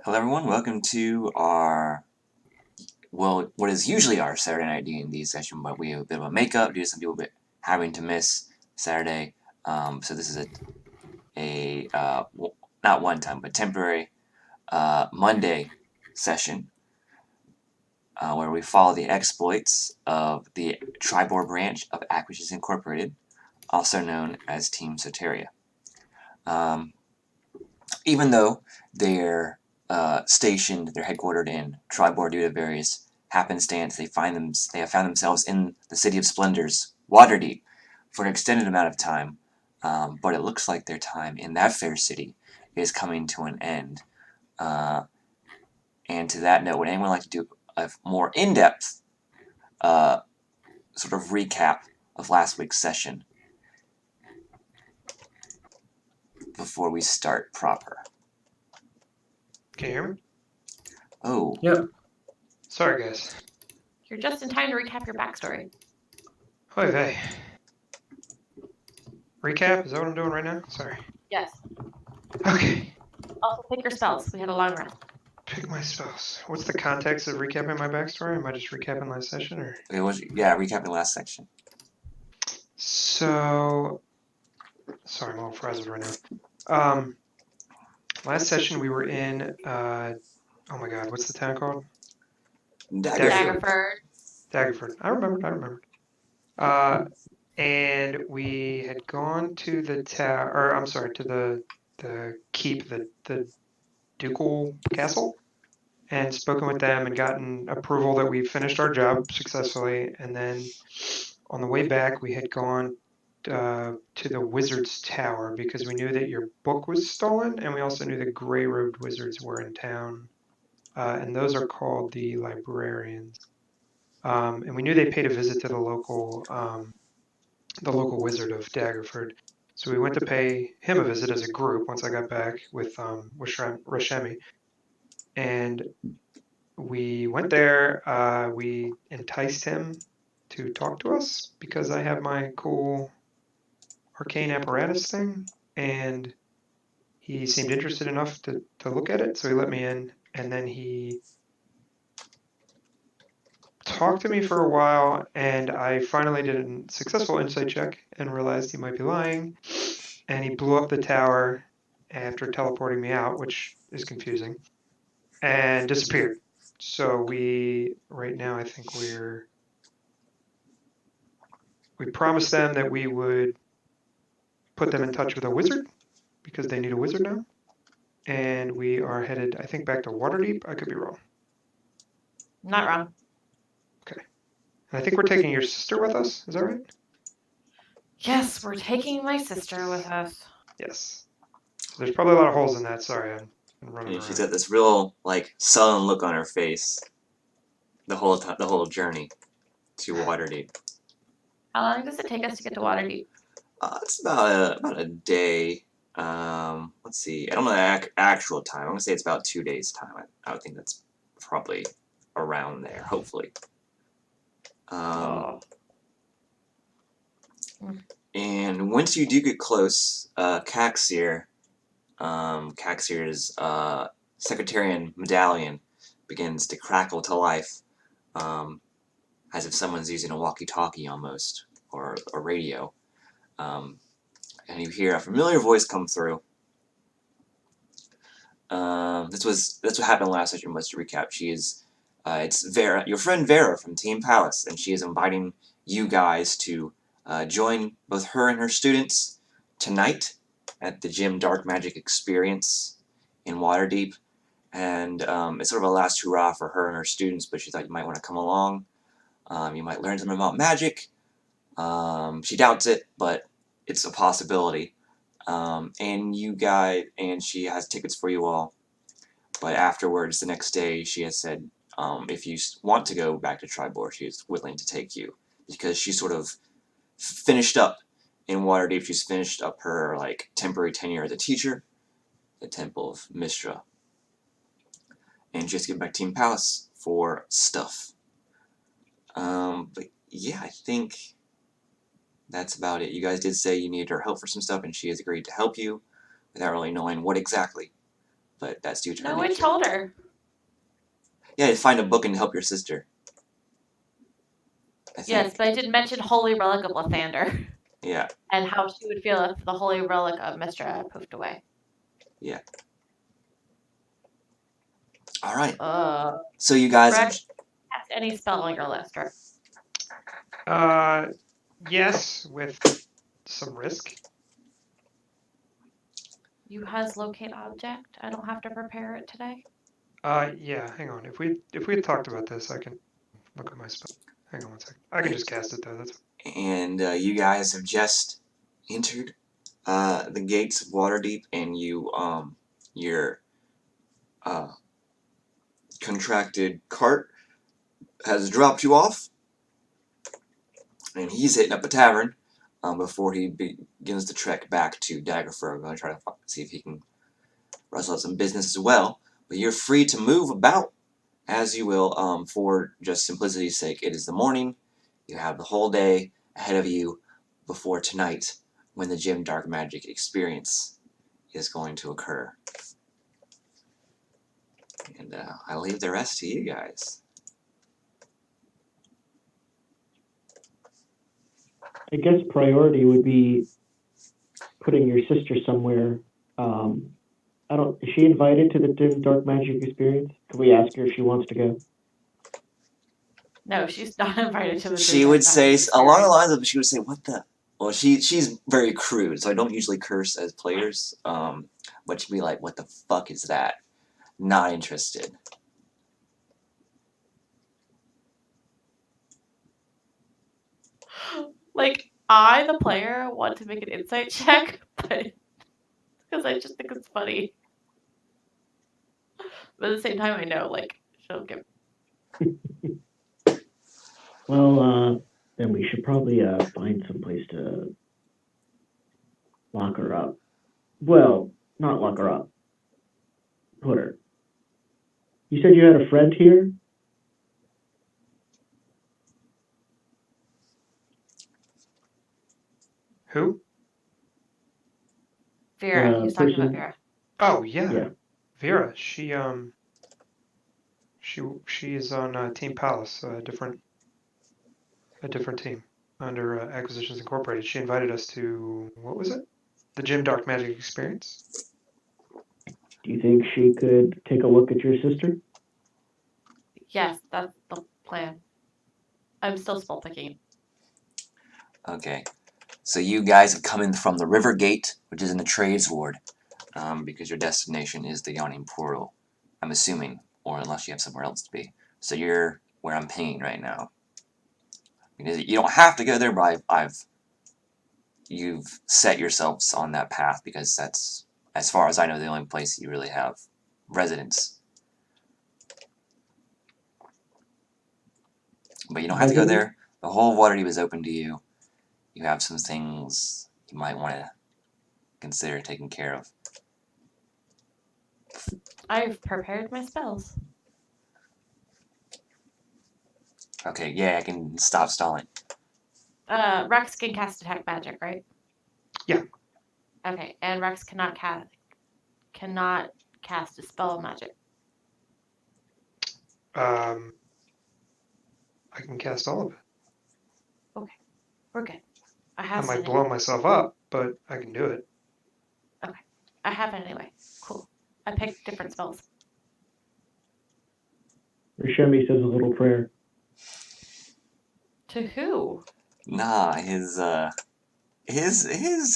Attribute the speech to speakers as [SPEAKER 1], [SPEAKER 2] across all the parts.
[SPEAKER 1] Hello everyone, welcome to our, what is usually our Saturday night D&D session, but we have a bit of a makeup due to some people having to miss Saturday. So this is not one time, but temporary Monday session where we follow the exploits of the Tribor branch of Acquisitions Incorporated, also known as Team Soteria. Even though they're they're headquartered in Tribor due to various happenstance, they have found themselves in the City of Splendors, Waterdeep, for an extended amount of time. But it looks like their time in that fair city is coming to an end. And to that note, would anyone like to do a more in-depth sort of recap of last week's session before we start proper?
[SPEAKER 2] Can you hear me?
[SPEAKER 1] Oh.
[SPEAKER 3] Yep.
[SPEAKER 2] Sorry, guys.
[SPEAKER 4] You're just in time to recap your backstory.
[SPEAKER 2] Oy vey. Recap? Is that what I'm doing right now? Sorry.
[SPEAKER 4] Yes.
[SPEAKER 2] Okay.
[SPEAKER 4] Also, pick your spells. We had a long rest.
[SPEAKER 2] Pick my spells. What's the context of recapping my backstory? Am I just recapping last session, or?
[SPEAKER 1] Okay, recap the last section.
[SPEAKER 2] So, sorry, I'm all frazzled right now. Last session we were in, oh my god, what's the town called?
[SPEAKER 4] Daggerford.
[SPEAKER 2] Daggerford. I remembered. And we had gone to the to the keep, the ducal castle, and spoken with them and gotten approval that we finished our job successfully. And then on the way back, we had gone to the wizard's tower because we knew that your book was stolen, and we also knew the gray-robed wizards were in town, and those are called the librarians. And we knew they paid a visit to the local wizard of Daggerford. So we went to pay him a visit as a group once I got back with Rashemi. And we went there. We enticed him to talk to us because I have my cool arcane apparatus thing. And he seemed interested enough to look at it. So he let me in. And then he talked to me for a while, and I finally did a successful insight check and realized he might be lying. And he blew up the tower after teleporting me out, which is confusing, and disappeared. So right now, I think we promised them that we would put them in touch with a wizard because they need a wizard now. And we are headed, I think, back to Waterdeep. I could be wrong.
[SPEAKER 4] Not wrong.
[SPEAKER 2] Okay. And I think we're taking your sister with us. Is that right?
[SPEAKER 4] Yes, we're taking my sister with us.
[SPEAKER 2] Yes. So there's probably a lot of holes in that. Sorry, I'm running around.
[SPEAKER 1] She's got this real, sullen look on her face the whole journey to Waterdeep.
[SPEAKER 4] How long does it take us to get to Waterdeep?
[SPEAKER 1] It's about a day. Let's see. I don't know the actual time. I'm gonna say it's about 2 days' time. I would think that's probably around there. Hopefully. And once you do get close, Caxir's Secretarian medallion begins to crackle to life, as if someone's using a walkie-talkie almost, or a radio. And you hear a familiar voice come through. That's what happened last session. Was to recap, it's Vera, your friend Vera from Team Palace, and she is inviting you guys to join both her and her students tonight at the gym Darkmagic experience in Waterdeep. And it's sort of a last hurrah for her and her students, but she thought you might want to come along. You might learn something about magic. She doubts it, but it's a possibility. And she has tickets for you all. But afterwards, the next day, she has said, if you want to go back to Tribor, she is willing to take you, because she sort of finished up in Waterdeep. She's finished up her temporary tenure as a teacher at the Temple of Mistra, and she has to get back to Team Palace for stuff. But yeah, I think that's about it. You guys did say you needed her help for some stuff, and she has agreed to help you without really knowing what exactly. but that's due to her
[SPEAKER 4] No, I
[SPEAKER 1] nature.
[SPEAKER 4] told her.
[SPEAKER 1] Yeah, find a book and help your sister. I think.
[SPEAKER 4] Yes, but I did mention Holy Relic of Lathander.
[SPEAKER 1] Yeah.
[SPEAKER 4] And how she would feel if the Holy Relic of Mystra poofed away.
[SPEAKER 1] Yeah. All right.
[SPEAKER 4] Uh,
[SPEAKER 1] So you guys.
[SPEAKER 4] Rex, cast any spell on your list, right?
[SPEAKER 2] Yes, with some risk.
[SPEAKER 4] You has locate object. I don't have to prepare it today.
[SPEAKER 2] Yeah. Hang on. If we had talked about this, I can look at my spell. Hang on one second. I can just cast it though. That's
[SPEAKER 1] And you guys have just entered the gates of Waterdeep, and your contracted cart has dropped you off, and he's hitting up a tavern before he begins to trek back to Daggerford. Going to try to see if he can rustle out some business as well. But you're free to move about as you will. For just simplicity's sake, it is the morning. You have the whole day ahead of you before tonight, when the Gym Darkmagic experience is going to occur. And I leave the rest to you guys.
[SPEAKER 3] I guess priority would be putting your sister somewhere. Is she invited to the Darkmagic experience? Can we ask her if she wants to go?
[SPEAKER 4] No, she's not invited to the
[SPEAKER 1] She would say,
[SPEAKER 4] Magic
[SPEAKER 1] along the
[SPEAKER 4] experience.
[SPEAKER 1] lines of, she would say, what the? Well, she's very crude, so I don't usually curse as players. But she'd be like, what the fuck is that? Not interested.
[SPEAKER 4] Like, I, the player, want to make an insight check, but because I just think it's funny. But at the same time, I know, like, she'll give.
[SPEAKER 3] Well, then we should probably find some place to lock her up. Well, not lock her up. Put her. You said you had a friend here?
[SPEAKER 2] who?
[SPEAKER 4] Vera. He's talking about
[SPEAKER 3] Person.
[SPEAKER 4] Vera.
[SPEAKER 2] Oh yeah,
[SPEAKER 3] Yeah.
[SPEAKER 2] Vera. She is on Team Palace, a different team under Acquisitions Incorporated. She invited us to, what was it? The Gym Darkmagic experience.
[SPEAKER 3] Do you think she could take a look at your sister?
[SPEAKER 4] Yes, that's the plan. I'm still spell picking.
[SPEAKER 1] Okay. So you guys have come in from the River Gate, which is in the Trades Ward, because your destination is the Yawning Portal, I'm assuming, or unless you have somewhere else to be. So you're where I'm pinging right now. Because you don't have to go there, but you've set yourselves on that path because that's, as far as I know, the only place you really have residence. But you don't have to go there. The whole Waterdeep is open to you. You have some things you might want to consider taking care of.
[SPEAKER 4] I've prepared my spells.
[SPEAKER 1] Okay, yeah, I can stop stalling.
[SPEAKER 4] Rex can cast Detect Magic, right?
[SPEAKER 2] Yeah.
[SPEAKER 4] Okay, and Rex cannot cast a spell of magic.
[SPEAKER 2] I can cast all of it.
[SPEAKER 4] Okay, we're good. I
[SPEAKER 2] I
[SPEAKER 4] have
[SPEAKER 2] might
[SPEAKER 4] it.
[SPEAKER 2] blow myself up, but I can do it.
[SPEAKER 4] Okay, I have it anyway. Cool. I picked different spells.
[SPEAKER 3] Rashemi says a little prayer.
[SPEAKER 4] To who?
[SPEAKER 1] Nah, his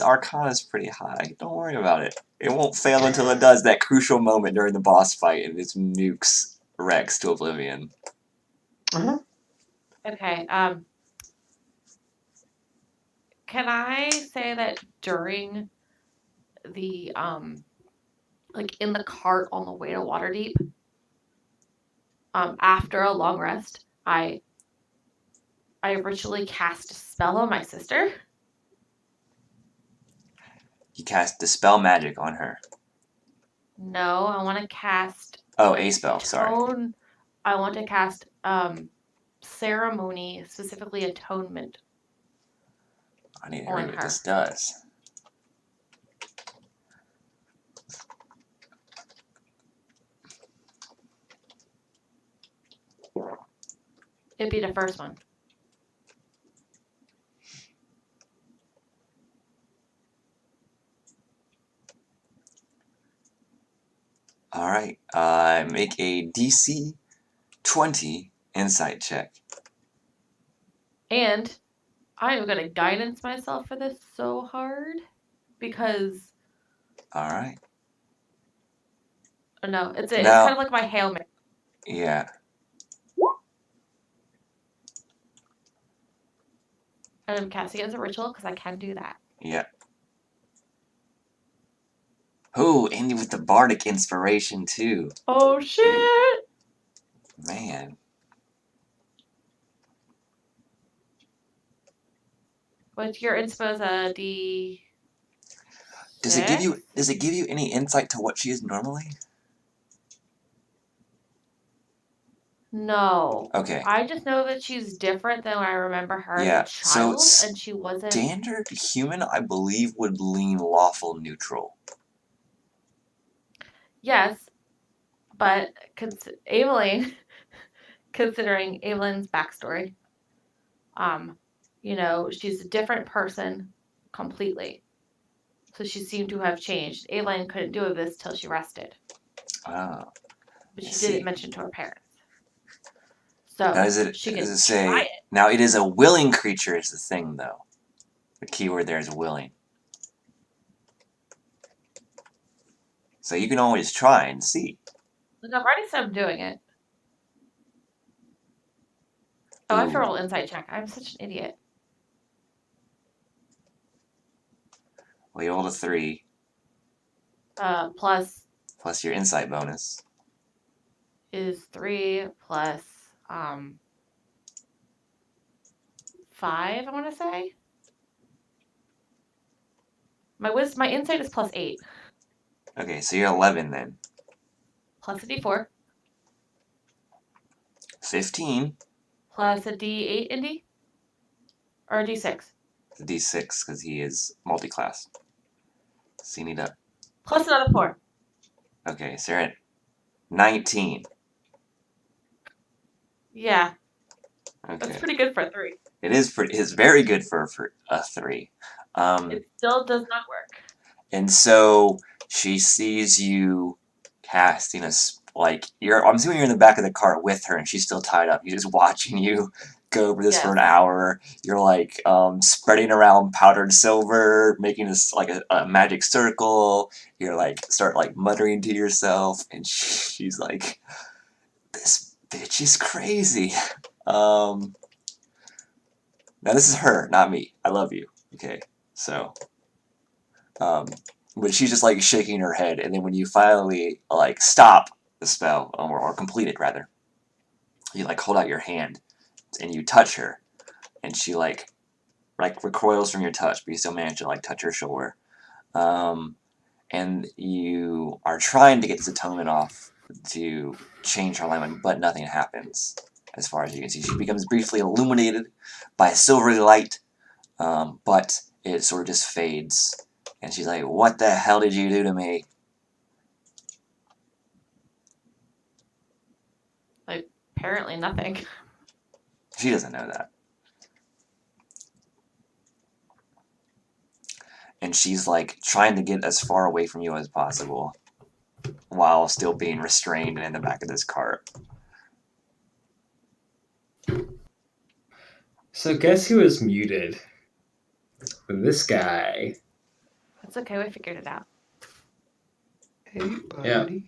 [SPEAKER 1] Arcana's pretty high. Don't worry about it. It won't fail until it does that crucial moment during the boss fight, and it nukes Rex to oblivion.
[SPEAKER 2] Uh-huh.
[SPEAKER 4] Okay. Can I say that during the like in the cart on the way to Waterdeep, after a long rest, I ritually cast a spell on my sister.
[SPEAKER 1] He cast Dispel Magic on her.
[SPEAKER 4] No, I want to cast.
[SPEAKER 1] Oh, a spell, sorry.
[SPEAKER 4] I want to cast ceremony, specifically atonement.
[SPEAKER 1] I need to read what this does.
[SPEAKER 4] It'd be the first one.
[SPEAKER 1] All right. Make a DC 20 insight check.
[SPEAKER 4] And I am gonna guidance myself for this so hard because
[SPEAKER 1] All right.
[SPEAKER 4] no, it's
[SPEAKER 1] Now-
[SPEAKER 4] kind of like my Hail Mary.
[SPEAKER 1] Yeah.
[SPEAKER 4] And I'm casting it as a ritual because I can do that.
[SPEAKER 1] Yeah. Oh, Andy with the bardic inspiration too.
[SPEAKER 4] Oh shit!
[SPEAKER 1] Man.
[SPEAKER 4] What's your inspo is a D?
[SPEAKER 1] Does it give you any insight to what she is normally?
[SPEAKER 4] No.
[SPEAKER 1] Okay.
[SPEAKER 4] I just know that she's different than I remember her
[SPEAKER 1] Yeah,
[SPEAKER 4] as a
[SPEAKER 1] so
[SPEAKER 4] child, and she wasn't.
[SPEAKER 1] Standard human, I believe, would lean lawful neutral.
[SPEAKER 4] Yes, but Evelyn, considering Evelyn's backstory, she's a different person completely. So she seemed to have changed. Evelyn couldn't do this till she rested,
[SPEAKER 1] Ah,
[SPEAKER 4] but
[SPEAKER 1] I
[SPEAKER 4] she
[SPEAKER 1] see.
[SPEAKER 4] didn't mention to her parents. So
[SPEAKER 1] Now, does
[SPEAKER 4] she
[SPEAKER 1] it
[SPEAKER 4] can
[SPEAKER 1] say
[SPEAKER 4] try it.
[SPEAKER 1] now? It is a willing creature. Is the thing though? The keyword there is willing. So you can always try and see.
[SPEAKER 4] Look, I've already said I'm doing it. Oh, I have to
[SPEAKER 1] Ooh.
[SPEAKER 4] roll insight check. I'm such an idiot.
[SPEAKER 1] Well, you rolled a 3
[SPEAKER 4] Plus
[SPEAKER 1] plus your insight bonus.
[SPEAKER 4] is 3 plus 5, I want to say. My insight is plus 8.
[SPEAKER 1] Okay, so you're 11 then.
[SPEAKER 4] Plus a d4.
[SPEAKER 1] 15.
[SPEAKER 4] Plus a d8, Indy? Or a d6?
[SPEAKER 1] The D6 because he is multi-class. So you need a.
[SPEAKER 4] Plus another 4.
[SPEAKER 1] Okay, so you're at 19.
[SPEAKER 4] Yeah,
[SPEAKER 1] Okay.
[SPEAKER 4] that's pretty good for a 3.
[SPEAKER 1] It is pretty. It's very good for a 3.
[SPEAKER 4] It still does not work.
[SPEAKER 1] And so she sees you casting like you're. I'm assuming you're in the back of the cart with her, and she's still tied up. She's just watching you go over this for an
[SPEAKER 4] Yes.
[SPEAKER 1] hour. You're like spreading around powdered silver, making this like a magic circle. You're like start like muttering to yourself, and she's like, "This bitch is crazy." Now this is her, not me. I love you. Okay, so. But she's just like shaking her head, and then when you finally like stop the spell or complete it rather, you like hold out your hand and you touch her, and she like recoils from your touch, but you still manage to like touch her shoulder. And you are trying to get this atonement off to change her alignment, but nothing happens. As far as you can see, she becomes briefly illuminated by a silvery light, but it sort of just fades. And she's like, "What the hell did you do to me?"
[SPEAKER 4] Apparently nothing.
[SPEAKER 1] She doesn't know that. And she's like trying to get as far away from you as possible while still being restrained and in the back of this cart.
[SPEAKER 5] So guess who is muted? This guy.
[SPEAKER 4] It's okay, we figured it out.
[SPEAKER 2] Hey,
[SPEAKER 5] Yeah.
[SPEAKER 2] buddy.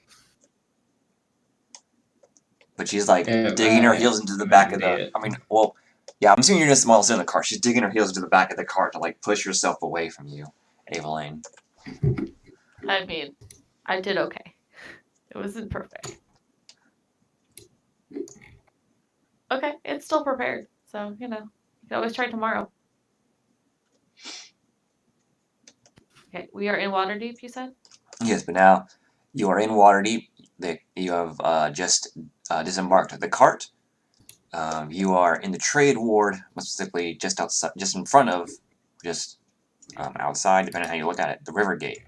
[SPEAKER 1] But she's like
[SPEAKER 5] Yeah,
[SPEAKER 1] digging her heels into the back of
[SPEAKER 5] made
[SPEAKER 1] the.
[SPEAKER 5] it.
[SPEAKER 1] I mean, well, yeah, I'm assuming you're just while in the car. She's digging her heels into the back of the cart to like push herself away from you, Evelyn.
[SPEAKER 4] I mean, I did okay. It wasn't perfect. Okay, it's still prepared. So, you can always try tomorrow. Okay, we are in Waterdeep, you said?
[SPEAKER 1] Yes, but now you are in Waterdeep. You have just disembarked the cart. You are in the trade ward, specifically just outside, just in front of, just outside, depending on how you look at it, the river gate.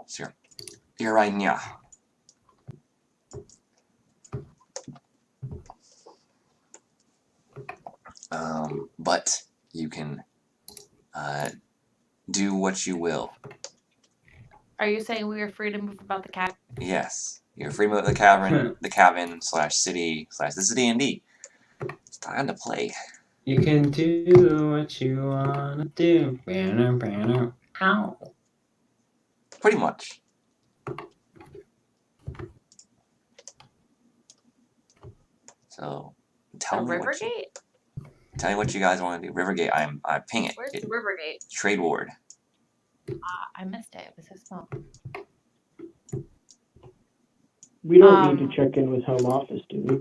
[SPEAKER 1] So you're right now. but you can do what you will.
[SPEAKER 4] Are you saying we are free to move about the cat?
[SPEAKER 1] Yes, you're free to move the cabin, /city/ this is D&D. It's time to play.
[SPEAKER 5] You can do what you wanna do. Banner, banner. Ow.
[SPEAKER 1] Pretty much. So tell me what you guys want to do. Rivergate, I ping it.
[SPEAKER 4] Where's the Rivergate?
[SPEAKER 1] Trade Ward.
[SPEAKER 4] I missed it. It was so small.
[SPEAKER 3] We don't need to check in with home office, do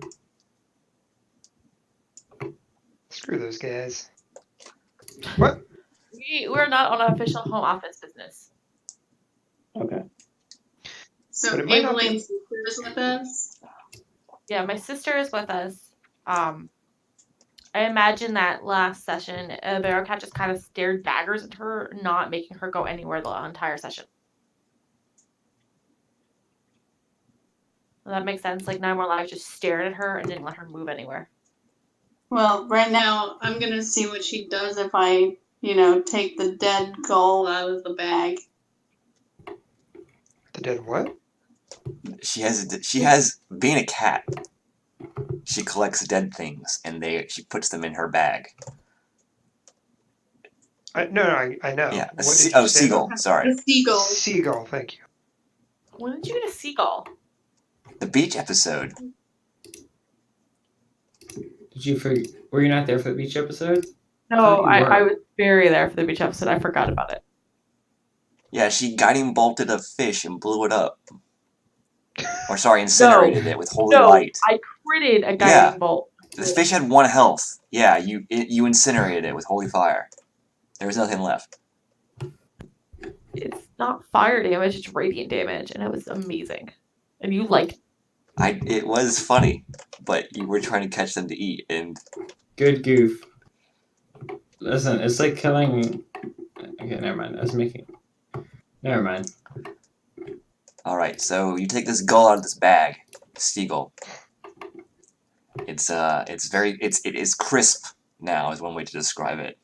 [SPEAKER 3] we?
[SPEAKER 2] Screw those guys. What?
[SPEAKER 4] We're not on official home office business.
[SPEAKER 3] Okay.
[SPEAKER 6] So
[SPEAKER 2] But it might not be-
[SPEAKER 6] Evelyn's sister is with us.
[SPEAKER 4] Yeah, my sister is with us. I imagine that last session, Barrowcat just kind of stared daggers at her, not making her go anywhere the entire session. Does that make sense? Like 9 More Lives just stared at her and didn't let her move anywhere.
[SPEAKER 6] Well, right now I'm gonna see what she does if I, take the dead gull out of the bag.
[SPEAKER 2] The dead what?
[SPEAKER 1] She has being a cat. She collects dead things and she puts them in her bag.
[SPEAKER 2] I know.
[SPEAKER 1] Yeah,
[SPEAKER 2] What did you say
[SPEAKER 1] seagull.
[SPEAKER 2] about-
[SPEAKER 1] Sorry,
[SPEAKER 6] The seagull.
[SPEAKER 2] Seagull, thank you.
[SPEAKER 4] When did you get a seagull?
[SPEAKER 1] the beach episode.
[SPEAKER 5] Did you forget? Were you not there for the beach episode?
[SPEAKER 4] No,
[SPEAKER 5] thought you
[SPEAKER 4] I
[SPEAKER 5] were.
[SPEAKER 4] was very there for the beach episode. I forgot about it.
[SPEAKER 1] Yeah, she guiding bolted a fish and blew it up. Or sorry, incinerated it with holy light.
[SPEAKER 4] I critted a guiding bolt.
[SPEAKER 1] The fish had 1 health. Yeah, you incinerated it with holy fire. There was nothing left.
[SPEAKER 4] It's not fire damage, it's radiant damage, and it was amazing. And you liked
[SPEAKER 1] It was funny, but you were trying to catch them to eat, and
[SPEAKER 5] Good goof. Listen, it's like killing. Okay, never mind. Never mind.
[SPEAKER 1] all right. So you take this gull out of this bag, seagull. It is crisp now is one way to describe it.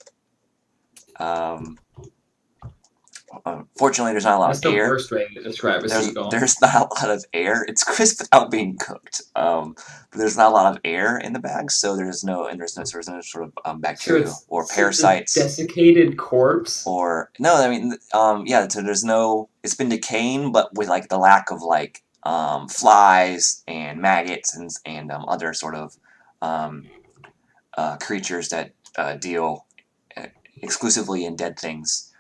[SPEAKER 1] Unfortunately, there's not a lot
[SPEAKER 5] That's
[SPEAKER 1] of
[SPEAKER 5] the
[SPEAKER 1] air.
[SPEAKER 5] worst way to describe a seagull.
[SPEAKER 1] There's not a lot of air. It's crisp without being cooked. But there's not a lot of air in the bag, so there's no sort of bacteria or parasites.
[SPEAKER 5] It's a desiccated corpse.
[SPEAKER 1] Or no, I mean, yeah. So there's no. It's been decaying, but with like the lack of like flies and maggots and other sort of creatures that deal exclusively in dead things.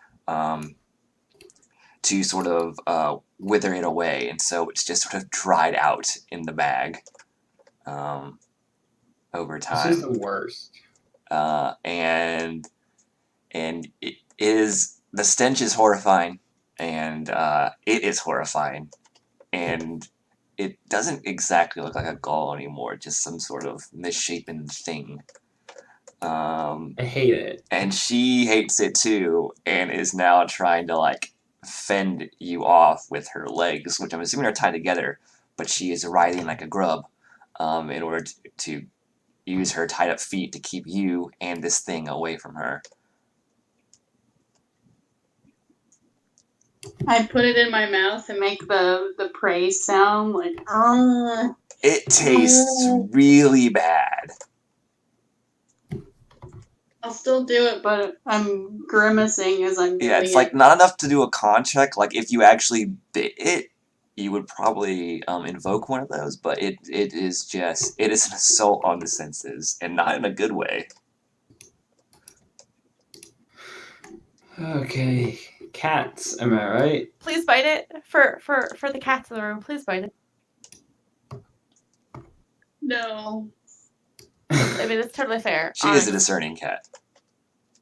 [SPEAKER 1] To sort of wither it away, and so it's just sort of dried out in the bag over time.
[SPEAKER 5] This is the worst.
[SPEAKER 1] And it is, the stench is horrifying, and it is horrifying, and it doesn't exactly look like a gull anymore, just some sort of misshapen thing.
[SPEAKER 5] I hate it.
[SPEAKER 1] And she hates it too, and is now trying to like fend you off with her legs, which I'm assuming are tied together, but she is writhing like a grub in order to use her tied up feet to keep you and this thing away from her.
[SPEAKER 6] I put it in my mouth and make the prey sound like,
[SPEAKER 1] It tastes really bad.
[SPEAKER 6] I'll still do it, but I'm grimacing as I'm doing it.
[SPEAKER 1] Yeah, it's like not enough to do a con check. Like if you actually bit it, you would probably invoke one of those, but it is an assault on the senses, and not in a good way.
[SPEAKER 5] Okay, cats. Am I right?
[SPEAKER 4] Please bite it. For the cats in the room, please bite it.
[SPEAKER 6] No.
[SPEAKER 4] I mean, it's totally fair.
[SPEAKER 1] She is a discerning cat.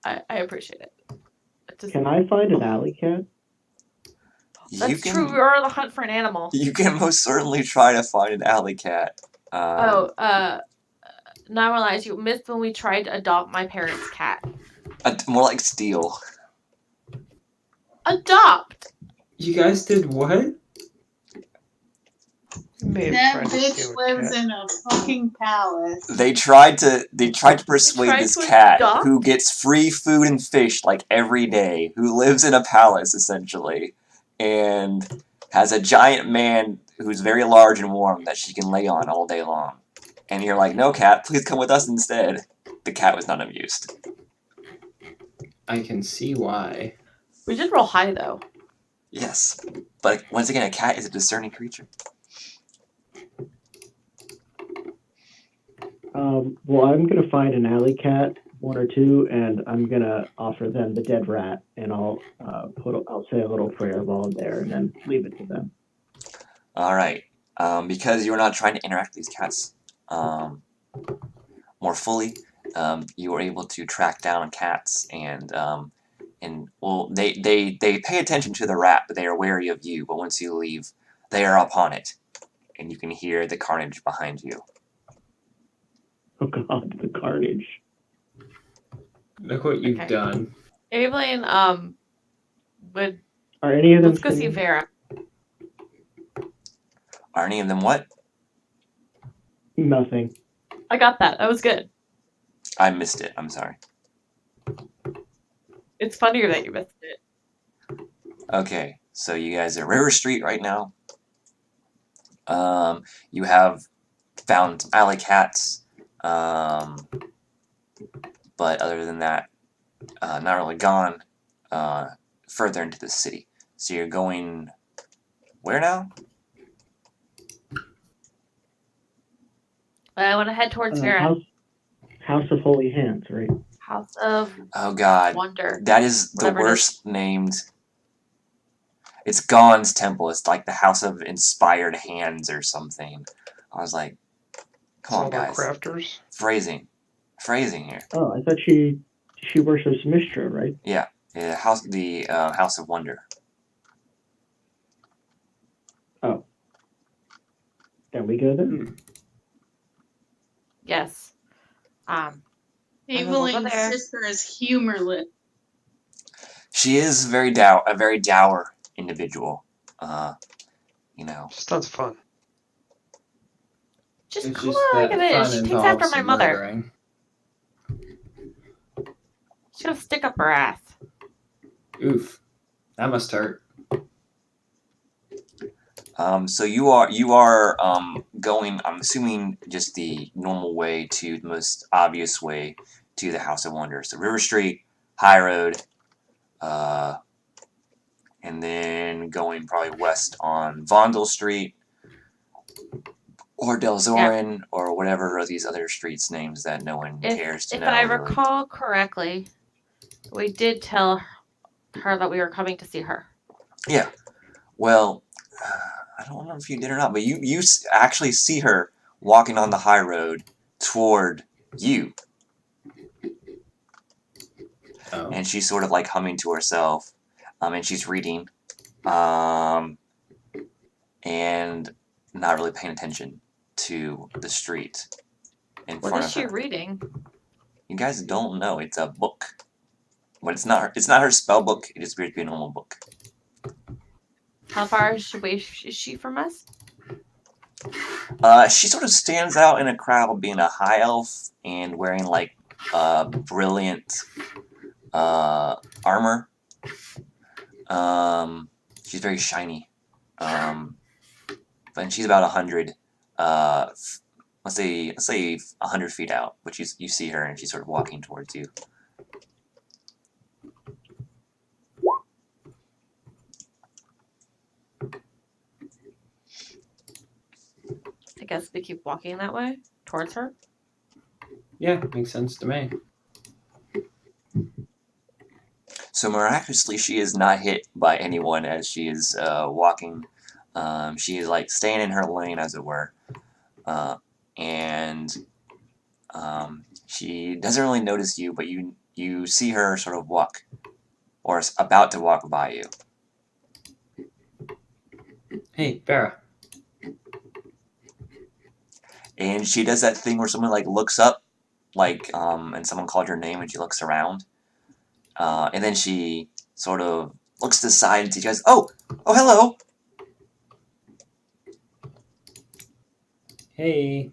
[SPEAKER 4] I appreciate it.
[SPEAKER 3] Can I find an alley cat?
[SPEAKER 4] That's true. We are on the hunt for an animal.
[SPEAKER 1] You can most certainly try to find an alley cat.
[SPEAKER 4] Now I realize you missed when we tried to adopt my parents' cat.
[SPEAKER 1] More like steal.
[SPEAKER 4] Adopt!
[SPEAKER 5] You guys did what?
[SPEAKER 2] may have
[SPEAKER 6] That
[SPEAKER 2] tried to
[SPEAKER 6] bitch
[SPEAKER 2] steal a
[SPEAKER 6] lives
[SPEAKER 2] cat.
[SPEAKER 6] in a fucking palace.
[SPEAKER 1] They tried to persuade
[SPEAKER 4] tried
[SPEAKER 1] this
[SPEAKER 4] to
[SPEAKER 1] cat
[SPEAKER 4] adopt?
[SPEAKER 1] who gets free food and fish like every day, who lives in a palace essentially, and has a giant man who's very large and warm that she can lay on all day long. And you're like, no, cat, please come with us instead. The cat was not amused.
[SPEAKER 5] I can see why.
[SPEAKER 4] We did roll high though.
[SPEAKER 1] Yes, but once again, a cat is a discerning creature.
[SPEAKER 3] Well, I'm gonna find an alley cat, one or two, and I'm gonna offer them the dead rat, and I'll say a little prayer while I'm there, and then leave it to them.
[SPEAKER 1] All right, because you're not trying to interact with these cats more fully, you are able to track down cats and well, they pay attention to the rat, but they are wary of you. But once you leave, they are upon it, and you can hear the carnage behind you.
[SPEAKER 3] Oh God, the carnage!
[SPEAKER 5] Look what you've
[SPEAKER 4] Okay.
[SPEAKER 5] done.
[SPEAKER 4] Evelyn, would
[SPEAKER 3] Are any of them
[SPEAKER 4] let's go see
[SPEAKER 3] singing?
[SPEAKER 4] Vera.
[SPEAKER 1] Are any of them what?
[SPEAKER 3] Nothing.
[SPEAKER 4] I got that. That was good.
[SPEAKER 1] I missed it. I'm sorry.
[SPEAKER 4] It's funnier that you missed it.
[SPEAKER 1] Okay, so you guys are River Street right now. You have found some alley cats, but other than that, not really gone further into the city. So you're going where now?
[SPEAKER 4] I want to head towards Vera.
[SPEAKER 3] House of Holy Hands, right?
[SPEAKER 4] House of
[SPEAKER 1] Oh God,
[SPEAKER 4] Wonder.
[SPEAKER 1] that is the
[SPEAKER 4] Whatever it is.
[SPEAKER 1] worst named. It's Gon's temple. It's like the House of Inspired Hands or something. I was like,
[SPEAKER 2] It's
[SPEAKER 1] come
[SPEAKER 2] all
[SPEAKER 1] on,
[SPEAKER 2] about
[SPEAKER 1] guys.
[SPEAKER 2] crafters.
[SPEAKER 1] Phrasing here.
[SPEAKER 3] Oh, I thought she worships Mishra, right?
[SPEAKER 1] Yeah, House of Wonder.
[SPEAKER 3] Oh, then we go then.
[SPEAKER 4] Yes. we'll go
[SPEAKER 6] Evelyn's
[SPEAKER 4] there.
[SPEAKER 6] sister is humorless.
[SPEAKER 1] She is a very dour individual. You know.
[SPEAKER 2] Just tons of fun.
[SPEAKER 4] Just
[SPEAKER 5] It's
[SPEAKER 4] call
[SPEAKER 5] just
[SPEAKER 4] her like
[SPEAKER 5] that
[SPEAKER 4] it is.
[SPEAKER 5] fun
[SPEAKER 4] She takes
[SPEAKER 5] involves
[SPEAKER 4] after my
[SPEAKER 5] some
[SPEAKER 4] mother.
[SPEAKER 5] murdering.
[SPEAKER 4] She's gonna stick up her ass.
[SPEAKER 5] Oof. That must hurt.
[SPEAKER 1] So you are going, I'm assuming, just the normal way to the most obvious way to the House of Wonder. So River Street, High Road, and then going probably west on Vondel Street, or Del Zorin, or whatever are these other streets names that no one cares to know.
[SPEAKER 4] If I
[SPEAKER 1] really.
[SPEAKER 4] recall correctly, we did tell her that we were coming to see her.
[SPEAKER 1] Yeah. Well, I don't know if you did or not, but you actually see her walking on the high road toward you.
[SPEAKER 5] Oh.
[SPEAKER 1] And she's sort of like humming to herself, and she's reading, and not really paying attention to the street in
[SPEAKER 4] What
[SPEAKER 1] front
[SPEAKER 4] is
[SPEAKER 1] of
[SPEAKER 4] she
[SPEAKER 1] her.
[SPEAKER 4] reading?
[SPEAKER 1] You guys don't know. It's a book. But it's not her spell book. It just appears to be a normal book.
[SPEAKER 4] How far is she from us?
[SPEAKER 1] She sort of stands out in a crowd being a high elf and wearing like brilliant armor. She's very shiny. But she's about 100. Let's say 100 feet out. But you see her and she's sort of walking towards you.
[SPEAKER 4] I guess we keep walking that way towards her.
[SPEAKER 5] Yeah, makes sense to me.
[SPEAKER 1] So miraculously, she is not hit by anyone as she is walking. She is like staying in her lane, as it were, and she doesn't really notice you, but you see her sort of walk, or is about to walk by you.
[SPEAKER 5] Hey, Vera.
[SPEAKER 1] And she does that thing where someone like looks up, like and someone called her name, and she looks around, and then she sort of looks to the side and she goes, "Oh, hello."
[SPEAKER 5] Hey.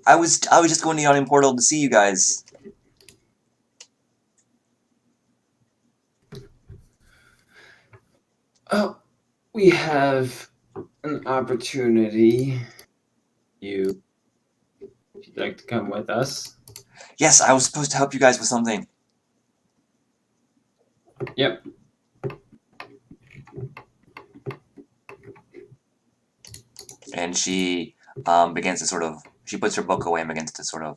[SPEAKER 1] I was just going to the Yawning Portal to see you guys.
[SPEAKER 5] Oh, we have an opportunity. If you'd like to come with us.
[SPEAKER 1] Yes, I was supposed to help you guys with something.
[SPEAKER 5] Yep.
[SPEAKER 1] And she begins to sort of, she puts her book away and begins to sort of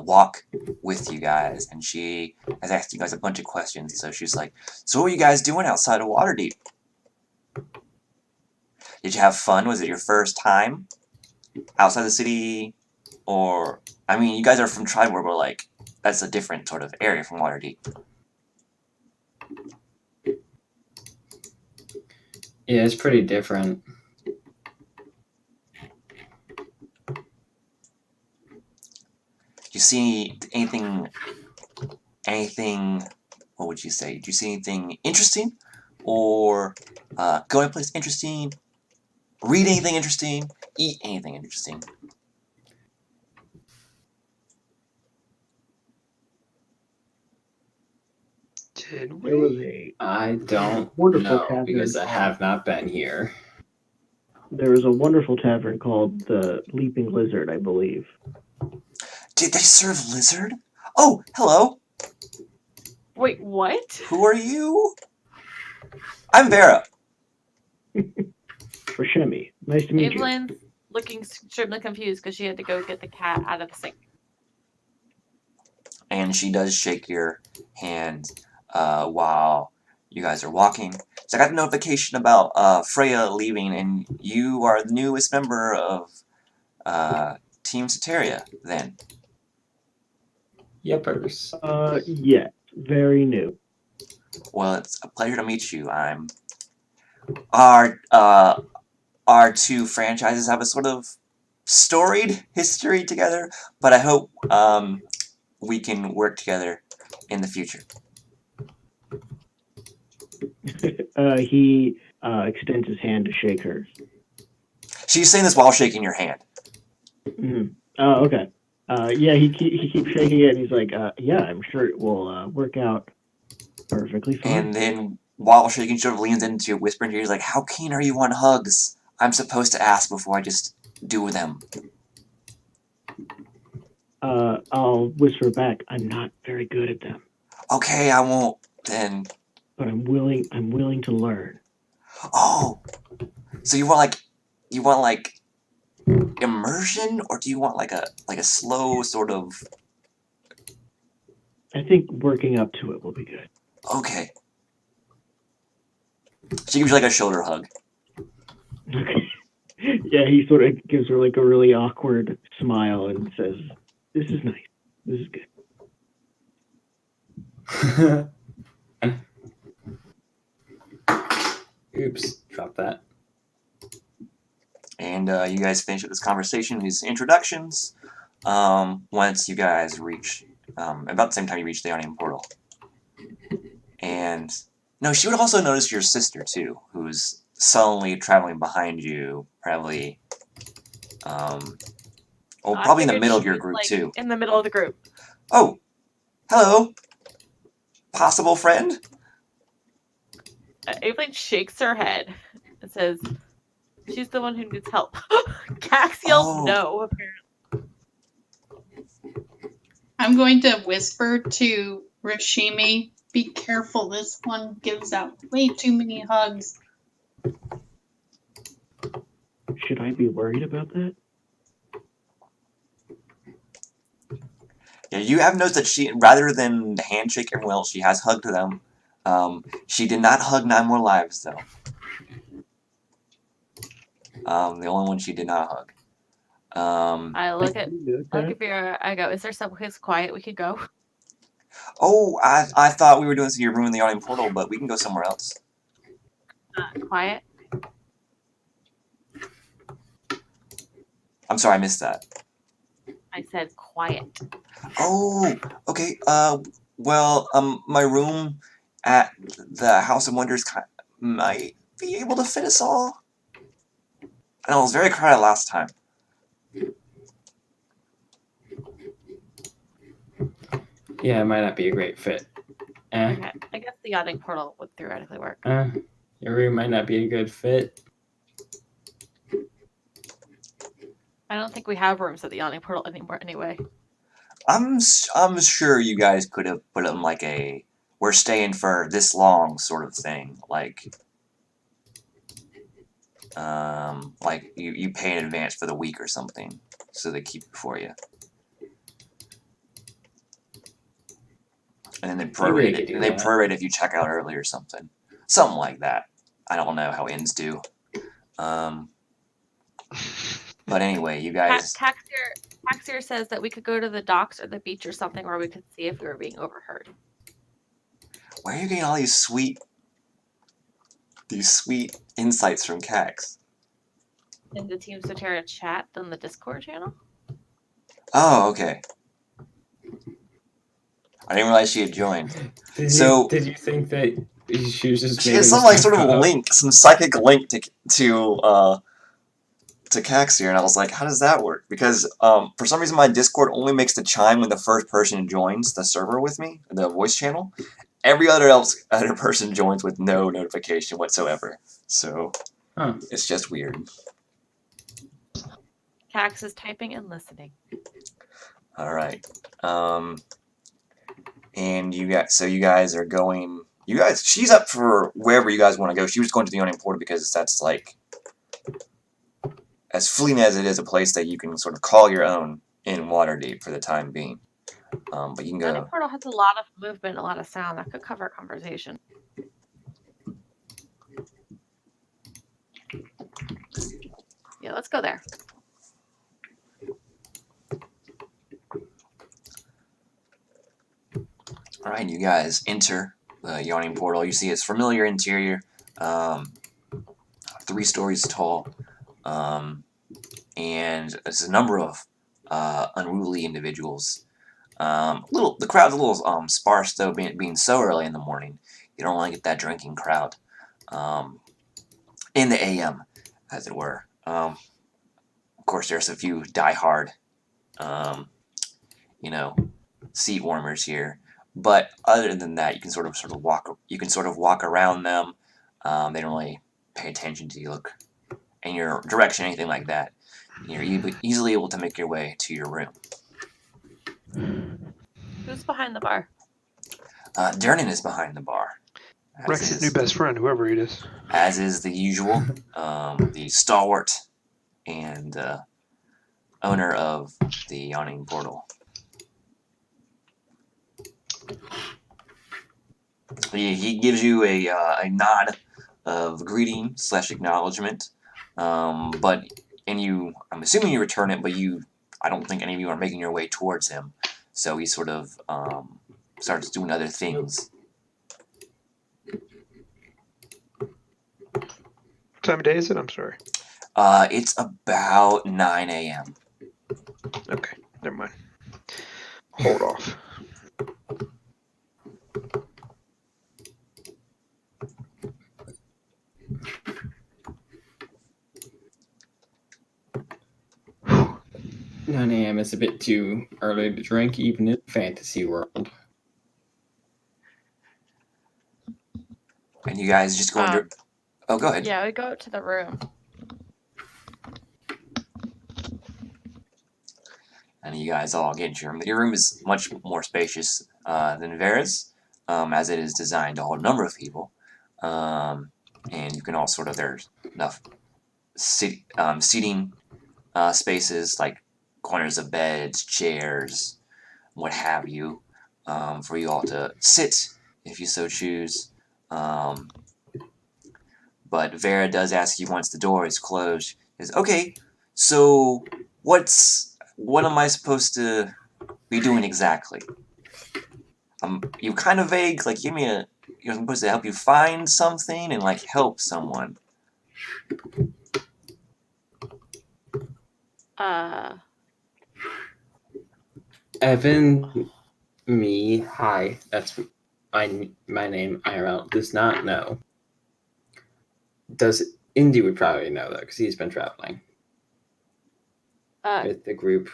[SPEAKER 1] walk with you guys. And she has asked you guys a bunch of questions. So she's like, so what are you guys doing outside of Waterdeep? Did you have fun? Was it your first time outside the city? Or, I mean, you guys are from Tribe, but like, that's a different sort of area from Waterdeep.
[SPEAKER 5] Yeah, it's pretty different.
[SPEAKER 1] Do you see anything, what would you say? Do you see anything interesting? Or go anyplace interesting? Read anything interesting? Eat anything interesting?
[SPEAKER 2] Did
[SPEAKER 3] There was
[SPEAKER 2] we?
[SPEAKER 5] I don't
[SPEAKER 3] wonderful
[SPEAKER 5] know
[SPEAKER 3] tavern
[SPEAKER 5] because I
[SPEAKER 3] called,
[SPEAKER 5] have not been here.
[SPEAKER 3] there was a wonderful tavern called the Leaping Lizard, I believe.
[SPEAKER 1] Did they serve lizard? Oh, hello.
[SPEAKER 4] Wait, what?
[SPEAKER 1] Who are you? I'm Vera.
[SPEAKER 3] Rashemi, nice to meet you.
[SPEAKER 4] Evelyn's looking extremely confused because she had to go get the cat out of the sink.
[SPEAKER 1] And she does shake your hand while you guys are walking. So I got a notification about Freya leaving, and you are the newest member of Team Soteria, then.
[SPEAKER 5] Yepers.
[SPEAKER 3] Yes, very new.
[SPEAKER 1] Well, it's a pleasure to meet you. Our two franchises have a sort of storied history together, but I hope we can work together in the future.
[SPEAKER 3] He extends his hand to shake hers.
[SPEAKER 1] She's saying this while shaking your hand.
[SPEAKER 3] Mm-hmm. Oh, okay. Yeah, he keeps shaking it, and he's like, yeah, I'm sure it will work out perfectly fine.
[SPEAKER 1] And then while shaking, she sort of leans into you, whispering to you, like, how keen are you on hugs? I'm supposed to ask before I just do them.
[SPEAKER 3] I'll whisper back, I'm not very good at them,
[SPEAKER 1] Okay, I won't then.
[SPEAKER 3] but I'm willing to learn.
[SPEAKER 1] Oh, so you want like immersion, or do you want like a slow sort of?
[SPEAKER 3] I think working up to it will be good.
[SPEAKER 1] Okay. She gives you like a shoulder hug.
[SPEAKER 3] Okay. Yeah, he sort of gives her like a really awkward smile and says, "This is nice. This is good."
[SPEAKER 5] Oops, drop that.
[SPEAKER 1] And you guys finish up this conversation, these introductions. Once you guys reach about the same time you reach the Ionian portal. And no, she would also notice your sister too, who's sullenly traveling behind you, probably probably in the
[SPEAKER 4] figured
[SPEAKER 1] middle of
[SPEAKER 4] she
[SPEAKER 1] your
[SPEAKER 4] was,
[SPEAKER 1] group
[SPEAKER 4] like,
[SPEAKER 1] too.
[SPEAKER 4] in the middle of the group.
[SPEAKER 1] Oh, hello. Possible friend?
[SPEAKER 4] Evelyn shakes her head and says, she's the one who needs help. Cax yells
[SPEAKER 1] Oh.
[SPEAKER 4] no, apparently.
[SPEAKER 6] I'm going to whisper to Rashimi, be careful, this one gives out way too many hugs.
[SPEAKER 3] Should I be worried about that?
[SPEAKER 1] Yeah, you have noticed that she, rather than handshake everyone else, she has hugged them. She did not hug 9 More Lives, though. The only one she did not hug.
[SPEAKER 4] I look at
[SPEAKER 3] that?
[SPEAKER 4] Vera. I go, is there someplace quiet we could go?
[SPEAKER 1] Oh, I thought we were doing this in your room in the Ionian portal, but we can go somewhere else.
[SPEAKER 4] Quiet?
[SPEAKER 1] I'm sorry, I missed that.
[SPEAKER 4] I said quiet.
[SPEAKER 1] Oh, okay. Well, my room at the House of Wonders might be able to fit us all. I know it was very crowded last time.
[SPEAKER 5] Yeah, it might not be a great fit.
[SPEAKER 4] Okay, I guess the yachting portal would theoretically work.
[SPEAKER 5] Your room might not be a good fit.
[SPEAKER 4] I don't think we have rooms at the yachting portal anymore anyway.
[SPEAKER 1] I'm sure you guys could have put them like a "we're staying for this long" sort of thing, like you pay in advance for the week or something, so they keep it for you, and then they
[SPEAKER 5] Maybe they
[SPEAKER 1] prorate
[SPEAKER 5] could
[SPEAKER 1] it.
[SPEAKER 5] do
[SPEAKER 1] And they
[SPEAKER 5] that.
[SPEAKER 1] prorate if you check out early or something like that. I don't know how inns do. But anyway, you guys.
[SPEAKER 4] Taxier says that we could go to the docks or the beach or something where we could see if we were being overheard.
[SPEAKER 1] Where are you getting all these sweet insights from Cax?
[SPEAKER 4] In the Team Soteria chat on the Discord channel?
[SPEAKER 1] Oh, okay. I didn't realize she had joined.
[SPEAKER 5] Did you think that she was just
[SPEAKER 1] She
[SPEAKER 5] making
[SPEAKER 1] has some
[SPEAKER 5] this
[SPEAKER 1] sort
[SPEAKER 5] stuff
[SPEAKER 1] of
[SPEAKER 5] up?
[SPEAKER 1] link, some psychic link to Cax here, and I was like, how does that work? Because for some reason my Discord only makes the chime when the first person joins the server with me, the voice channel. Every other person joins with no notification whatsoever. So it's just weird.
[SPEAKER 4] Cax is typing and listening.
[SPEAKER 1] All right. And you guys are going. She's up for wherever you guys want to go. She was going to the Yawning Portal because that's like, as fleeting as it is, a place that you can sort of call your own in Waterdeep for the time being. But you can go.
[SPEAKER 4] Yawning Portal has a lot of movement, a lot of sound. That could cover a conversation. Yeah, let's go there.
[SPEAKER 1] Alright, you guys enter the Yawning Portal. You see its familiar interior, 3 stories tall, and there's a number of unruly individuals. The crowd's a little sparse, though, being so early in the morning. You don't really get that drinking crowd in the AM, as it were. Of course, there's a few die-hard, seat warmers here. But other than that, you can sort of walk. You can sort of walk around them. They don't really pay attention to you, look in your direction, anything like that. You're easily able to make your way to your room.
[SPEAKER 4] Who's behind the bar?
[SPEAKER 1] Dernan is behind the bar.
[SPEAKER 2] Rex's new best friend, whoever it is.
[SPEAKER 1] As is the usual, the stalwart and owner of the Yawning Portal. He gives you a nod of greeting / acknowledgement, I'm assuming you return it, but I don't think any of you are making your way towards him, so he sort of starts doing other things.
[SPEAKER 2] What time of day is it? I'm sorry.
[SPEAKER 1] It's about 9 a.m.
[SPEAKER 2] Okay, never mind. Hold off.
[SPEAKER 5] Whew. 9 a.m. is a bit too early to drink, even in fantasy world.
[SPEAKER 1] And you guys just go into... Oh, go ahead.
[SPEAKER 4] Yeah, we go to the room.
[SPEAKER 1] And you guys all get into your room. Your room is much more spacious than Vera's, as it is designed to hold a number of people. And you can all there's enough seating spaces, like corners of beds, chairs, what have you, for you all to sit if you so choose. But Vera does ask you once the door is closed. She says, okay, so what am I supposed to be doing exactly? You kind of vague, like you're supposed to help you find something and like help someone.
[SPEAKER 5] Evan, me, hi, that's my name, IRL, does not know. Indy would probably know though, because he's been traveling with the group.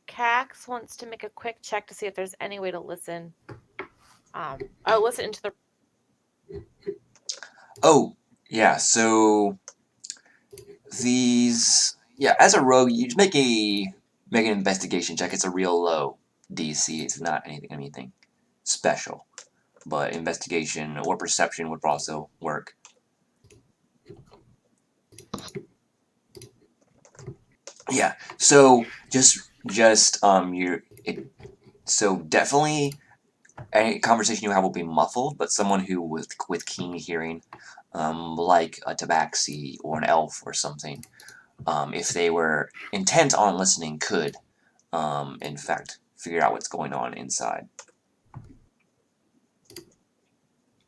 [SPEAKER 4] Cax wants to make a quick check to see if there's any way to listen. I'll listen into the.
[SPEAKER 1] Oh, yeah. So these, yeah, as a rogue, you just make an investigation check. It's a real low DC. It's not anything special, but investigation or perception would also work. Yeah. So so definitely any conversation you have will be muffled, but someone who with keen hearing, like a tabaxi or an elf or something, if they were intent on listening, could, in fact, figure out what's going on inside.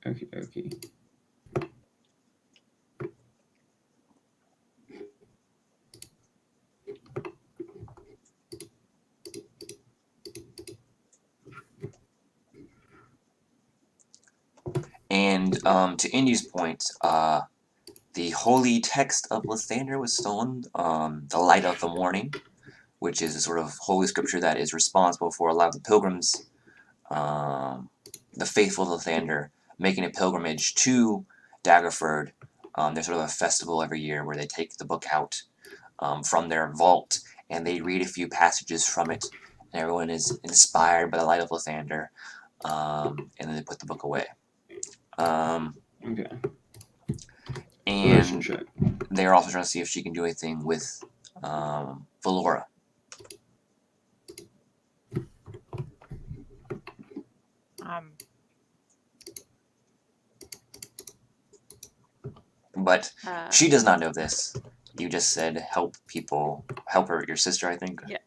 [SPEAKER 5] Okay.
[SPEAKER 1] And to Indy's point, the holy text of Lathander was stolen, the Light of the Morning, which is a sort of holy scripture that is responsible for a lot of the pilgrims, the faithful of Lathander, making a pilgrimage to Daggerford. There's sort of a festival every year where they take the book out from their vault and they read a few passages from it, and everyone is inspired by the Light of Lathander, and then they put the book away.
[SPEAKER 5] Okay.
[SPEAKER 1] And
[SPEAKER 5] Relationship.
[SPEAKER 1] they're also trying to see if she can do anything with Valora. But she does not know this. You just said help your sister, I think.
[SPEAKER 4] Yeah.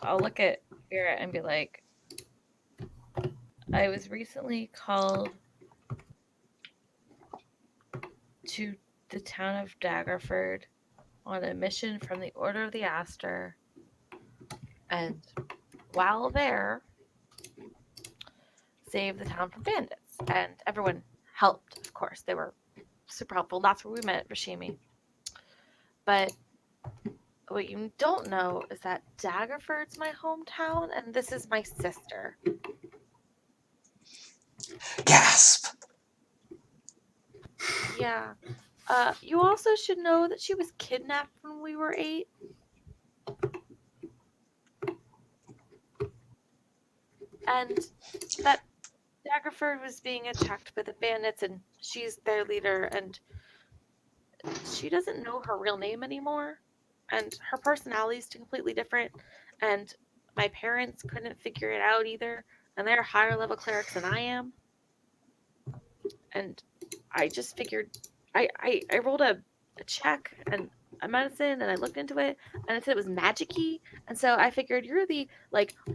[SPEAKER 4] I'll look at Vera and be like, I was recently called to the town of Daggerford on a mission from the Order of the Aster, and while there, saved the town from bandits. And everyone helped, of course. They were super helpful. That's where we met Rashimi. But what you don't know is that Daggerford's my hometown, and this is my sister.
[SPEAKER 1] Gasp!
[SPEAKER 4] Yeah. You also should know that she was kidnapped when we were 8. And that Daggerford was being attacked by the bandits, and she's their leader, and she doesn't know her real name anymore, and her personality is completely different, and my parents couldn't figure it out either, and they're higher level clerics than I am. And I just figured I rolled a check and a medicine, and I looked into it, and it said it was magic-y, and so I figured you're the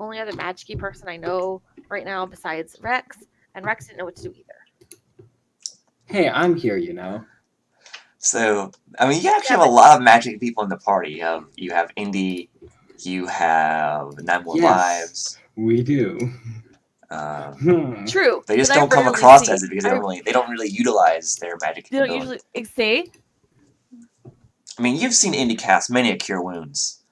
[SPEAKER 4] only other magic-y person I know right now besides Rex, and Rex didn't know what to do either.
[SPEAKER 5] Hey, I'm here, you know.
[SPEAKER 1] So, I mean, you actually have a lot of magic people in the party. You have Indy, you have 9 More Lives.
[SPEAKER 5] We do.
[SPEAKER 4] True.
[SPEAKER 1] They just
[SPEAKER 4] but
[SPEAKER 1] don't
[SPEAKER 4] I
[SPEAKER 1] come
[SPEAKER 4] rarely
[SPEAKER 1] across
[SPEAKER 4] see-
[SPEAKER 1] as it because
[SPEAKER 4] I-
[SPEAKER 1] they don't really utilize their magic
[SPEAKER 4] They don't
[SPEAKER 1] ability.
[SPEAKER 4] usually say.
[SPEAKER 1] I mean, you've seen Indy cast many a Cure Wounds.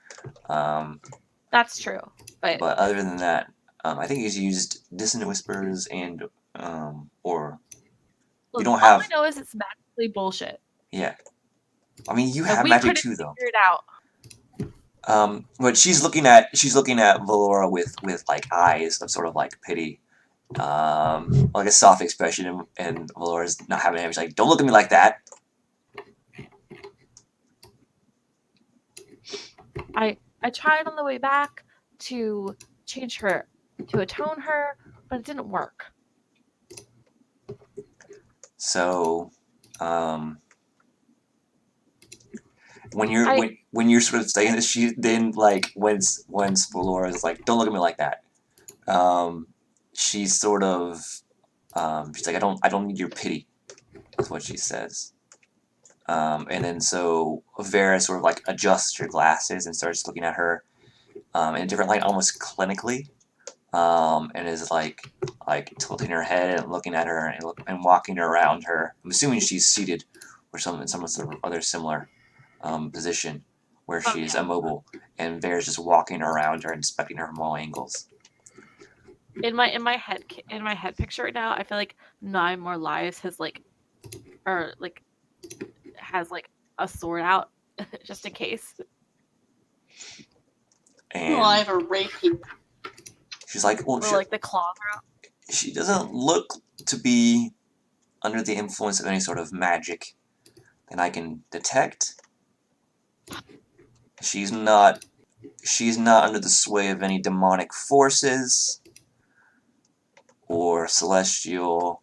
[SPEAKER 4] That's true, but
[SPEAKER 1] other than that, I think he's used Dissonant Whispers and or
[SPEAKER 4] look,
[SPEAKER 1] you don't
[SPEAKER 4] all
[SPEAKER 1] have.
[SPEAKER 4] I know is it's magically bullshit.
[SPEAKER 1] Yeah, I mean you
[SPEAKER 4] And
[SPEAKER 1] have
[SPEAKER 4] we
[SPEAKER 1] magic
[SPEAKER 4] couldn't
[SPEAKER 1] too, though.
[SPEAKER 4] figure it out.
[SPEAKER 1] But she's looking at Valora with like eyes of sort of like pity, like a soft expression, and Valora's not having it. She's like, "Don't look at me like that."
[SPEAKER 4] I tried on the way back to change her, to atone her, but it didn't work.
[SPEAKER 1] So, when you're sort of saying this, she then like once Valora's like, "Don't look at me like that," she's sort of she's like, I don't need your pity. That's what she says. And then so Vera sort of like adjusts her glasses and starts looking at her in a different light, almost clinically. and is like tilting her head and looking at her and walking around her. I'm assuming she's seated or some other similar position where she's immobile, and Bear's just walking around her, inspecting her from all angles.
[SPEAKER 4] In my head picture right now, I feel like 9 More Lives has has a sword out just in case.
[SPEAKER 1] And
[SPEAKER 6] Well, I have a rapier.
[SPEAKER 1] she's like, well,
[SPEAKER 4] Or the claws are out.
[SPEAKER 1] she doesn't look to be under the influence of any sort of magic that I can detect. She's not under the sway of any demonic forces or celestial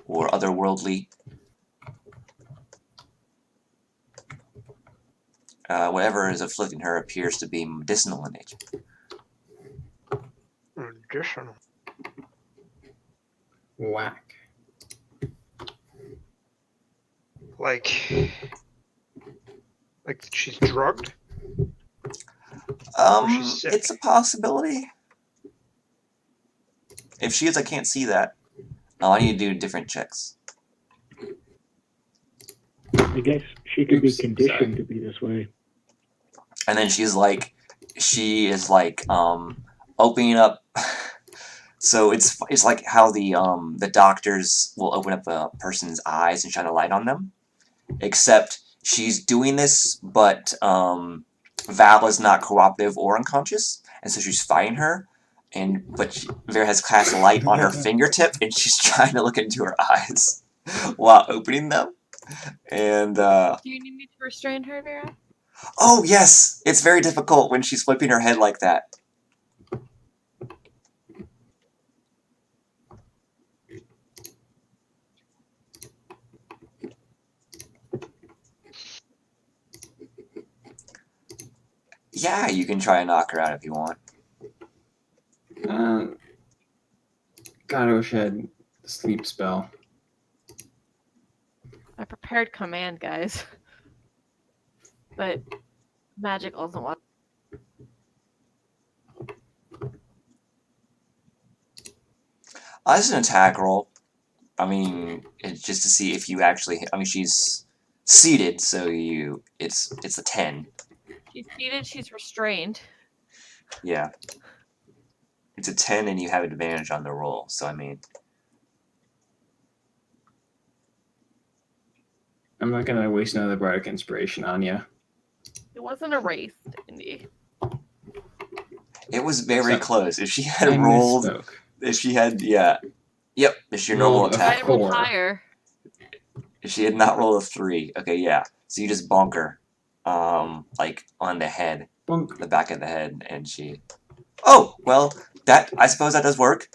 [SPEAKER 1] or otherworldly. Whatever is afflicting her appears to be medicinal in nature.
[SPEAKER 2] Medicinal.
[SPEAKER 5] Whack.
[SPEAKER 2] Like she's drugged? she's sick.
[SPEAKER 1] It's a possibility. If she is, I can't see that. I need to do different checks.
[SPEAKER 3] I guess she could be
[SPEAKER 5] Oops,
[SPEAKER 3] conditioned
[SPEAKER 5] sorry.
[SPEAKER 3] to be this way.
[SPEAKER 1] And then she is opening up. So it's like how the doctors will open up a person's eyes and shine a light on them. Except she's doing this, but Val is not cooperative or unconscious, and so she's fighting her. But Vera has cast light on her fingertip, and she's trying to look into her eyes while opening them. And
[SPEAKER 4] Do you need me to restrain her, Vera?
[SPEAKER 1] oh yes, it's very difficult when she's flipping her head like that. Yeah, you can try and knock her out if you want.
[SPEAKER 5] God, I wish I had the sleep spell.
[SPEAKER 4] I prepared command, guys. But magic doesn't want.
[SPEAKER 1] This is an attack roll. I mean, it's just to see if you actually. I mean, she's seated, so it's a 10.
[SPEAKER 4] She's seated. She's restrained.
[SPEAKER 1] Yeah. It's a 10, and you have advantage on the roll. So I mean,
[SPEAKER 5] I'm not gonna waste another bardic inspiration on you.
[SPEAKER 4] It wasn't erased, Indy.
[SPEAKER 1] it was very
[SPEAKER 5] So,
[SPEAKER 1] close. If she had
[SPEAKER 5] I
[SPEAKER 1] rolled,
[SPEAKER 5] misspoke.
[SPEAKER 1] if she had, yeah, yep, it's your normal
[SPEAKER 5] Rolled a
[SPEAKER 1] attack.
[SPEAKER 4] I rolled
[SPEAKER 5] 4.
[SPEAKER 4] higher.
[SPEAKER 1] If she had not rolled a 3, okay, yeah. So you just bonk her, like on the head,
[SPEAKER 5] Bunk.
[SPEAKER 1] the back of the head, and she. Oh well, I suppose that does work.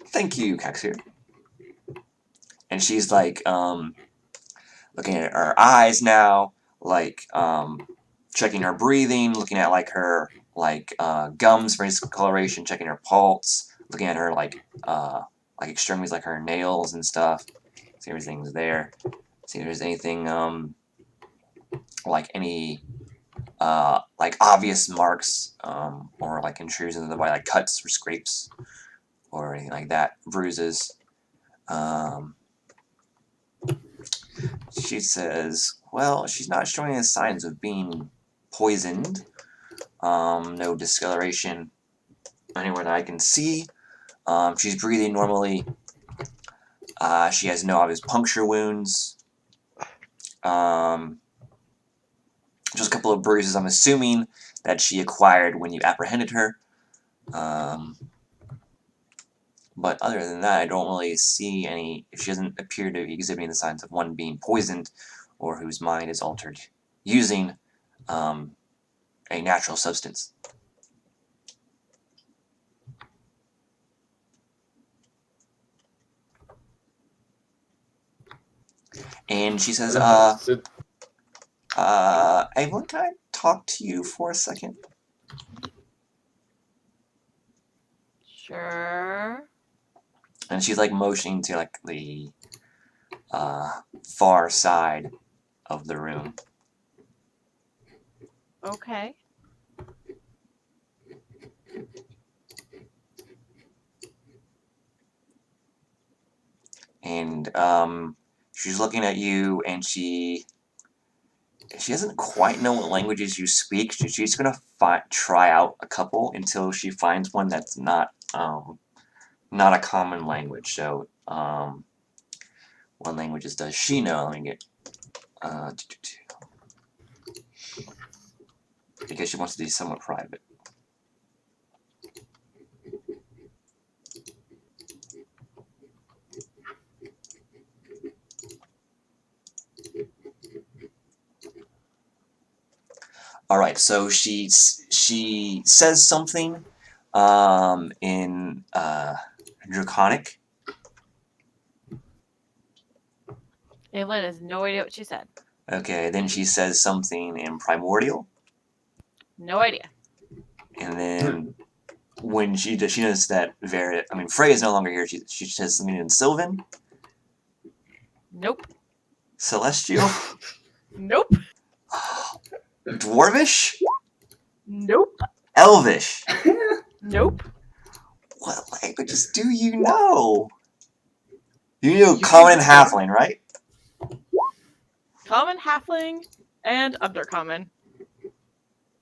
[SPEAKER 1] Thank you, Kaxir. And she's like, looking at her eyes now, like, checking her breathing, looking at like her gums for discoloration, checking her pulse, looking at her like extremities, like her nails and stuff. See if everything's there. See if there's anything like any like obvious marks or like intrusions in the body, like cuts or scrapes or anything like that, bruises. She says, well, she's not showing any signs of being poisoned. No discoloration anywhere that I can see. She's breathing normally. She has no obvious puncture wounds. Just a couple of bruises, I'm assuming, that she acquired when you apprehended her. But other than that, I don't really see any. She doesn't appear to be exhibiting the signs of one being poisoned or whose mind is altered using a natural substance. And she says,
[SPEAKER 5] So,
[SPEAKER 1] Evelyn, can I talk to you for a second?
[SPEAKER 4] Sure.
[SPEAKER 1] And she's like motioning to like the far side of the room.
[SPEAKER 4] Okay.
[SPEAKER 1] and she's looking at you, and she doesn't quite know what languages you speak. She's gonna try out a couple until she finds one that's not a common language. So, what languages does she know? Let me get because she wants to be somewhat private. All right, so she says something in Draconic.
[SPEAKER 4] Evelyn has no idea what she said.
[SPEAKER 1] Okay, then she says something in Primordial,
[SPEAKER 4] No idea.
[SPEAKER 1] and then when she knows that Frey is no longer here. She says something in Sylvan,
[SPEAKER 4] Nope.
[SPEAKER 1] Celestial,
[SPEAKER 4] Nope.
[SPEAKER 1] Dwarvish,
[SPEAKER 4] Nope.
[SPEAKER 1] Elvish.
[SPEAKER 4] Nope.
[SPEAKER 1] What languages do you know? You know Common and Halfling, right?
[SPEAKER 4] Common, halfling, and undercommon.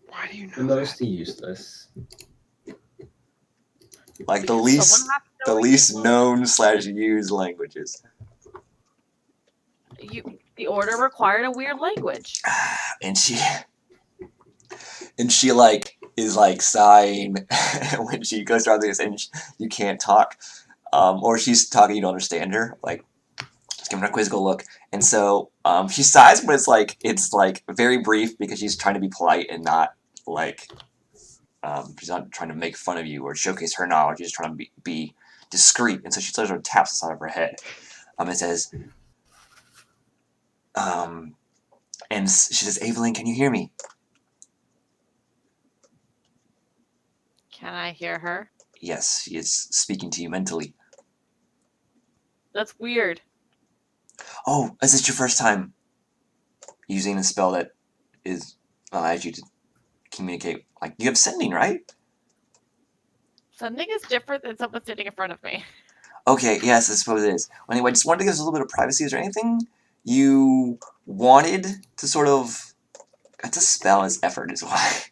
[SPEAKER 2] Why do you
[SPEAKER 5] The
[SPEAKER 2] know
[SPEAKER 5] mostly useless.
[SPEAKER 1] Like the
[SPEAKER 4] Because
[SPEAKER 1] least
[SPEAKER 4] someone has to know
[SPEAKER 1] known / used languages.
[SPEAKER 4] The order required a weird language.
[SPEAKER 1] And she like is like sighing when she goes through this, and you can't talk, or she's talking, you don't understand her, like just giving her a quizzical look, and so she sighs, but it's like very brief because she's trying to be polite and not like she's not trying to make fun of you or showcase her knowledge. She's trying to be discreet, and so she sort of taps the side of her head. It says, and she says, "Evelyn, can you hear me?"
[SPEAKER 4] Can I hear her?
[SPEAKER 1] Yes, she is speaking to you mentally.
[SPEAKER 4] That's weird.
[SPEAKER 1] Oh, is this your first time using a spell that allows you to communicate? Like, you have sending, right?
[SPEAKER 4] Sending is different than someone sitting in front of me.
[SPEAKER 1] Okay, yes, I suppose it is. Anyway, I just wanted to give us a little bit of privacy. Is there anything you wanted to sort of... It's a spell, it's effort, is why.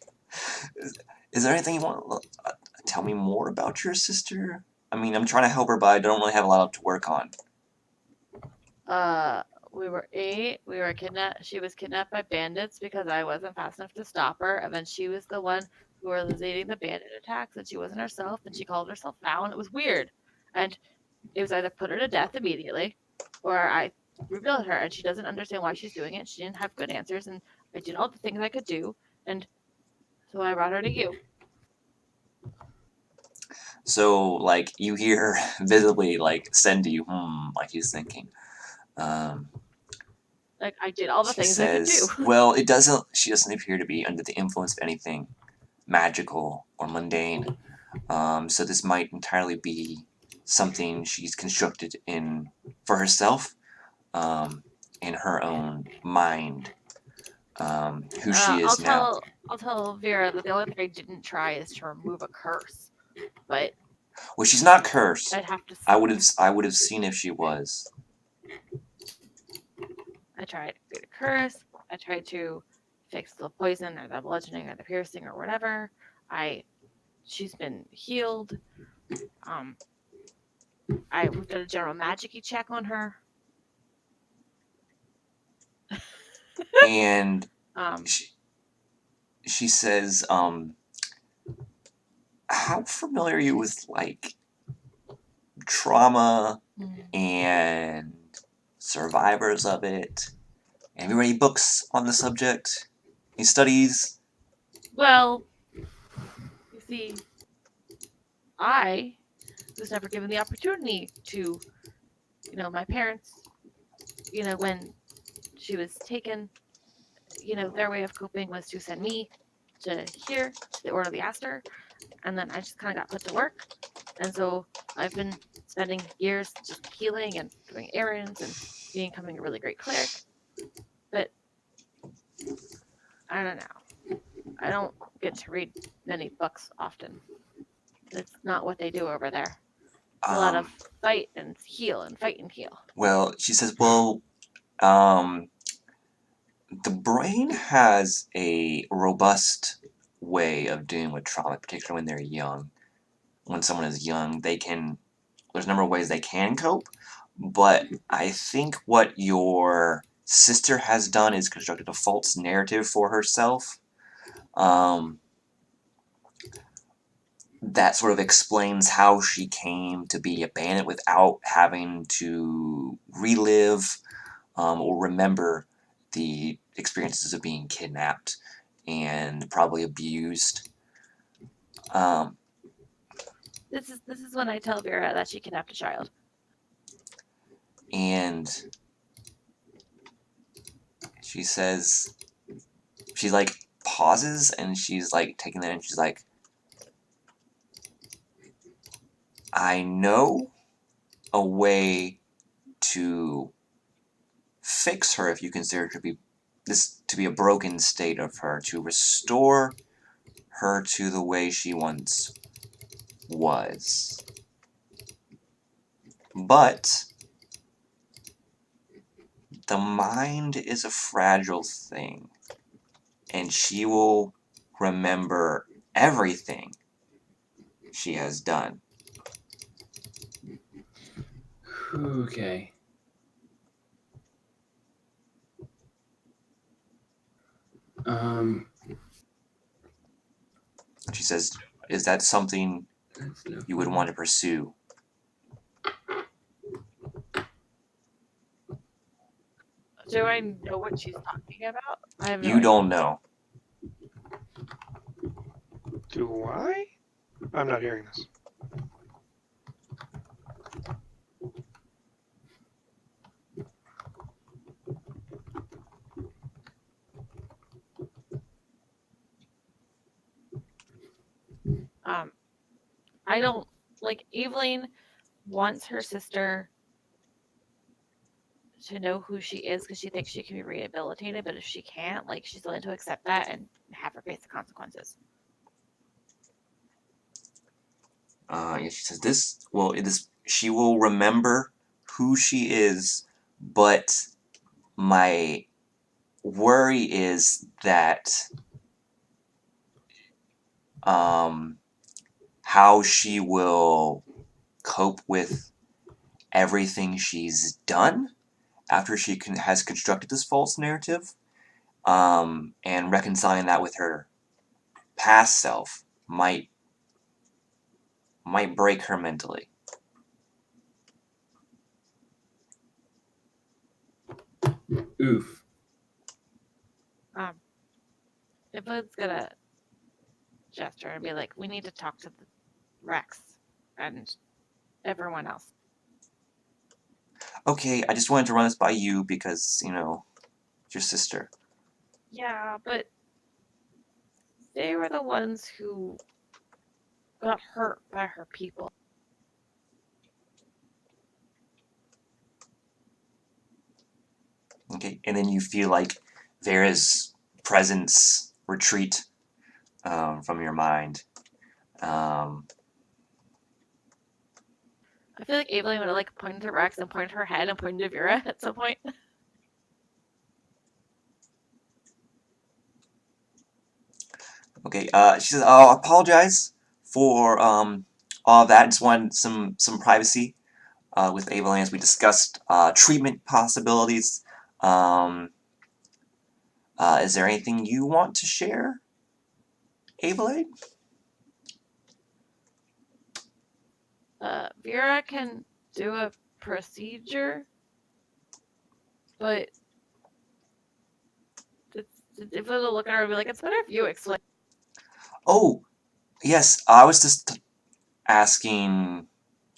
[SPEAKER 1] Is there anything you want to tell me more about your sister? I mean, I'm trying to help her, but I don't really have a lot to work on.
[SPEAKER 4] We were 8. We were kidnapped. She was kidnapped by bandits because I wasn't fast enough to stop her, and then she was the one who was leading the bandit attacks, and she wasn't herself, and she called herself Val, and it was weird. And it was either put her to death immediately, or I revealed her, and she doesn't understand why she's doing it. She didn't have good answers, and I did all the things I could do, and so I brought her to you.
[SPEAKER 1] So, like, you hear visibly, like, send to you, like he's thinking.
[SPEAKER 4] Like, I did all the
[SPEAKER 1] She
[SPEAKER 4] things I could
[SPEAKER 1] says,
[SPEAKER 4] do.
[SPEAKER 1] well, she doesn't appear to be under the influence of anything magical or mundane. So this might entirely be something she's constructed for herself, in her own mind, who she is now.
[SPEAKER 4] I'll tell Vera that the only thing I didn't try is to remove a curse, but
[SPEAKER 1] Well, she's not cursed.
[SPEAKER 4] I'd have to.
[SPEAKER 1] I would have seen if she was.
[SPEAKER 4] I tried to create a curse. I tried to fix the poison or the bludgeoning or the piercing or whatever. She's been healed. We've done a general magic-y check on her.
[SPEAKER 1] And she says, how familiar are you with, like, trauma and survivors of it? Have you read any books on the subject? Any studies?
[SPEAKER 4] Well, you see, I was never given the opportunity to, my parents, when she was taken, their way of coping was to send me to here, to the Order of the Aster, and then I just kind of got put to work. And so I've been spending years just healing and doing errands and becoming a really great cleric. But I don't know. I don't get to read many books often. That's not what they do over there. It's a lot of fight and heal and fight and heal.
[SPEAKER 1] Well, she says, well, the brain has a robust way of dealing with trauma, particularly when they're young. When someone is young, there's a number of ways they can cope, but I think what your sister has done is constructed a false narrative for herself. That sort of explains how she came to be a bandit without having to relive or remember the experiences of being kidnapped and probably abused.
[SPEAKER 4] This is when I tell Vera that she kidnapped a child.
[SPEAKER 1] And she says, she like pauses and she's like taking that and she's like, I know a way to fix her if you consider this to be a broken state of her, to restore her to the way she once was. But the mind is a fragile thing, and she will remember everything she has done.
[SPEAKER 5] Okay.
[SPEAKER 1] She says, is that something
[SPEAKER 5] That's no
[SPEAKER 1] you would
[SPEAKER 5] fun.
[SPEAKER 1] want to pursue?
[SPEAKER 4] Do I know what she's talking about? I have no
[SPEAKER 1] You
[SPEAKER 4] idea.
[SPEAKER 1] don't know.
[SPEAKER 2] Do I? I'm not hearing this.
[SPEAKER 4] I don't like Evelyn wants her sister to know who she is because she thinks she can be rehabilitated, but if she can't, like she's willing to accept that and have her face the consequences.
[SPEAKER 1] Yeah, she says she will remember who she is, but my worry is that how she will cope with everything she's done after she has constructed this false narrative, and reconciling that with her past self might break her mentally.
[SPEAKER 5] Oof.
[SPEAKER 4] Evelyn's gonna gesture and be like, "We need to talk to the Rex and everyone else."
[SPEAKER 1] Okay, I just wanted to run this by you because, it's your sister.
[SPEAKER 4] Yeah, but they were the ones who got hurt by her people.
[SPEAKER 1] Okay, and then you feel like Vera's presence retreat from your mind.
[SPEAKER 4] I feel like Evelyn would have like pointed to Rex and pointed her head and pointed to Vera at some point.
[SPEAKER 1] Okay, she says, "Oh, I apologize for all of that. Just wanted some privacy with Evelyn as we discussed treatment possibilities. Um, is there anything you want to share, Evelyn?"
[SPEAKER 4] Vera can do a procedure, but if we look at her and be like, "It's better if you explain."
[SPEAKER 1] Oh, yes, I was just asking.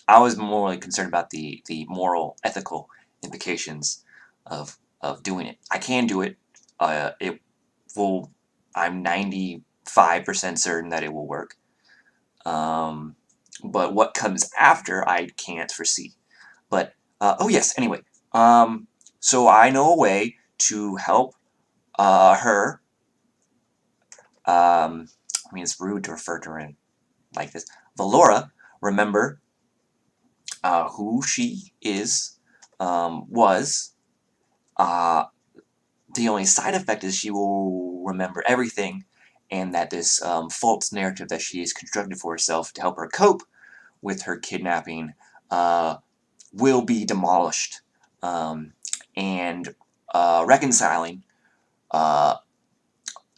[SPEAKER 1] I was more concerned about the moral, ethical implications of doing it. I can do it. It will. I'm 95% certain that it will work. But what comes after, I can't foresee. But oh yes. Anyway, so I know a way to help her. I mean, it's rude to refer to her in like this. Valora, remember who she is, was. The only side effect is she will remember everything, and that this false narrative that she has constructed for herself to help her cope with her kidnapping will be demolished. And reconciling uh,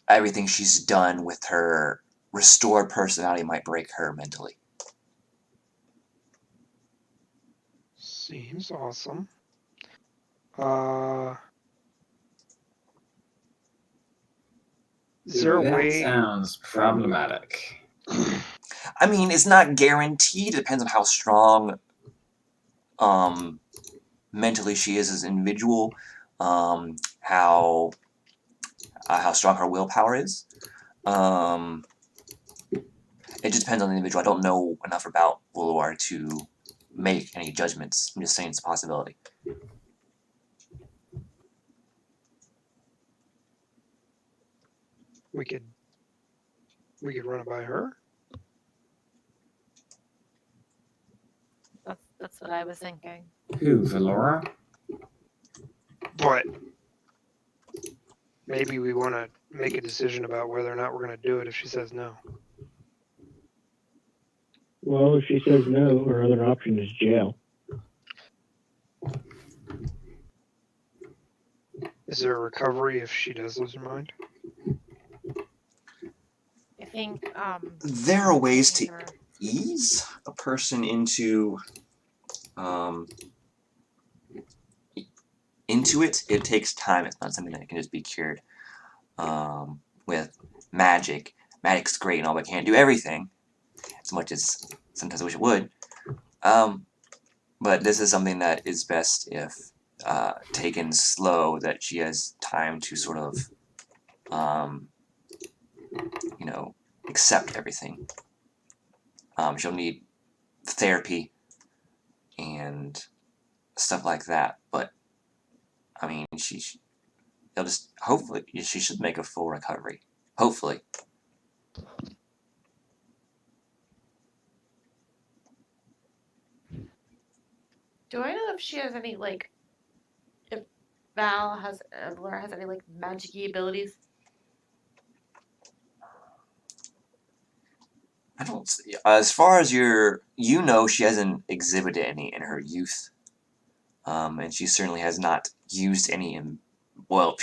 [SPEAKER 1] everything she's done with her restored personality might break her mentally.
[SPEAKER 2] Seems awesome. Is there a
[SPEAKER 5] That
[SPEAKER 2] way?
[SPEAKER 5] sounds problematic.
[SPEAKER 1] I mean, it's not guaranteed. It depends on how strong mentally she is as an individual, how strong her willpower is. It just depends on the individual. I don't know enough about Volor to make any judgments. I'm just saying it's a possibility.
[SPEAKER 2] We could run it by her.
[SPEAKER 4] That's what I was thinking.
[SPEAKER 5] Who, Valora?
[SPEAKER 2] But maybe we want to make a decision about whether or not we're going to do it if she says no.
[SPEAKER 3] Well, if she says no, her other option is jail.
[SPEAKER 2] Is there a recovery if she does lose her mind?
[SPEAKER 4] I think
[SPEAKER 1] There are ways to
[SPEAKER 4] making her-
[SPEAKER 1] ease a person into it. It takes time. It's not something that can just be cured with magic. Magic's great and all, but can't do everything as much as sometimes I wish it would. But this is something that is best if taken slow, that she has time to sort of, accept everything. She'll need therapy and stuff like that, but I mean, they'll just, hopefully, she should make a full recovery. Hopefully.
[SPEAKER 4] Do I know if she has any if Laura has any magic-y abilities?
[SPEAKER 1] I don't. As far as she hasn't exhibited any in her youth, and she certainly has not used any in. Well,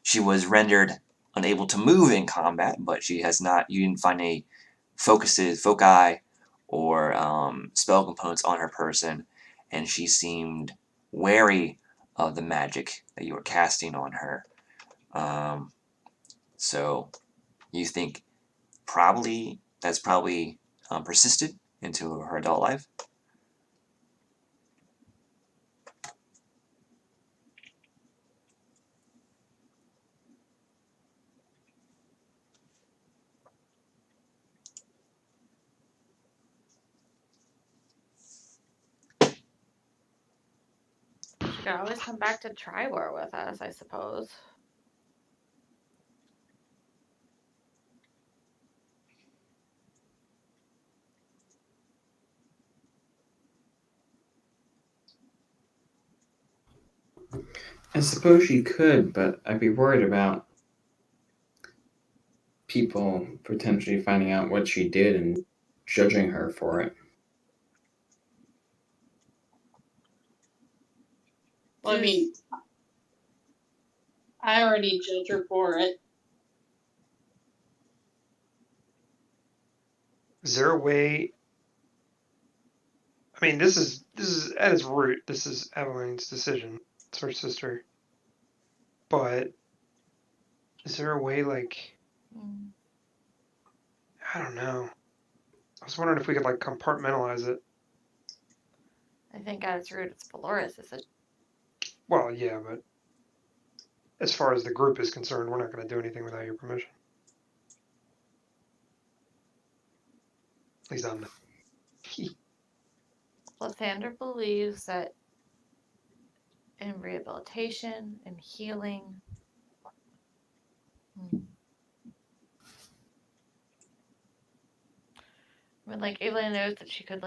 [SPEAKER 1] she was rendered unable to move in combat, but she has not. You didn't find any foci, or spell components on her person, and she seemed wary of the magic that you were casting on her. So, you think that's probably persisted into her adult life.
[SPEAKER 4] She could always come back to Triwar with us, I suppose.
[SPEAKER 5] I suppose she could, but I'd be worried about people potentially finding out what she did and judging her for it.
[SPEAKER 6] Well, I mean, I already judged her for it.
[SPEAKER 2] Is there a way? I mean, this is at its root. This is Eveline's decision. It's her sister. But is there a way, I don't know. I was wondering if we could compartmentalize it.
[SPEAKER 4] I think at its root, it's Valora's decision.
[SPEAKER 2] Well, yeah, but as far as the group is concerned, we're not going to do anything without your permission. At least I'm not.
[SPEAKER 4] Lathander believes that in rehabilitation and healing, I mean, Evelyn knows that she could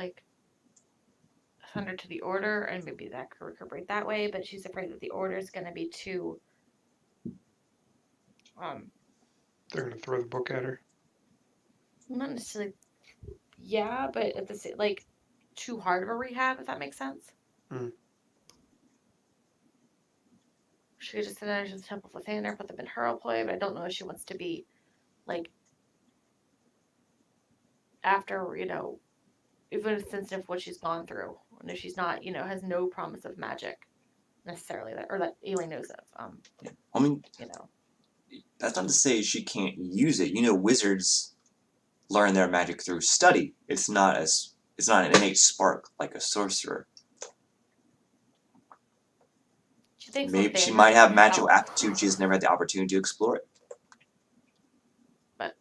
[SPEAKER 4] send her to the order, and maybe that could recuperate that way. But she's afraid that the order is going to be too.
[SPEAKER 2] They're gonna throw the book at her.
[SPEAKER 4] Not necessarily. Yeah, but at the same, like, too hard of a rehab, if that makes sense.
[SPEAKER 2] Mm.
[SPEAKER 4] She could just send her to the Temple of Thander, put them in her employ, but I don't know if she wants to be, like, after, even sensitive of what she's gone through, and if she's not, has no promise of magic necessarily, that Aileen knows of.
[SPEAKER 1] Yeah. I mean,
[SPEAKER 4] You know,
[SPEAKER 1] that's not to say she can't use it. wizards learn their magic through study. It's not an innate spark like a sorcerer.
[SPEAKER 4] she thinks
[SPEAKER 1] Maybe she
[SPEAKER 4] Lathander
[SPEAKER 1] might have
[SPEAKER 4] can
[SPEAKER 1] magical
[SPEAKER 4] help,
[SPEAKER 1] aptitude. She just never had the opportunity to explore it.
[SPEAKER 4] but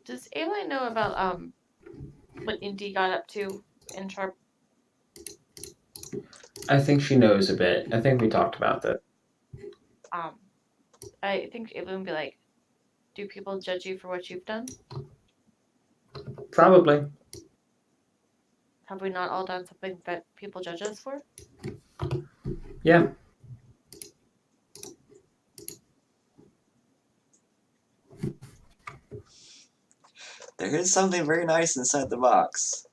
[SPEAKER 4] does Aileen know about what Indy got up to in Sharp?
[SPEAKER 5] I think she knows a bit. I think we talked about that.
[SPEAKER 4] I think Aileen would be like, do people judge you for what you've done?
[SPEAKER 5] Probably.
[SPEAKER 4] Have we not all done something that people judge us for?
[SPEAKER 5] Yeah.
[SPEAKER 1] There is something very nice inside the box.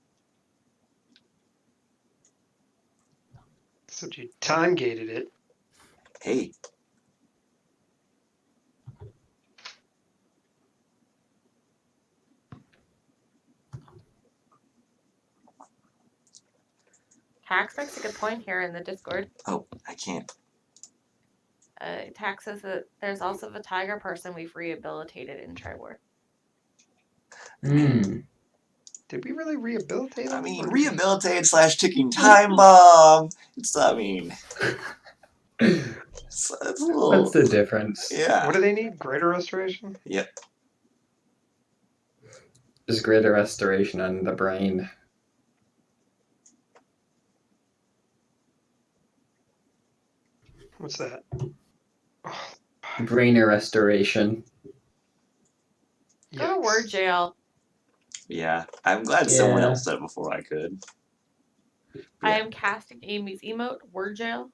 [SPEAKER 2] So you time gated it.
[SPEAKER 1] Hey,
[SPEAKER 4] Tax makes a good point here in the Discord.
[SPEAKER 1] oh, I can't.
[SPEAKER 4] Tax says that there's also the tiger person we've rehabilitated in Triwar.
[SPEAKER 5] Hmm.
[SPEAKER 2] Did we really rehabilitate him?
[SPEAKER 1] I mean,
[SPEAKER 2] Or did we-
[SPEAKER 1] rehabilitated / ticking time bomb. It's a little.
[SPEAKER 5] What's the difference?
[SPEAKER 1] Yeah.
[SPEAKER 2] What do they need? Greater restoration?
[SPEAKER 1] Yep.
[SPEAKER 5] Just greater restoration on the brain.
[SPEAKER 2] What's that? Oh,
[SPEAKER 5] Brainer restoration.
[SPEAKER 4] Go to
[SPEAKER 2] yikes.
[SPEAKER 4] word jail.
[SPEAKER 1] Yeah. I'm glad someone
[SPEAKER 5] Yeah.
[SPEAKER 1] else said it before I could.
[SPEAKER 4] I
[SPEAKER 1] Yeah.
[SPEAKER 4] am casting Amy's emote, word jail.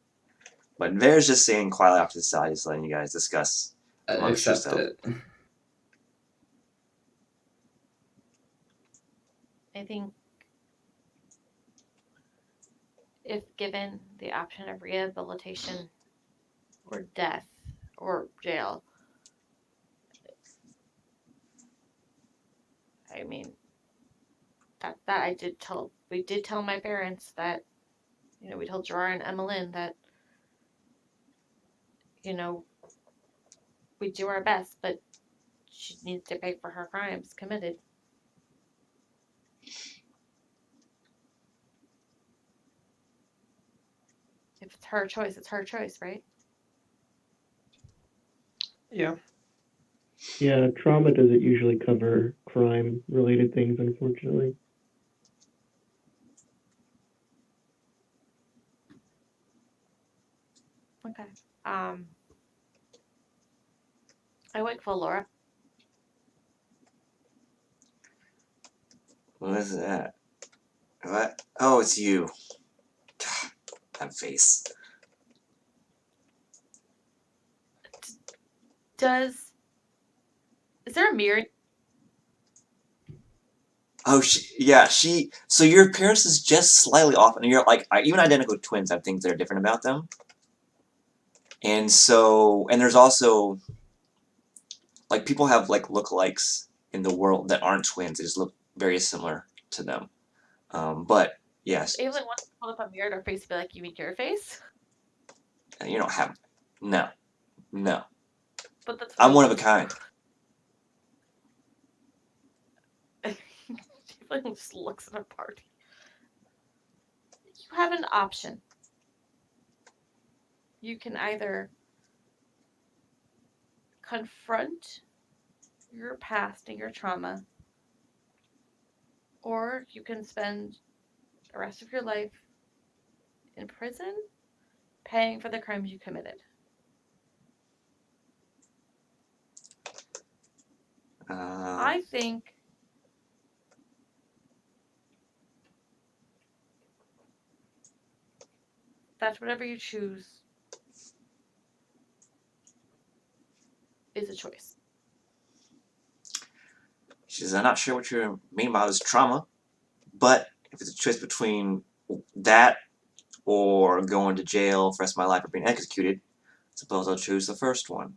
[SPEAKER 1] But Vera's just saying quietly off to the side, just letting you guys discuss amongst
[SPEAKER 5] Accept
[SPEAKER 1] yourself.
[SPEAKER 5] it.
[SPEAKER 4] I think if given the option of rehabilitation or death or jail, I mean, that we did tell my parents that, we told Gerard and Emmeline that, we do our best, but she needs to pay for her crimes committed. If it's her choice, it's her choice, right?
[SPEAKER 2] Yeah.
[SPEAKER 3] Yeah, trauma doesn't usually cover crime-related things, unfortunately.
[SPEAKER 4] Okay. I wake for Laura.
[SPEAKER 1] What is that? What? Oh, it's you. God, that face.
[SPEAKER 4] Is there a mirror?
[SPEAKER 1] Oh, so your appearance is just slightly off, and you're like, even identical twins have things that are different about them. And there's also, like, people have, like, lookalikes in the world that aren't twins. They just look very similar to them. But, yes,
[SPEAKER 4] Evelyn wants to hold up a mirror to her face and be like, you mean your face?
[SPEAKER 1] you don't have, no.
[SPEAKER 4] But that's
[SPEAKER 1] I'm one of a kind.
[SPEAKER 4] Evelyn just looks at her party. You have an option. You can either confront your past and your trauma, or you can spend the rest of your life in prison paying for the crimes you committed. I think that whatever you choose is a choice.
[SPEAKER 1] She says, I'm not sure what you mean by this trauma, but if it's a choice between that or going to jail for the rest of my life or being executed, I suppose I'll choose the first one.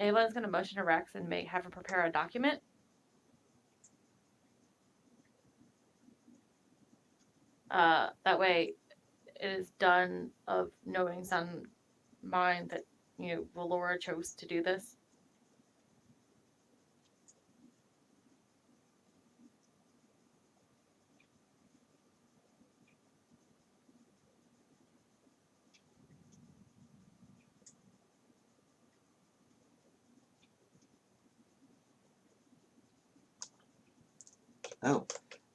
[SPEAKER 4] Ayla's going to motion to Rex and have her prepare a document. That way it is done of knowing sound mind that, Valora chose to do this.
[SPEAKER 1] Oh.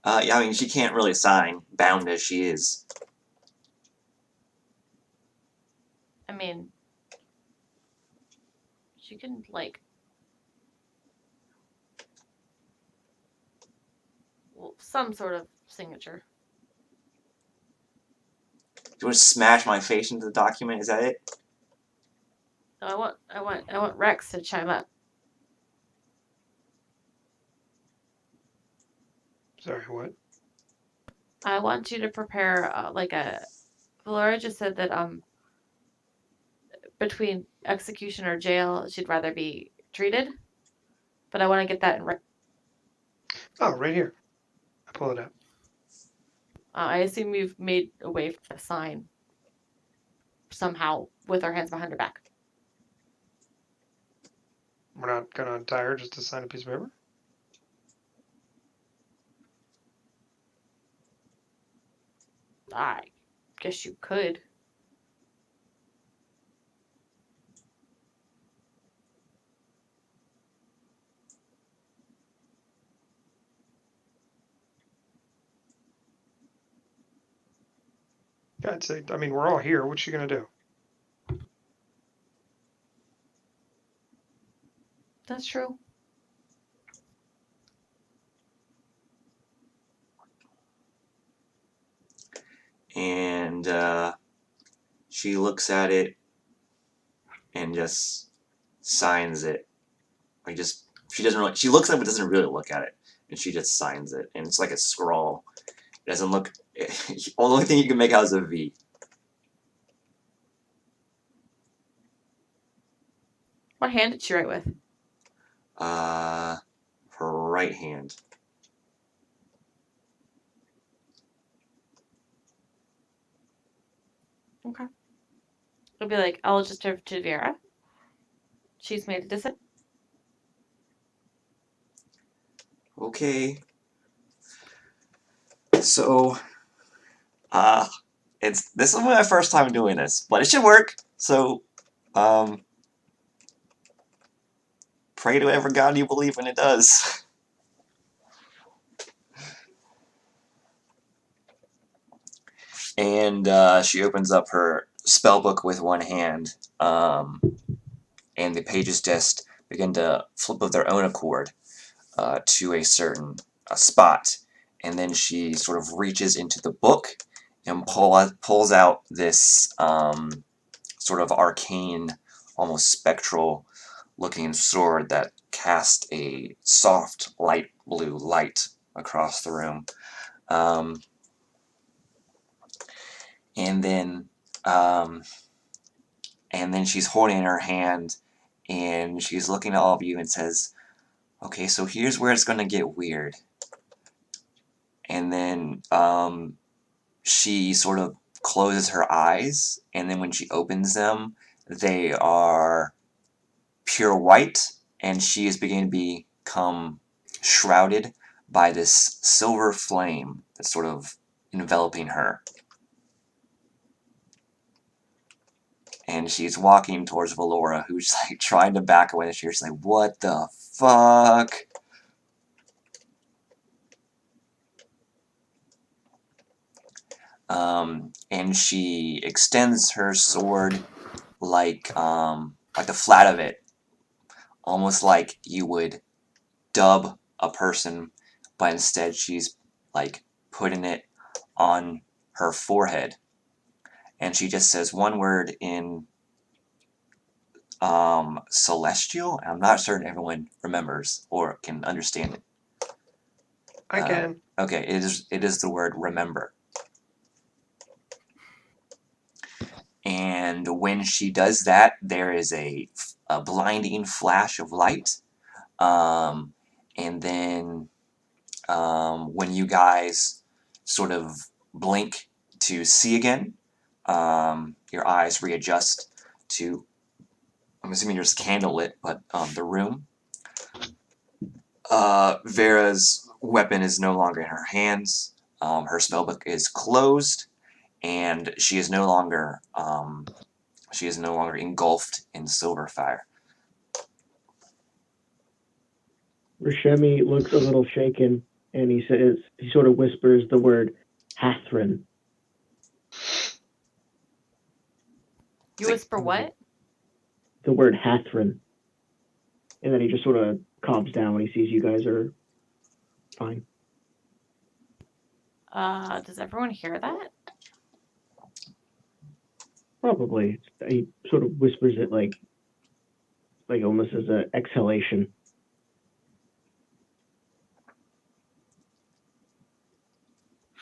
[SPEAKER 1] Yeah, I mean, she can't really sign, bound as she is.
[SPEAKER 4] I mean, she can, some sort of signature.
[SPEAKER 1] Do you want to smash my face into the document? Is that it?
[SPEAKER 4] No, I want Rex to chime up.
[SPEAKER 2] Sorry, what?
[SPEAKER 4] I want you to prepare Valora just said that between execution or jail, she'd rather be treated. But I want to get that in.
[SPEAKER 2] Oh, right here. I pull it up.
[SPEAKER 4] I assume you've made a way for the sign somehow with our hands behind her back.
[SPEAKER 2] We're not gonna untie her just to sign a piece of paper.
[SPEAKER 4] I guess you could.
[SPEAKER 2] Yeah, I'd say. I mean, we're all here. What's she gonna do?
[SPEAKER 4] That's true.
[SPEAKER 1] And she looks at it and just signs it. She doesn't really. She looks at it but doesn't really look at it, and she just signs it. And it's like a scrawl. It doesn't look. The only thing you can make out is a V.
[SPEAKER 4] What hand did she write with?
[SPEAKER 1] Her right hand.
[SPEAKER 4] Okay. It'll be like, I'll just turn to Vera. She's made a decision.
[SPEAKER 1] Okay. So, this is my first time doing this, but it should work. So, pray to whatever god you believe in it does. And she opens up her spell book with one hand, and the pages just begin to flip of their own accord to a certain spot. And then she sort of reaches into the book and pulls out this sort of arcane, almost spectral looking sword that casts a soft light blue light across the room. And then she's holding in her hand, and she's looking at all of you and says, okay, so here's where it's going to get weird. And then she sort of closes her eyes, and then when she opens them, they are pure white, and she is beginning to become shrouded by this silver flame that's sort of enveloping her. And she's walking towards Valora, who's like trying to back away. She's like, what the fuck? and she extends her sword like the flat of it, almost like you would dub a person, but instead she's like putting it on her forehead, and she just says one word in celestial. I'm not certain everyone remembers or can understand it.
[SPEAKER 2] I can.
[SPEAKER 1] Okay, it is the word remember. And when she does that, there is a blinding flash of light. And then when you guys sort of blink to see again, your eyes readjust to, I'm assuming there's candlelit, but the room. Vera's weapon is no longer in her hands. Her spellbook is closed, and she is no longer engulfed in silver fire.
[SPEAKER 3] Rashemi looks a little shaken, and he sort of whispers the word Hathrin.
[SPEAKER 4] You whisper what?
[SPEAKER 3] The word Hathrin. And then he just sort of calms down when he sees you guys are fine.
[SPEAKER 4] Does everyone hear that?
[SPEAKER 3] Probably. He sort of whispers it like almost as an exhalation.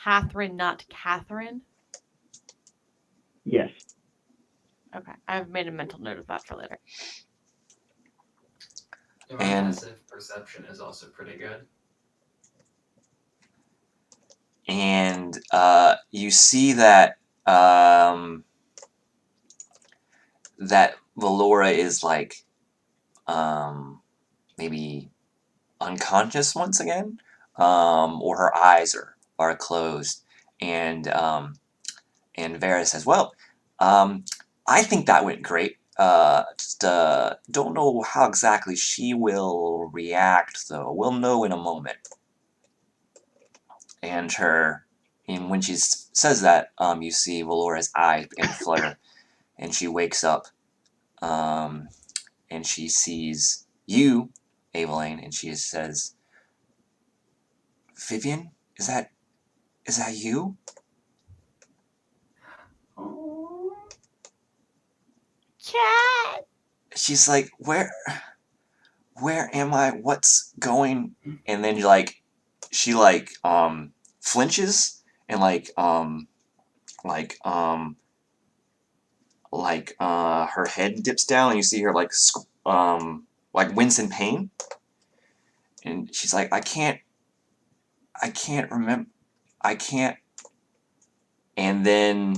[SPEAKER 4] Hathrin, not Catherine?
[SPEAKER 3] Yes.
[SPEAKER 4] Okay, I've made a mental note of that for later.
[SPEAKER 5] Yeah, my
[SPEAKER 1] And-
[SPEAKER 5] passive perception is also pretty good.
[SPEAKER 1] And you see that that Valora is like maybe unconscious once again, or her eyes are closed, and Vera says, "Well, I think that went great. Just don't know how exactly she will react, though. We'll know in a moment." And when she says that, you see Valora's eyes begin to flutter, and she wakes up, and she sees you, Evelyn, and she says, "Vivian, is that you?"
[SPEAKER 5] Oh.
[SPEAKER 4] Cat!
[SPEAKER 1] She's like, where am I? What's going? And then she flinches and her head dips down, and you see her wince in pain, and she's like, I can't remember, I can't. And then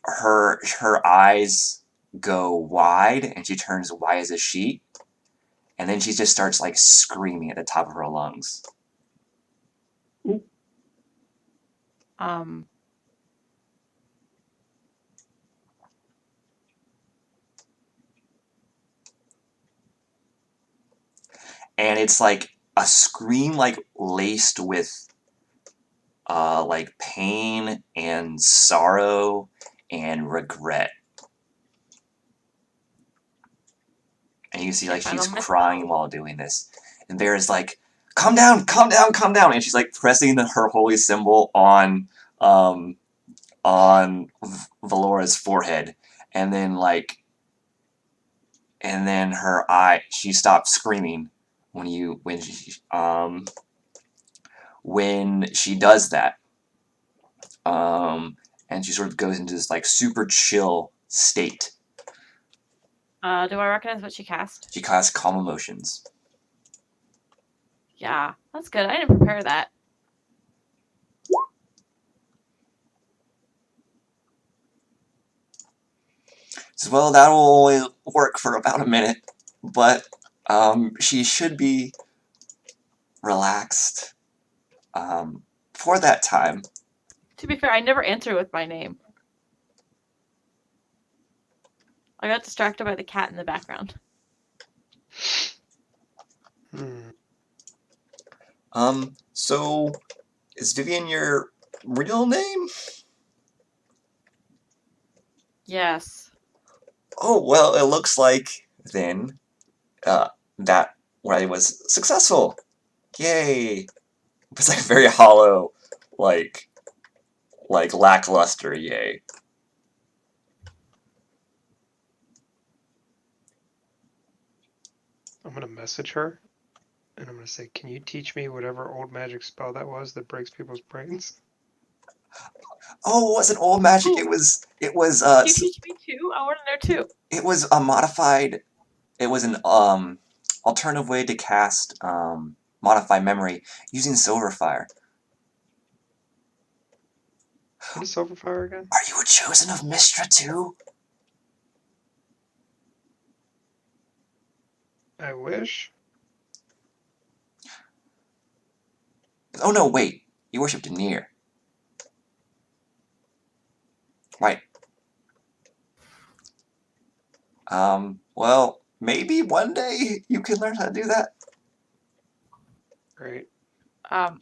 [SPEAKER 1] her eyes go wide, and she turns white as a sheet, and then she just starts like screaming at the top of her lungs. And it's like a scream like laced with like pain and sorrow and regret. And you see like she's crying while doing this. And Vera's like, calm down, calm down, calm down. And she's like pressing her holy symbol on Valora's forehead. And then her eye, she stops screaming when she does that. And she sort of goes into this like super chill state.
[SPEAKER 4] Do I recognize what she cast?
[SPEAKER 1] She casts calm emotions.
[SPEAKER 4] Yeah, that's good. I didn't prepare that.
[SPEAKER 1] So, well, that will only work for about a minute, but she should be relaxed for that time.
[SPEAKER 4] To be fair, I never answer with my name. I got distracted by the cat in the background.
[SPEAKER 2] Hmm.
[SPEAKER 1] So is Vivian your real name?
[SPEAKER 4] Yes.
[SPEAKER 1] Oh, well, it looks like then that I was successful. Yay! It's like very hollow, like lackluster. Yay!
[SPEAKER 2] I'm gonna message her, and I'm gonna say, "Can you teach me whatever old magic spell that was that breaks people's brains?"
[SPEAKER 1] Oh, it wasn't old magic.
[SPEAKER 4] Ooh.
[SPEAKER 1] It was
[SPEAKER 4] Can you teach me too? I want to know too.
[SPEAKER 1] it was a modified. It was an alternative way to cast modify memory using Silverfire.
[SPEAKER 2] What is Silverfire again?
[SPEAKER 1] Are you a chosen of Mistra too?
[SPEAKER 2] I wish.
[SPEAKER 1] Oh no, wait. You worship Denier. Right. Well, maybe one day you can learn how to do that.
[SPEAKER 2] Great.
[SPEAKER 4] I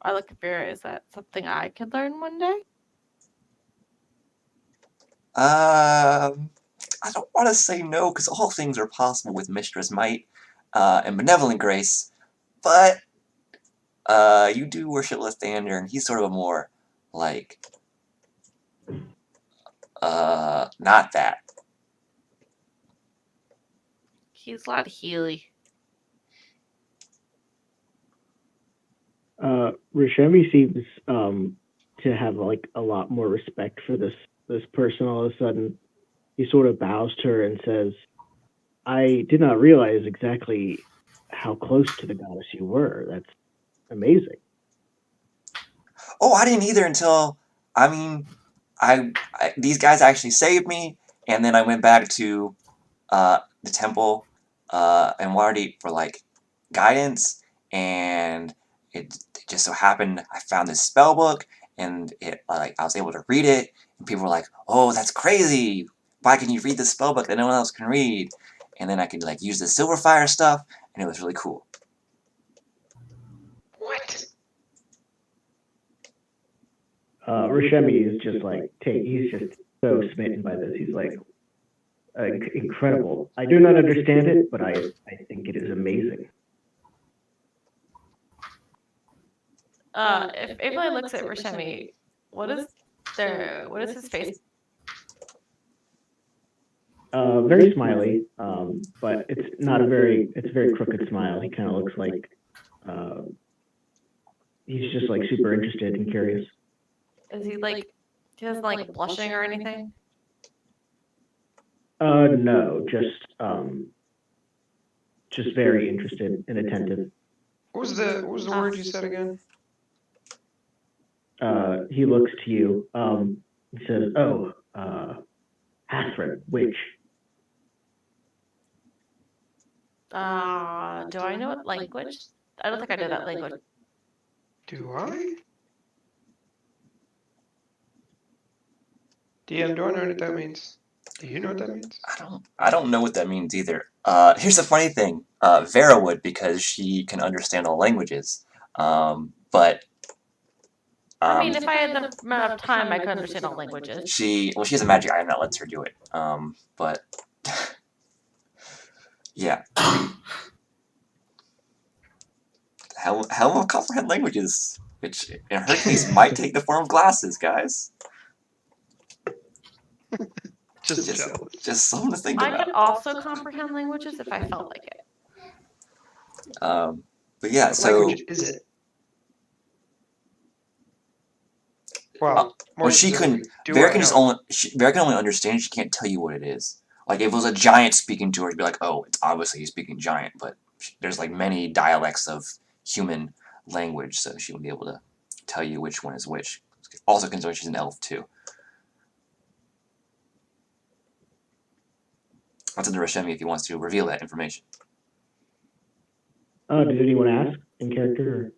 [SPEAKER 4] look at Vera. Is that something I could learn one day?
[SPEAKER 1] I don't want to say no, because all things are possible with Mistress Might and Benevolent Grace, but you do worship Lathander, and he's sort of a more, like, not that.
[SPEAKER 4] He's a lot Healy.
[SPEAKER 3] Rashemi seems to have like a lot more respect for this person. All of a sudden, he sort of bows to her and says, "I did not realize exactly how close to the goddess you were. That's amazing."
[SPEAKER 1] Oh, I didn't either until, I mean, these guys actually saved me, and then I went back to the temple in Waterdeep for like guidance, and it just so happened I found this spell book, and I was able to read it, and people were like, "Oh, that's crazy! Why can you read this spell book that no one else can read?" And then I could like use the Silverfire stuff, and it was really cool.
[SPEAKER 2] What?
[SPEAKER 3] Rashemi is just like he's just so smitten by this. He's like, incredible. I do not understand it, but I think it is amazing.
[SPEAKER 4] If Evelyn looks at Rashemi, what is his face?
[SPEAKER 3] Very smiley, but it's not it's a very crooked smile. He kind of looks like he's just like super interested and curious.
[SPEAKER 4] Is he like, he doesn't like blushing or anything?
[SPEAKER 3] No, just very interested and attentive.
[SPEAKER 2] What was the word you said again?
[SPEAKER 3] He looks to you. He says, "Oh, Hathrin, witch."
[SPEAKER 4] Do I know what language? I don't think I know that language.
[SPEAKER 2] Do I? DM, do I know what that means? Do you know what that means?
[SPEAKER 1] I don't know what that means either. Here's the funny thing. Vera would, because she can understand all languages. But
[SPEAKER 4] I mean, if I had the amount of time, I could understand all languages.
[SPEAKER 1] she has a magic item that lets her do it. But yeah. How will comprehend languages? Which in her case might take the form of glasses, guys.
[SPEAKER 2] Just jealous.
[SPEAKER 1] Just something to think
[SPEAKER 4] I
[SPEAKER 1] about.
[SPEAKER 4] could also comprehend languages if I felt like it.
[SPEAKER 1] But yeah,
[SPEAKER 2] What
[SPEAKER 1] so
[SPEAKER 2] language is it? Well, more
[SPEAKER 1] she
[SPEAKER 2] specifically,
[SPEAKER 1] couldn't.
[SPEAKER 2] do
[SPEAKER 1] Vera
[SPEAKER 2] I
[SPEAKER 1] can just
[SPEAKER 2] know?
[SPEAKER 1] Vera can only understand. She can't tell you what it is. Like if it was a giant speaking to her, she'd be like, "Oh, it's obviously he's speaking giant." But there's like many dialects of human language, so she wouldn't be able to tell you which one is which. Also, considering she's an elf too. That's up to Rashemi if he wants to reveal that information.
[SPEAKER 3] Did anyone ask in character?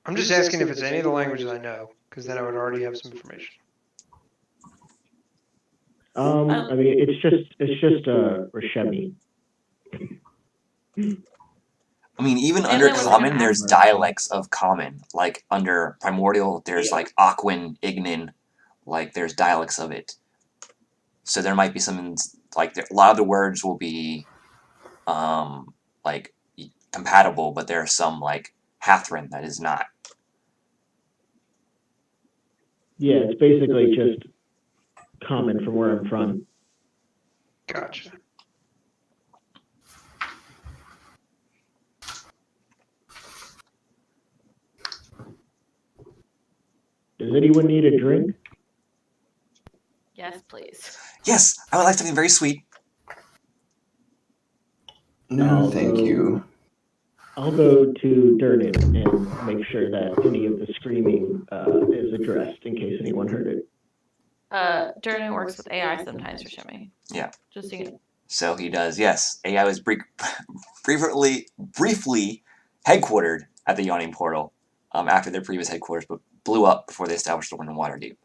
[SPEAKER 2] I'm just asking if it's any of the languages I know, because then I would already have some information.
[SPEAKER 3] I mean, it's just Rashemi.
[SPEAKER 1] I mean, even
[SPEAKER 4] Mainly
[SPEAKER 1] under
[SPEAKER 4] I was
[SPEAKER 1] common,
[SPEAKER 4] gonna
[SPEAKER 1] there's
[SPEAKER 4] ask-
[SPEAKER 1] dialects of common. Like under primordial, there's
[SPEAKER 3] Yeah.
[SPEAKER 1] like Aquan, Ignan, like there's dialects of it. So there might be some like a lot of the words will be like compatible, but there are some like Hathran that is not.
[SPEAKER 3] Yeah, it's basically just common from where I'm from.
[SPEAKER 2] Gotcha.
[SPEAKER 3] Does anyone need a drink?
[SPEAKER 4] Yes, please.
[SPEAKER 1] Yes, I would like something very sweet.
[SPEAKER 5] No, thank you.
[SPEAKER 3] I'll go to Durnan and make sure that any of the screaming is addressed in case anyone heard it.
[SPEAKER 4] Durnan works with AI sometimes for Shimmy.
[SPEAKER 1] Yeah.
[SPEAKER 4] Just so you know.
[SPEAKER 1] So he does. Yes, AI was briefly headquartered at the Yawning Portal after their previous headquarters, but blew up before they established the one in Waterdeep.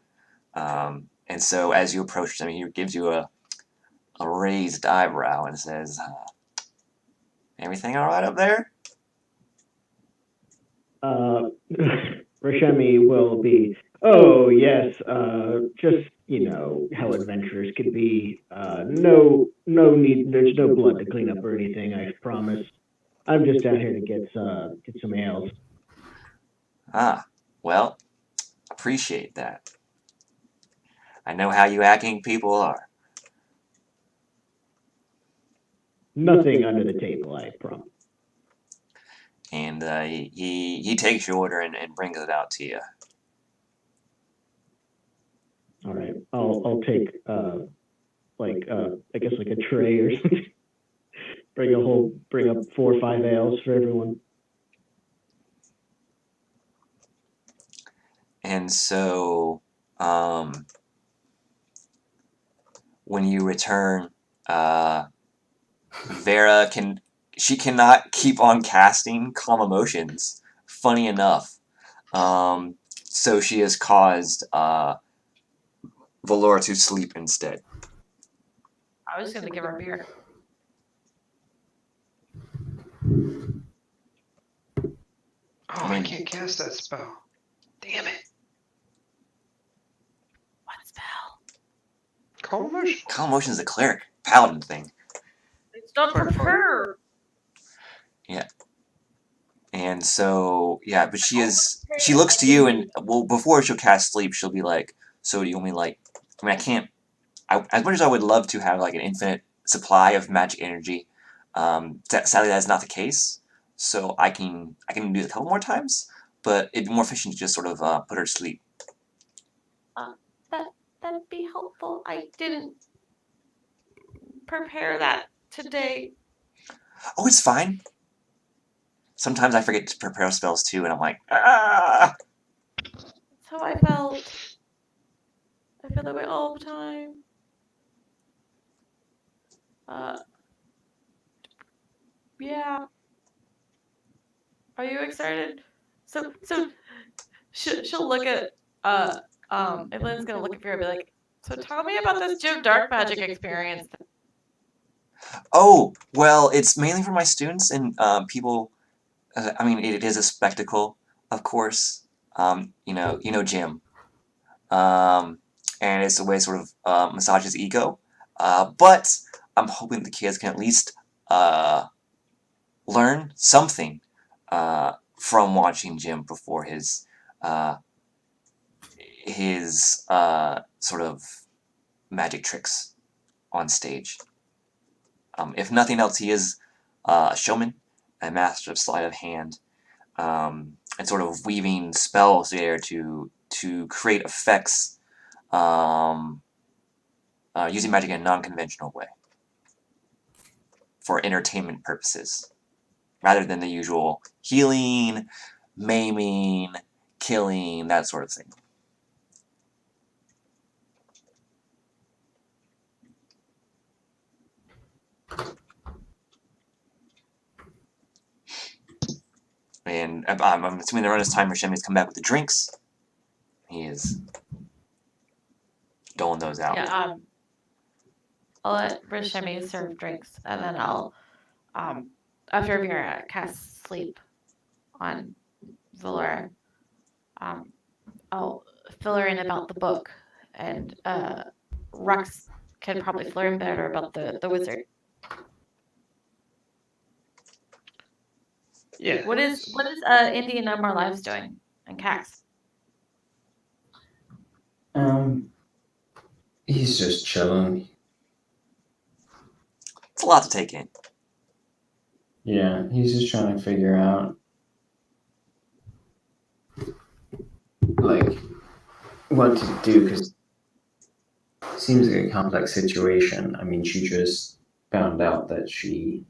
[SPEAKER 1] And so as you approach him, he gives you a raised eyebrow and says, "Everything all right up there?"
[SPEAKER 3] Rashemi will be, oh, yes, just, how adventurers could be. No need, there's no blood to clean up or anything, I promise. I'm just down here to get some ales.
[SPEAKER 1] Ah, well, appreciate that. I know how you hacking people are.
[SPEAKER 3] Nothing under the table, I promise.
[SPEAKER 1] And he takes your order and brings it out to you.
[SPEAKER 3] All right, I'll take, I guess like a tray or something. Bring up 4 or 5 ales for everyone.
[SPEAKER 1] And so, when you return, Vera cannot keep on casting calm emotions. Funny enough, so she has caused Valora to sleep instead.
[SPEAKER 4] I was gonna give her a beer.
[SPEAKER 2] Oh, I can't cast that spell. Damn it.
[SPEAKER 4] What spell?
[SPEAKER 2] Calm emotion.
[SPEAKER 1] Calm emotion is a cleric paladin thing.
[SPEAKER 4] It's not for her.
[SPEAKER 1] And so, yeah, but she looks to you and, well, before she'll cast sleep, she'll be like, so do you want me, like, I mean, I can't, as much as I would love to have, like, an infinite supply of magic energy, sadly that's not the case, so I can do it a couple more times, but it'd be more efficient to just sort of put her to sleep.
[SPEAKER 4] That'd be helpful. I didn't prepare that today.
[SPEAKER 1] Oh, it's fine. Sometimes I forget to prepare spells too, and I'm like, ah!
[SPEAKER 4] That's how I felt. I feel that way all the time. Yeah. Are you excited? So she'll look at Evelyn's gonna look at Vera and be like, so tell me about this Jim Darkmagic experience.
[SPEAKER 1] Oh, well, it's mainly for my students and people. I mean, it is a spectacle, of course. You know Jim, and it's a way to sort of massage his ego. But I'm hoping the kids can at least learn something from watching Jim before his sort of magic tricks on stage. If nothing else, he is a showman, a master of sleight of hand, and sort of weaving spells there to create effects using magic in a non-conventional way for entertainment purposes, rather than the usual healing, maiming, killing, that sort of thing. And I'm assuming around this time Rashemi's come back with the drinks. He is doling those out.
[SPEAKER 4] Yeah, I'll let Rishemi serve drinks and then I'll after Vera casts sleep on Valora, I'll fill her in about the book, and Rux can probably fill her in better about the wizard.
[SPEAKER 2] Yeah.
[SPEAKER 4] What is Indy and No More Lives doing, and Cax?
[SPEAKER 5] He's just chilling.
[SPEAKER 1] It's a lot to take in.
[SPEAKER 5] Yeah, he's just trying to figure out, like, what to do, because it seems like a complex situation. I mean, she just found out that she...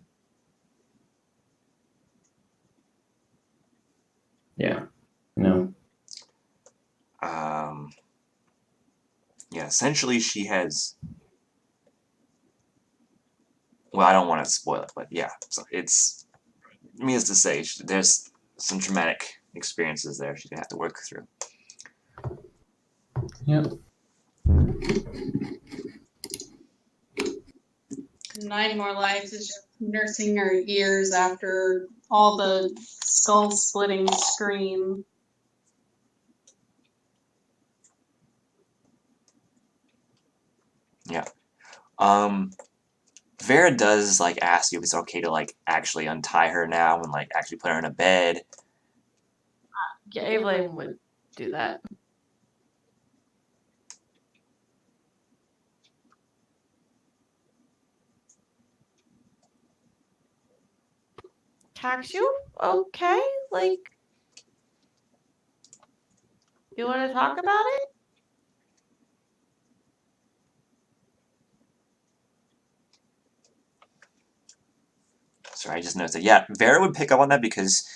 [SPEAKER 5] Yeah, no.
[SPEAKER 1] Yeah, essentially she has. Well, I don't want to spoil it, but yeah, so it's. Needless to say, there's some traumatic experiences there she's gonna have to work through.
[SPEAKER 5] Yep.
[SPEAKER 6] 9 More Lives is just nursing her ears after all the skull-splitting scream.
[SPEAKER 1] Yeah. Vera does like ask you if it's okay to like actually untie her now and like actually put her in a bed.
[SPEAKER 4] Yeah, Evelyn would do that. Cax, you okay? Like, you want to talk about it?
[SPEAKER 1] Sorry, I just noticed that. Yeah, Vera would pick up on that because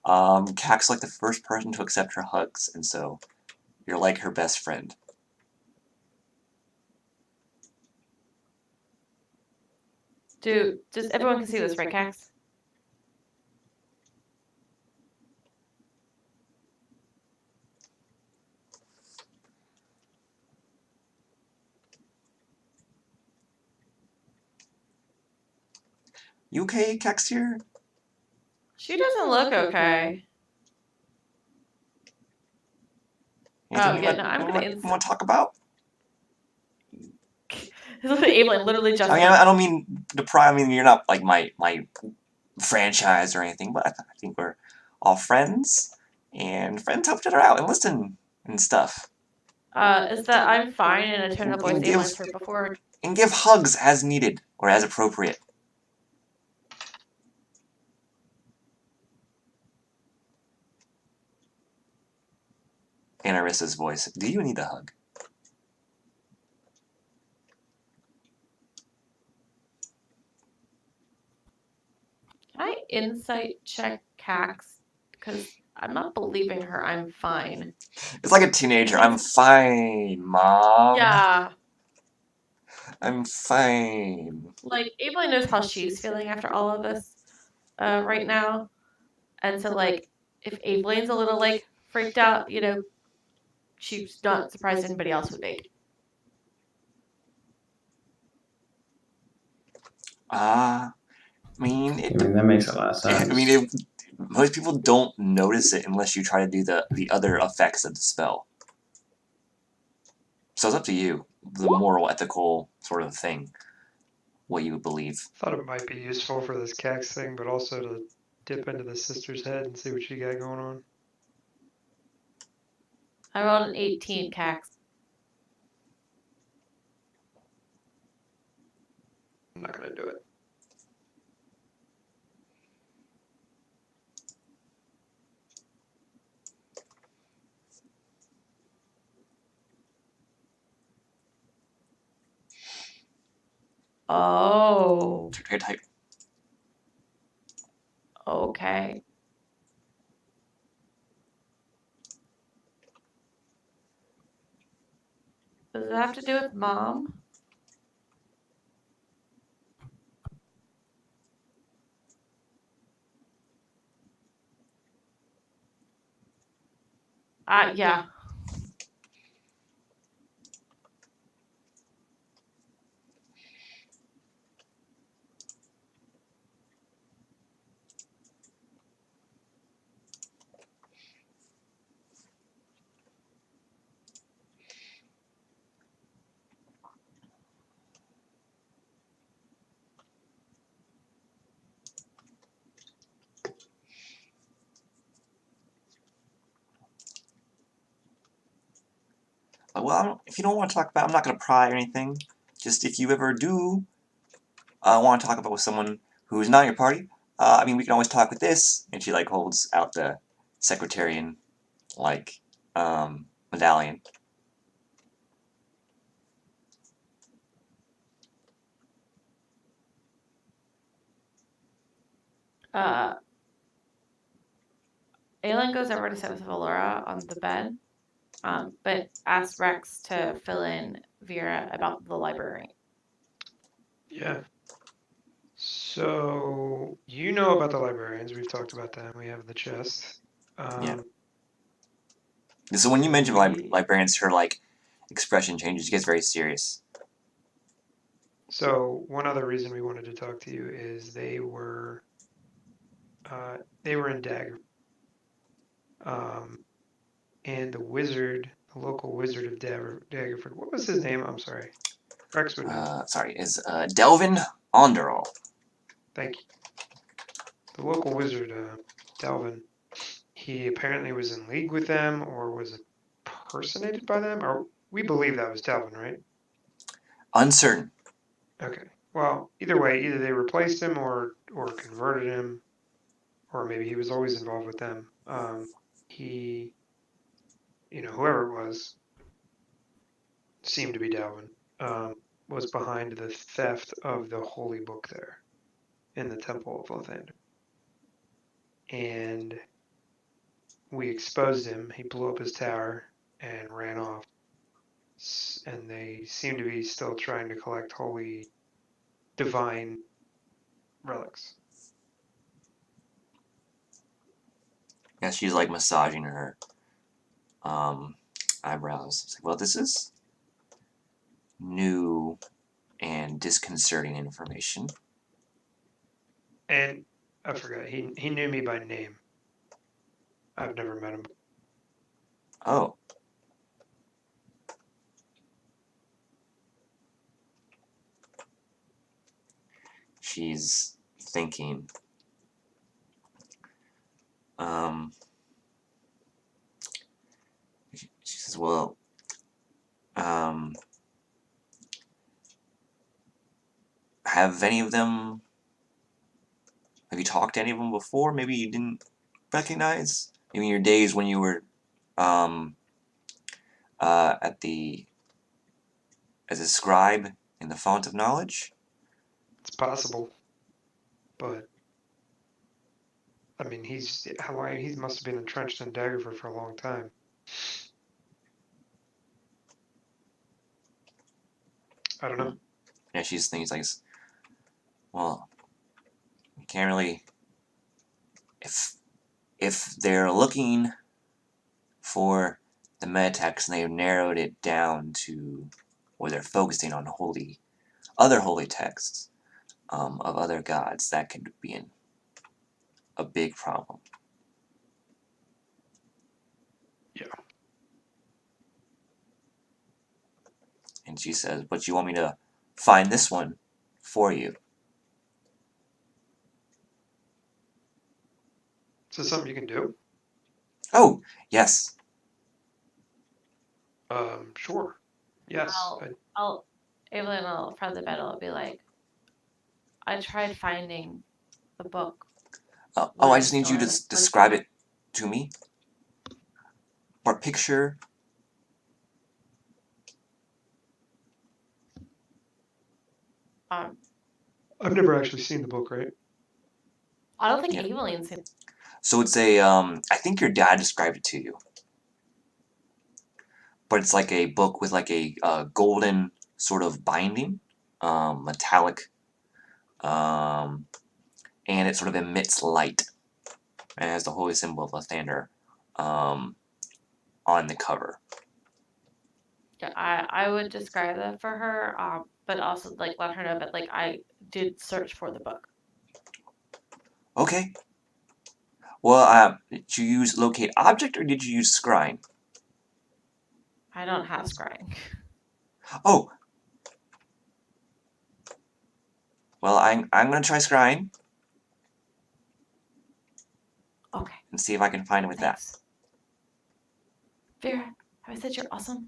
[SPEAKER 1] Cax like the first person to accept her hugs, and so you're like her best friend.
[SPEAKER 4] Just everyone can see this, right, Cax?
[SPEAKER 1] You okay, Cax here?
[SPEAKER 4] She doesn't look okay.
[SPEAKER 1] Anything
[SPEAKER 4] Yeah, no, I'm gonna
[SPEAKER 1] you want to talk about?
[SPEAKER 4] Evelyn literally just.
[SPEAKER 1] I mean, I don't mean deprive. I mean, you're not like my franchise or anything, but I think we're all friends, and friends help each other out and listen and stuff.
[SPEAKER 4] Is that I'm fine in a tone of voice
[SPEAKER 1] And
[SPEAKER 4] Evelyn's heard before.
[SPEAKER 1] and give hugs as needed or as appropriate. In Arissa's voice, do you need a hug?
[SPEAKER 4] Can I insight check Cax? Because I'm not believing her. I'm fine.
[SPEAKER 1] It's like a teenager. I'm fine, Mom.
[SPEAKER 4] Yeah.
[SPEAKER 1] I'm fine.
[SPEAKER 4] Like, Evelyn knows how she's feeling after all of this right now. And so, like, if Evelyn's a little, like, freaked out, she's not surprised anybody else would be.
[SPEAKER 1] I mean,
[SPEAKER 5] that makes a lot of sense.
[SPEAKER 1] I mean, most people don't notice it unless you try to do the other effects of the spell. So it's up to you, the moral, ethical sort of thing, what you believe.
[SPEAKER 2] Thought it might be useful for this Cax thing, but also to dip into the sister's head and see what she got going on.
[SPEAKER 4] I rolled an 18, Cax.
[SPEAKER 2] I'm not gonna do it.
[SPEAKER 4] Oh.
[SPEAKER 1] Here, type.
[SPEAKER 4] Okay. Does it have to do with Mom? Yeah.
[SPEAKER 1] Well, if you don't want to talk about it, I'm not going to pry or anything. Just if you ever do want to talk about with someone who's not in your party, I mean, we can always talk with this. And she, like, holds out the secretarian, like, medallion.
[SPEAKER 4] Uh, Aelin goes over to sit with Valora on the bed, but asks Rex to fill in Vera about the library.
[SPEAKER 2] Yeah. So you know about the librarians. We've talked about them. We have the chest.
[SPEAKER 1] Yeah. So when you mention
[SPEAKER 2] we
[SPEAKER 1] librarians, her, like, expression changes. She gets very serious.
[SPEAKER 2] So one other reason we wanted to talk to you is they were in Dagger, and the local wizard of Daggerford. What was his name? I'm sorry, Rex would know.
[SPEAKER 1] Sorry, is Delvin Onderall.
[SPEAKER 2] Thank you. The local wizard, Delvin. He apparently was in league with them, or was impersonated by them, or we believe that was Delvin, right?
[SPEAKER 1] Uncertain.
[SPEAKER 2] Okay. Well, either way, either they replaced him or converted him, or maybe he was always involved with them. He, whoever it was, seemed to be Dalvin, was behind the theft of the holy book there in the Temple of Lathander. And we exposed him. He blew up his tower and ran off. And they seem to be still trying to collect holy, divine relics.
[SPEAKER 1] Yeah, she's like massaging her eyebrows. It's like, well, this is new and disconcerting information.
[SPEAKER 2] And I forgot, he knew me by name. I've never met him.
[SPEAKER 1] Oh. She's thinking. She says, well, have any of them, have you talked to any of them before? Maybe you didn't recognize? Maybe in your days when you were, as a scribe in the Font of Knowledge?
[SPEAKER 2] It's possible, but I mean, how long? He must have been entrenched in Daggerford for a long time. I don't know.
[SPEAKER 1] Yeah, she's thinking, like, well, you can't really, if they're looking for the metatext and they've narrowed it down to, or they're focusing on other holy texts of other gods, that could be a big problem.
[SPEAKER 2] Yeah.
[SPEAKER 1] And she says, but you want me to find this one for you?
[SPEAKER 2] Is this something you can do?
[SPEAKER 1] Oh, yes.
[SPEAKER 2] Sure. Yes.
[SPEAKER 4] Evelyn will, from the bed, will be like, I tried finding the book.
[SPEAKER 1] I just need you to describe it to me. Or picture.
[SPEAKER 2] I've never actually seen the book, right?
[SPEAKER 4] I don't think Evelyn's seen.
[SPEAKER 1] So it's I think your dad described it to you. But it's like a book with like a golden sort of binding, metallic, and it sort of emits light. And it has the holy symbol of Lathander on the cover.
[SPEAKER 4] Yeah, I would describe that for her, but also like let her know. But like I did search for the book.
[SPEAKER 1] Okay. Well, did you use locate object or did you use scrying?
[SPEAKER 4] I don't have scrying.
[SPEAKER 1] Oh. Well, I'm gonna try scrying.
[SPEAKER 4] Okay.
[SPEAKER 1] And see if I can find it with
[SPEAKER 4] Thanks. Vera, have I said you're awesome?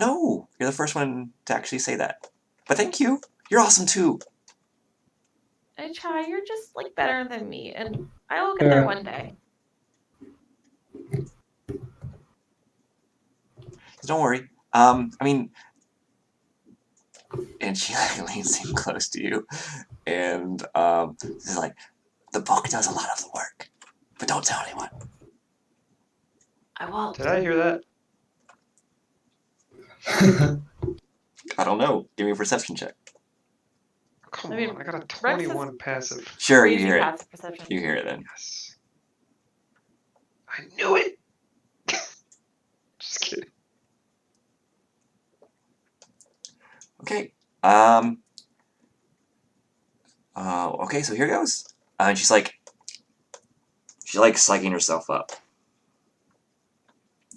[SPEAKER 1] No, you're the first one to actually say that. But thank you. You're awesome too.
[SPEAKER 4] I try. You're just like better than me, and I will get there one day.
[SPEAKER 1] Don't worry. I mean, and she like leans in close to you, and she's like, the book does a lot of the work, but don't tell anyone.
[SPEAKER 4] I won't.
[SPEAKER 2] Did I hear that?
[SPEAKER 1] I don't know. Give me a perception check.
[SPEAKER 2] Come
[SPEAKER 4] I mean,
[SPEAKER 2] on, I got a
[SPEAKER 4] Rex has
[SPEAKER 2] 21 passive.
[SPEAKER 1] Sure, you
[SPEAKER 4] Crazy
[SPEAKER 1] hear it.
[SPEAKER 4] passive perception.
[SPEAKER 1] You hear it then.
[SPEAKER 2] Yes. I knew it! Just kidding.
[SPEAKER 1] Okay. Okay, so here goes. And she's like psyching herself up.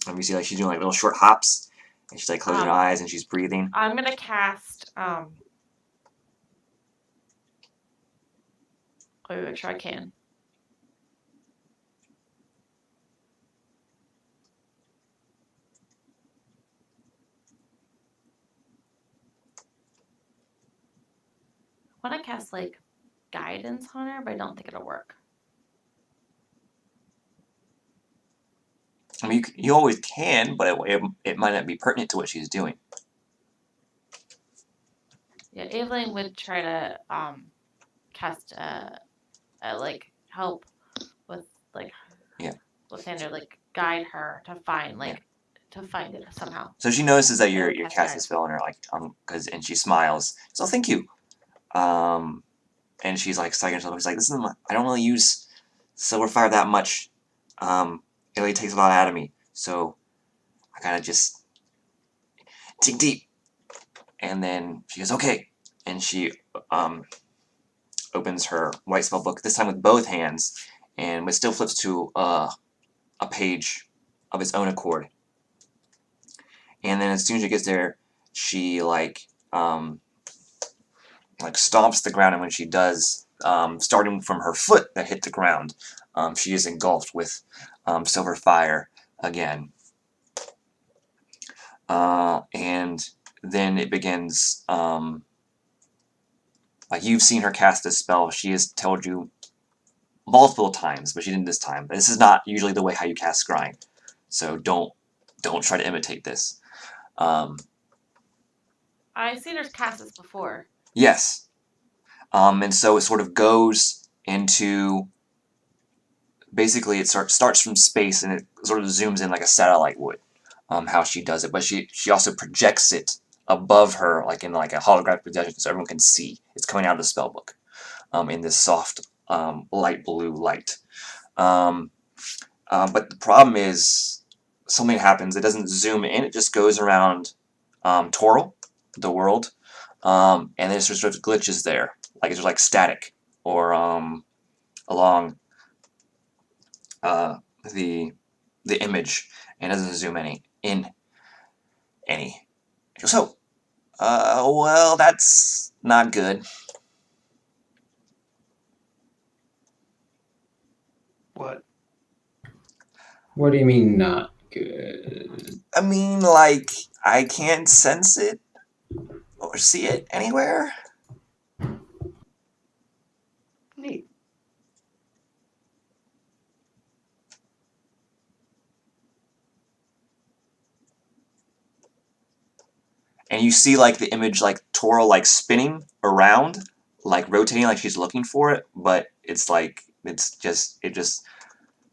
[SPEAKER 1] And you see like she's doing like little short hops, and she's like closing her eyes and she's breathing.
[SPEAKER 4] I'm gonna cast. Let me make sure I can. I want to cast like guidance on her, but I don't think it'll work.
[SPEAKER 1] I mean, you always can, but it might not be pertinent to what she's doing.
[SPEAKER 4] Yeah, Evelyn would try to cast like help with like Lysander, like guide her to find to find it somehow.
[SPEAKER 1] So she notices that you're
[SPEAKER 4] cast
[SPEAKER 1] casting a
[SPEAKER 4] guidance.
[SPEAKER 1] spell on her, like and she smiles. So thank you. And she's like psyching herself. She's like, this isn't. I don't really use silver fire that much. It really takes a lot out of me. So I gotta just dig deep. And then she goes, okay. And she opens her white spell book, this time with both hands, and it still flips to a page of its own accord. And then as soon as she gets there, she like stomps the ground, and when she does, starting from her foot that hit the ground, she is engulfed with silver fire again. And then it begins, like you've seen her cast this spell. She has told you multiple times, but she didn't this time. This is not usually the way how you cast scrying, so don't try to imitate this.
[SPEAKER 4] I've seen her cast this before.
[SPEAKER 1] Yes. And so it sort of goes into, basically it starts from space and it sort of zooms in like a satellite would, how she does it. But she also projects it above her, like in like a holographic projection, so everyone can see. It's coming out of the spellbook, in this soft, light blue light. But the problem is, something happens. It doesn't zoom in. It just goes around Toril, the world, and there's sort of glitches there, like it's like static, or along the image, and doesn't zoom in any. So, well, that's not good.
[SPEAKER 2] What?
[SPEAKER 5] What do you mean not good?
[SPEAKER 1] I mean, like, I can't sense it or see it anywhere.
[SPEAKER 2] Neat.
[SPEAKER 1] And you see like the image, like Toril, like spinning around, like rotating, like she's looking for it, but it's like it just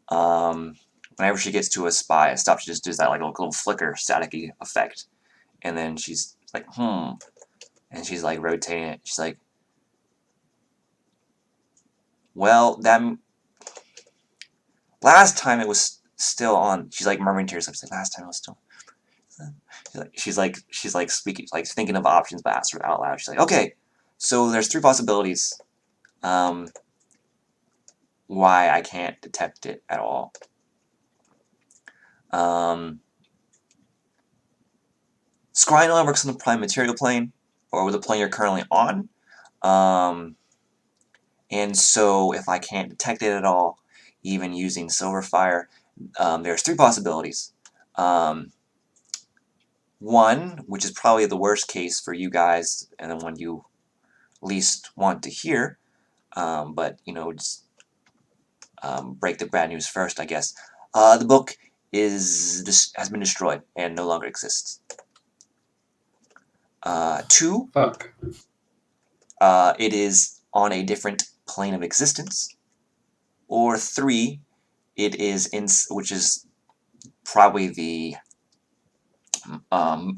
[SPEAKER 1] whenever she gets to a spot, it stops. She just does that like little flicker, staticky effect, and then she's like, and she's like rotating it. She's like, well, that last time it was still on. She's like murmuring to herself. She's like, last time it was still. She's like speaking, like thinking of options, but sort of out loud. She's like, okay, so there's 3 possibilities. Why I can't detect it at all. Scrying only works on the prime material plane, or the plane you're currently on. And so if I can't detect it at all, even using silver fire, there's 3 possibilities. one, which is probably the worst case for you guys and the one you least want to hear, but just break the bad news first, I guess. The book has been destroyed and no longer exists. 2,
[SPEAKER 5] Fuck.
[SPEAKER 1] it is on a different plane of existence. Or 3, it is which is probably the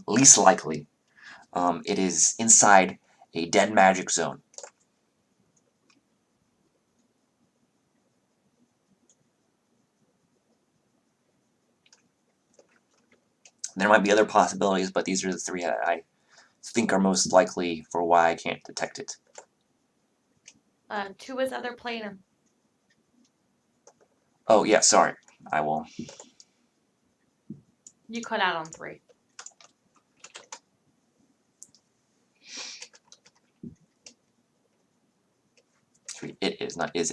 [SPEAKER 1] least likely. It is inside a dead magic zone. There might be other possibilities, but these are the 3 that I think are most likely for why I can't detect it.
[SPEAKER 4] 2 is other plane.
[SPEAKER 1] Oh, yeah, sorry. I will.
[SPEAKER 4] You cut out on 3.
[SPEAKER 1] It is, not is.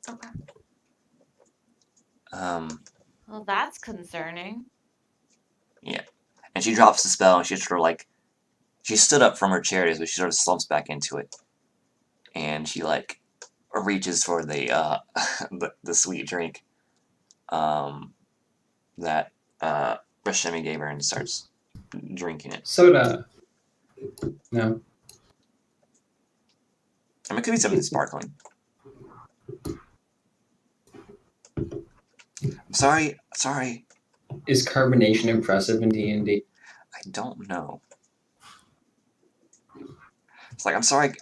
[SPEAKER 4] Okay.
[SPEAKER 1] Well,
[SPEAKER 4] that's concerning.
[SPEAKER 1] Yeah. And she drops the spell, and she sort of like, she stood up from her chair, but she sort of slumps back into it. And she like reaches for the the sweet drink that Rashemi gave her and starts drinking it.
[SPEAKER 5] Soda. No.
[SPEAKER 1] I mean, it could be something sparkling. I'm sorry.
[SPEAKER 5] Is carbonation impressive in D&D?
[SPEAKER 1] I don't know. It's like, I'm sorry.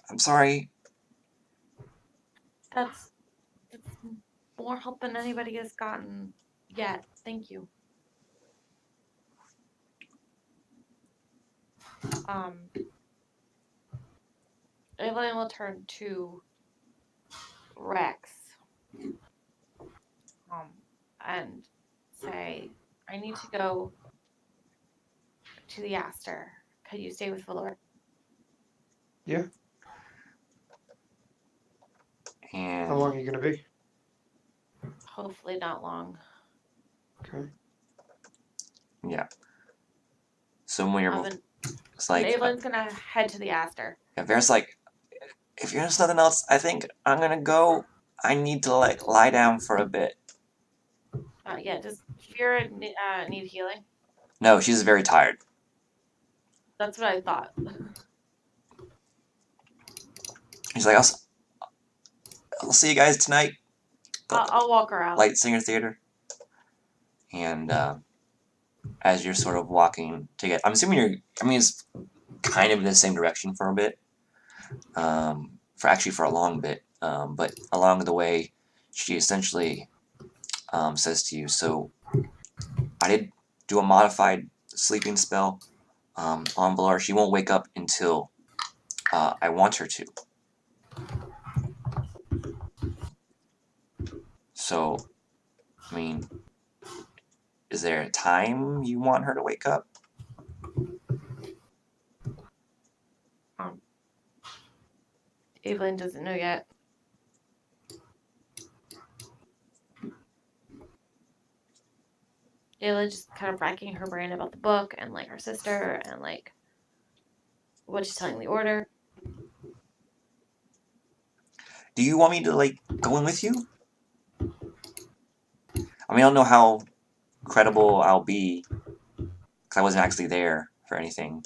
[SPEAKER 4] That's more help than anybody has gotten yet. Thank you. Evelyn will turn to Rex and say, I need to go to the Aster. Could you stay with Valor?
[SPEAKER 2] Yeah.
[SPEAKER 1] And
[SPEAKER 2] How long are you going to be?
[SPEAKER 4] Hopefully not long.
[SPEAKER 2] Okay.
[SPEAKER 1] yeah. So when you're, it's like,
[SPEAKER 4] Evelyn's gonna head to the Aster.
[SPEAKER 1] yeah, Vera's like, if there's nothing else, I think I'm gonna go. I need to like lie down for a bit.
[SPEAKER 4] Yeah. Does Vera need healing?
[SPEAKER 1] No, she's very tired.
[SPEAKER 4] That's what I thought.
[SPEAKER 1] He's like, I'll see you guys tonight.
[SPEAKER 4] I'll walk her out.
[SPEAKER 1] Light Singer Theater. And as you're sort of walking to get, I'm assuming it's kind of in the same direction for a bit. For a long bit. But along the way, she essentially says to you, so I did do a modified sleeping spell on Valar. She won't wake up until I want her to. So, I mean, is there a time you want her to wake up?
[SPEAKER 4] Evelyn doesn't know yet. Evelyn just kind of racking her brain about the book and like her sister and like what she's telling the order.
[SPEAKER 1] Do you want me to like go in with you? I mean, I don't know how credible I'll be because I wasn't actually there for anything.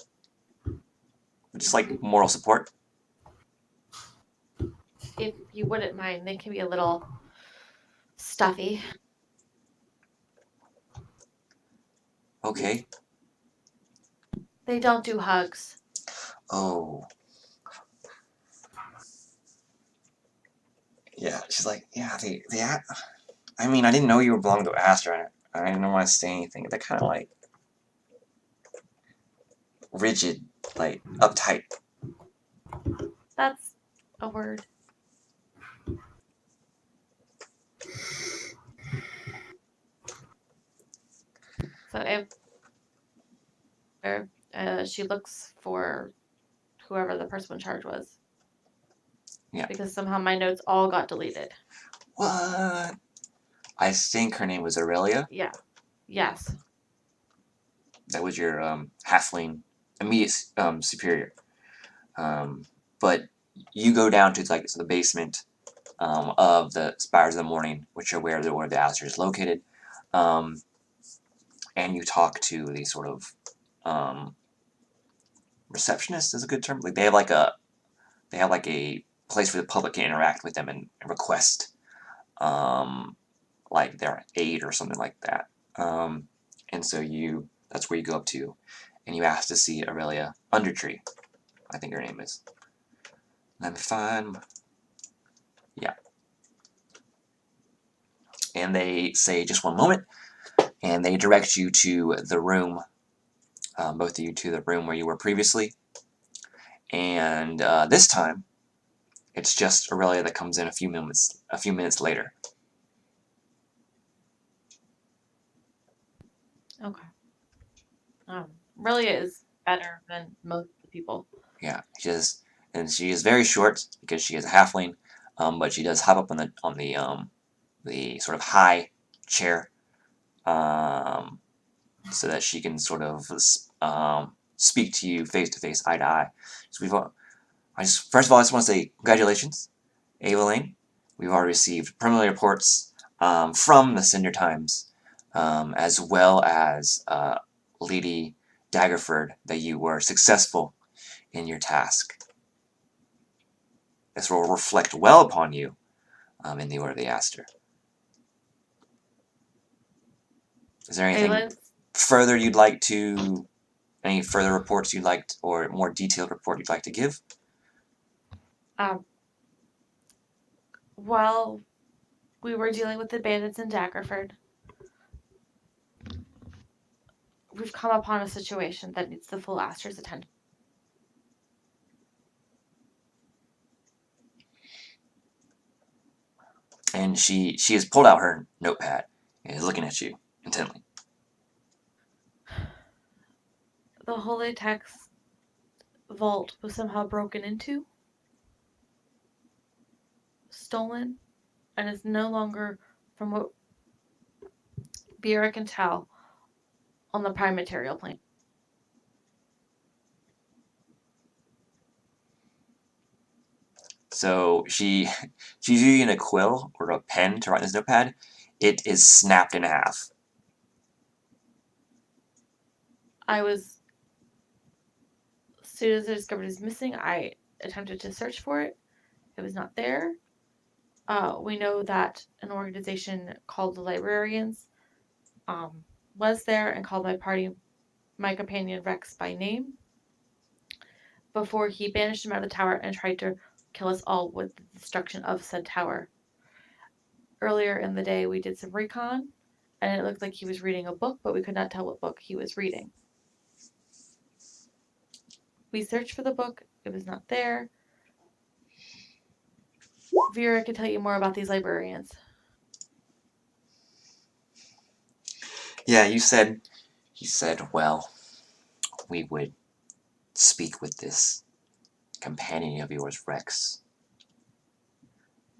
[SPEAKER 1] Just like moral support.
[SPEAKER 4] If you wouldn't mind, they can be a little stuffy.
[SPEAKER 1] Okay.
[SPEAKER 4] They don't do hugs.
[SPEAKER 1] Oh. Yeah, she's like, yeah, I mean, I didn't know you were belonging to Astra. I didn't want to say anything. They're kind of like rigid, like uptight.
[SPEAKER 4] That's a word. So if there. She looks for whoever the person in charge was.
[SPEAKER 1] Yeah.
[SPEAKER 4] Because somehow my notes all got deleted.
[SPEAKER 1] What? I think her name was Aurelia.
[SPEAKER 4] Yeah. Yes.
[SPEAKER 1] That was your halfling immediate superior. But you go down to like the basement of the Spires of the Morning, which are where the Aster is located, and you talk to the sort of receptionist is a good term. Like they have like a place where the public can interact with them and request like their aid or something like that. And so that's where you go up to, and you ask to see Aurelia Undertree. I think her name is. Let me find. Yeah. And they say just one moment, and they direct you to the room, both of you to the room where you were previously. And this time, it's just Aurelia that comes in a few minutes later.
[SPEAKER 4] Okay. Really is better than most of the people.
[SPEAKER 1] Yeah, she is very short because she is a halfling, but she does hop up on the sort of high chair, so that she can sort of speak to you face to face, eye to eye. So first of all, I just want to say congratulations, Evelyn. We've already received preliminary reports from the Cinder Times, as well as Lady Daggerford, that you were successful in your task. This will reflect well upon you in the Order of the Aster. Is there anything further you'd like to, any further reports you'd like, or more detailed report you'd like to give?
[SPEAKER 4] While we were dealing with the bandits in Daggerford, we've come upon a situation that needs the full Aster's attention.
[SPEAKER 1] And she has pulled out her notepad and is looking at you intently.
[SPEAKER 4] The holy text vault was somehow broken into, stolen, and is no longer, from what Vera can tell, on the prime material plane.
[SPEAKER 1] So she's using a quill or a pen to write this notepad. It is snapped in half.
[SPEAKER 4] As soon as I discovered it was missing, I attempted to search for it. It was not there. We know that an organization called the Librarians was there and called my companion Rex by name, before he banished him out of the tower and tried to kill us all with the destruction of said tower. Earlier in the day, we did some recon, and it looked like he was reading a book, but we could not tell what book he was reading. We searched for the book. It was not there. Vera can tell you more about these librarians.
[SPEAKER 1] Yeah, you said, well, we would speak with this companion of yours, Rex.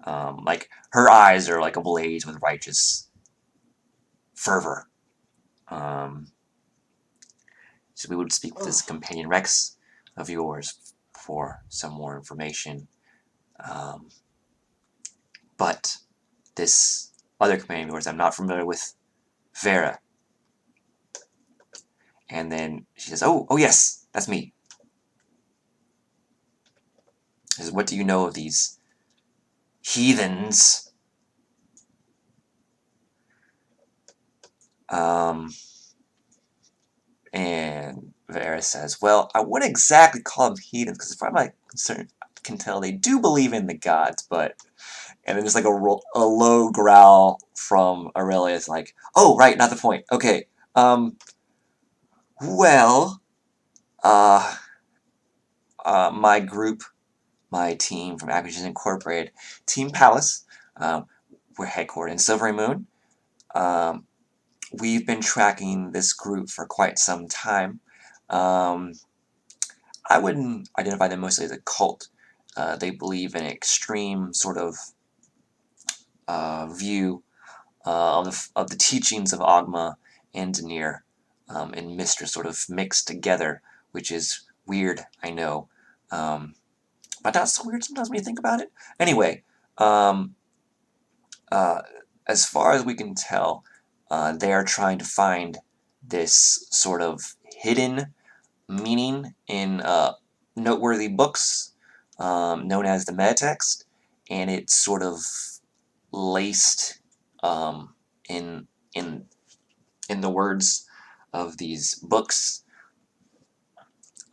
[SPEAKER 1] Like, her eyes are like ablaze with righteous fervor. So we would speak with this companion Rex of yours for some more information. But this other companion of yours, I'm not familiar with, Vera. And then she says, oh yes, that's me. She says, what do you know of these heathens? And Vera says, well, I wouldn't exactly call them heathens, because as far as I'm concerned, I can tell they do believe in the gods, but... And then just like a low growl from Aurelia is like, oh, right, not the point. Okay, well, my group, my team from Acquisitions Incorporated, Team Palace, we're headquartered in Silvery Moon. We've been tracking this group for quite some time. I wouldn't identify them mostly as a cult. They believe in an extreme sort of view of the teachings of Ogma and Denier and Mistress sort of mixed together, which is weird, I know. But not so weird sometimes when you think about it. Anyway, um, as far as we can tell, they are trying to find this sort of hidden meaning in noteworthy books known as the metatext, and it's sort of laced in in in the words of these books,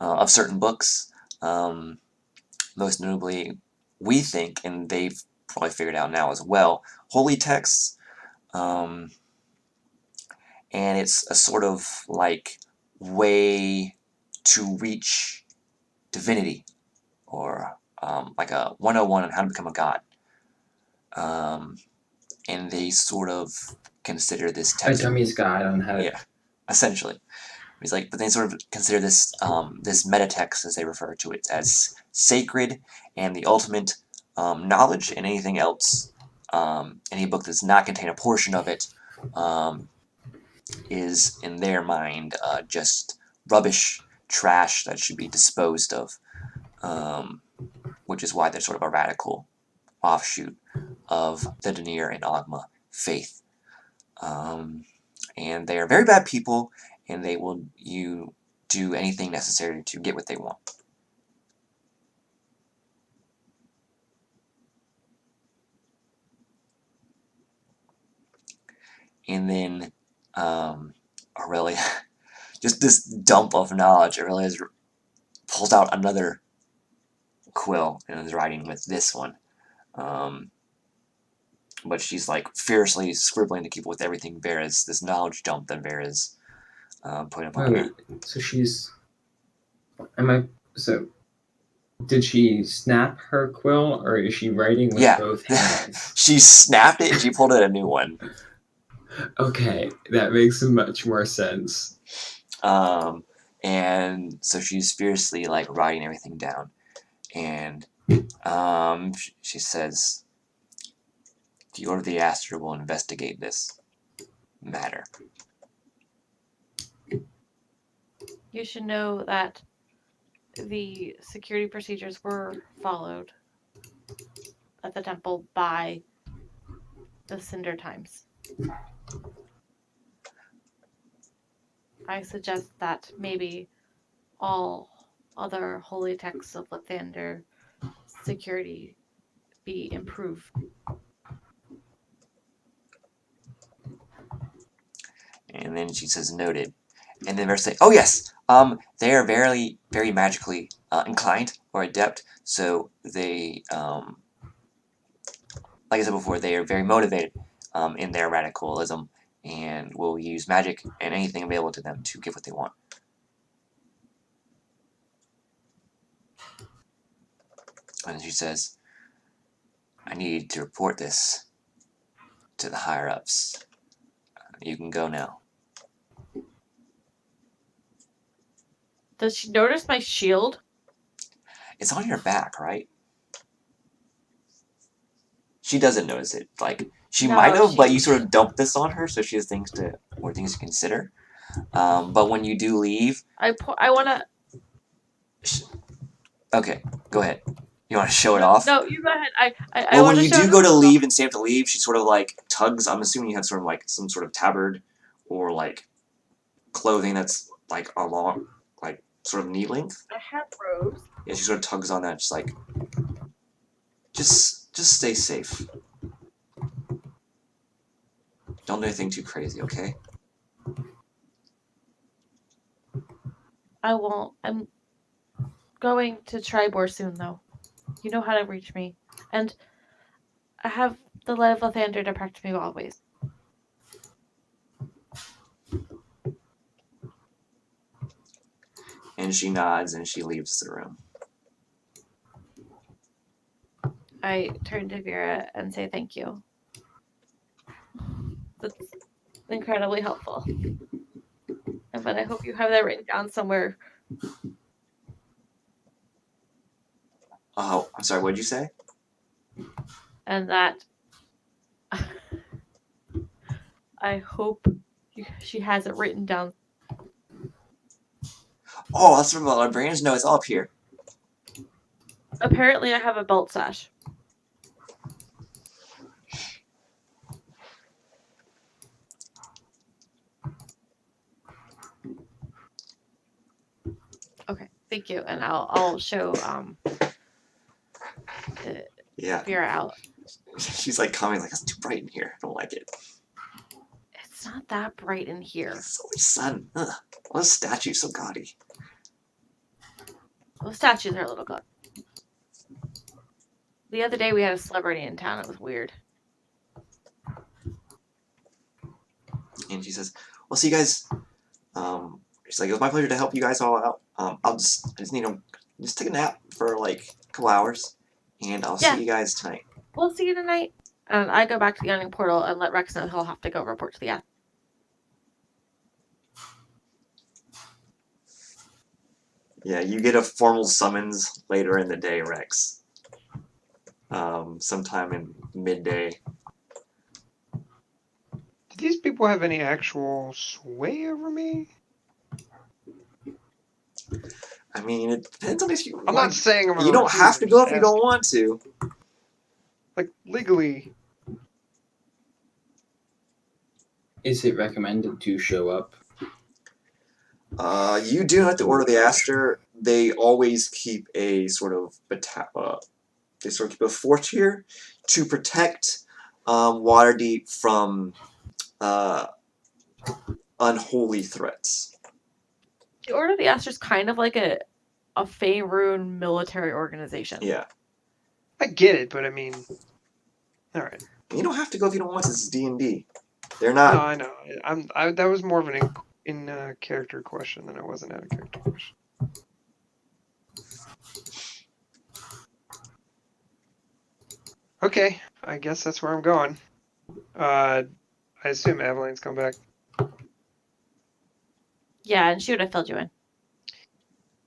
[SPEAKER 1] of certain books. Most notably, we think, and they've probably figured out now as well, holy texts. Um, and it's a sort of like way to reach divinity, or like a 101 on how to become a god. And they sort of consider this
[SPEAKER 5] A
[SPEAKER 1] text,
[SPEAKER 5] dummy's guide on how to.
[SPEAKER 1] yeah, essentially. He's like, but they sort of consider this this metatext, as they refer to it, as sacred and the ultimate knowledge, and anything else, any book that does not contain a portion of it, is in their mind just rubbish, trash that should be disposed of, which is why they're sort of a radical offshoot of the Denier and Ogma faith. And they are very bad people, and they will do anything necessary to get what they want. And then Aurelia, just this dump of knowledge, Aurelia pulls out another quill and is writing with this one. But she's like fiercely scribbling to keep with everything Vera's, this knowledge dump that Vera's putting upon her.
[SPEAKER 5] Wait, so she's. Am I. So. Did she snap her quill, or is she writing with
[SPEAKER 1] Yeah.
[SPEAKER 5] both hands?
[SPEAKER 1] She snapped it and she pulled out a new one.
[SPEAKER 5] Okay, that makes much more sense.
[SPEAKER 1] And so she's fiercely like writing everything down. And she says, the Order of the Aster will investigate this matter.
[SPEAKER 4] You should know that the security procedures were followed at the temple by the Cinder Times. I suggest that maybe all other holy texts of Lathander security be improved.
[SPEAKER 1] And then she says, noted. And then Vera say, oh yes, they are very, very magically inclined or adept, so they, like I said before, they are very motivated in their radicalism, and will use magic and anything available to them to get what they want. And she says, I need to report this to the higher-ups. You can go now.
[SPEAKER 4] Does she notice my shield?
[SPEAKER 1] It's on your back, right? She doesn't notice it. Like, she might have, but you sort of dumped this on her, so she has things to consider. But when you do leave...
[SPEAKER 4] I want to...
[SPEAKER 1] Okay, go ahead. You want to show it off?
[SPEAKER 4] No, you go ahead.
[SPEAKER 1] Well, when you do go to leave and Sam to leave, she sort of like tugs. I'm assuming you have sort of like some sort of tabard or like clothing that's like along, like sort of knee length.
[SPEAKER 4] I have robes.
[SPEAKER 1] Yeah, she sort of tugs on that, just like, just stay safe. Don't do anything too crazy, okay?
[SPEAKER 4] I won't. I'm going to Tribor soon, though. You know how to reach me. And I have the Light of Lathander to protect me always.
[SPEAKER 1] And she nods and she leaves the room.
[SPEAKER 4] I turn to Vera and say thank you. That's incredibly helpful. I'm and I hope you have that written down somewhere.
[SPEAKER 1] Oh, I'm sorry. What did you say?
[SPEAKER 4] And that I hope she has it written down.
[SPEAKER 1] Oh, that's from my librarians. No, it's all up here.
[SPEAKER 4] Apparently, I have a belt sash. Okay, thank you, and I'll show
[SPEAKER 1] Yeah.
[SPEAKER 4] Vera out.
[SPEAKER 1] She's like commenting like, it's too bright in here. I don't like it.
[SPEAKER 4] It's not that bright in here.
[SPEAKER 1] So much sun. Ugh. All the statues so gaudy.
[SPEAKER 4] The statues are a little good. The other day we had a celebrity in town. It was weird.
[SPEAKER 1] And she says, "Well, see you guys." She's like, "It was my pleasure to help you guys all out. I just need to just take a nap for like a couple hours, and I'll see you guys tonight."
[SPEAKER 4] We'll see you tonight. And I go back to the yawning portal and let Rex know he'll have to go report to the app.
[SPEAKER 1] Yeah, you get a formal summons later in the day, Rex. Sometime in midday.
[SPEAKER 2] Do these people have any actual sway over me?
[SPEAKER 1] I mean, it depends on if you.
[SPEAKER 2] I'm not saying I'm.
[SPEAKER 1] You don't have to go if you don't want to.
[SPEAKER 2] Like legally.
[SPEAKER 5] Is it recommended to show up?
[SPEAKER 1] You do have to order the Aster. They always keep a sort of they sort of keep a fort here to protect Waterdeep from unholy threats.
[SPEAKER 4] The Order of the Aster is kind of like a Faerun military organization.
[SPEAKER 1] Yeah.
[SPEAKER 2] I get it, but I mean, all right.
[SPEAKER 1] You don't have to go if you don't want to. This is D&D. They're not.
[SPEAKER 2] No, I know. That was more of an in character question than it was an out of character question. Okay, I guess that's where I'm going. I assume Aveline's come back.
[SPEAKER 4] Yeah, and she would have filled you in.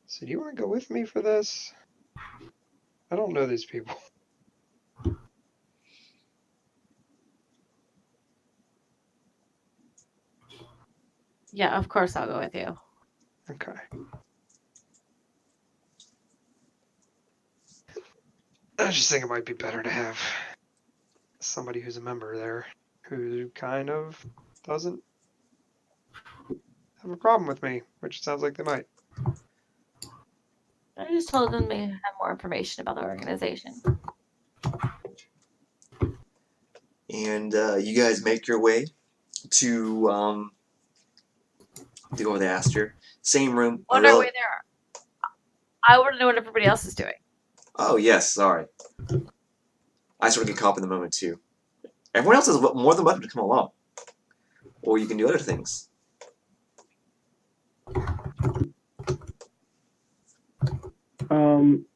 [SPEAKER 2] So do you want to go with me for this? I don't know these people.
[SPEAKER 4] Yeah, of course I'll go with you.
[SPEAKER 2] Okay. I just think it might be better to have somebody who's a member there who kind of doesn't have a problem with me, which sounds like they might.
[SPEAKER 4] I just told them they have more information about the organization.
[SPEAKER 1] And you guys make your way to go over the Aster. Same room.
[SPEAKER 4] On our way there, I want to know what everybody else is doing.
[SPEAKER 1] Oh, yes, sorry. I sort of get caught up in the moment, too. Everyone else is more than welcome to come along. Or you can do other things.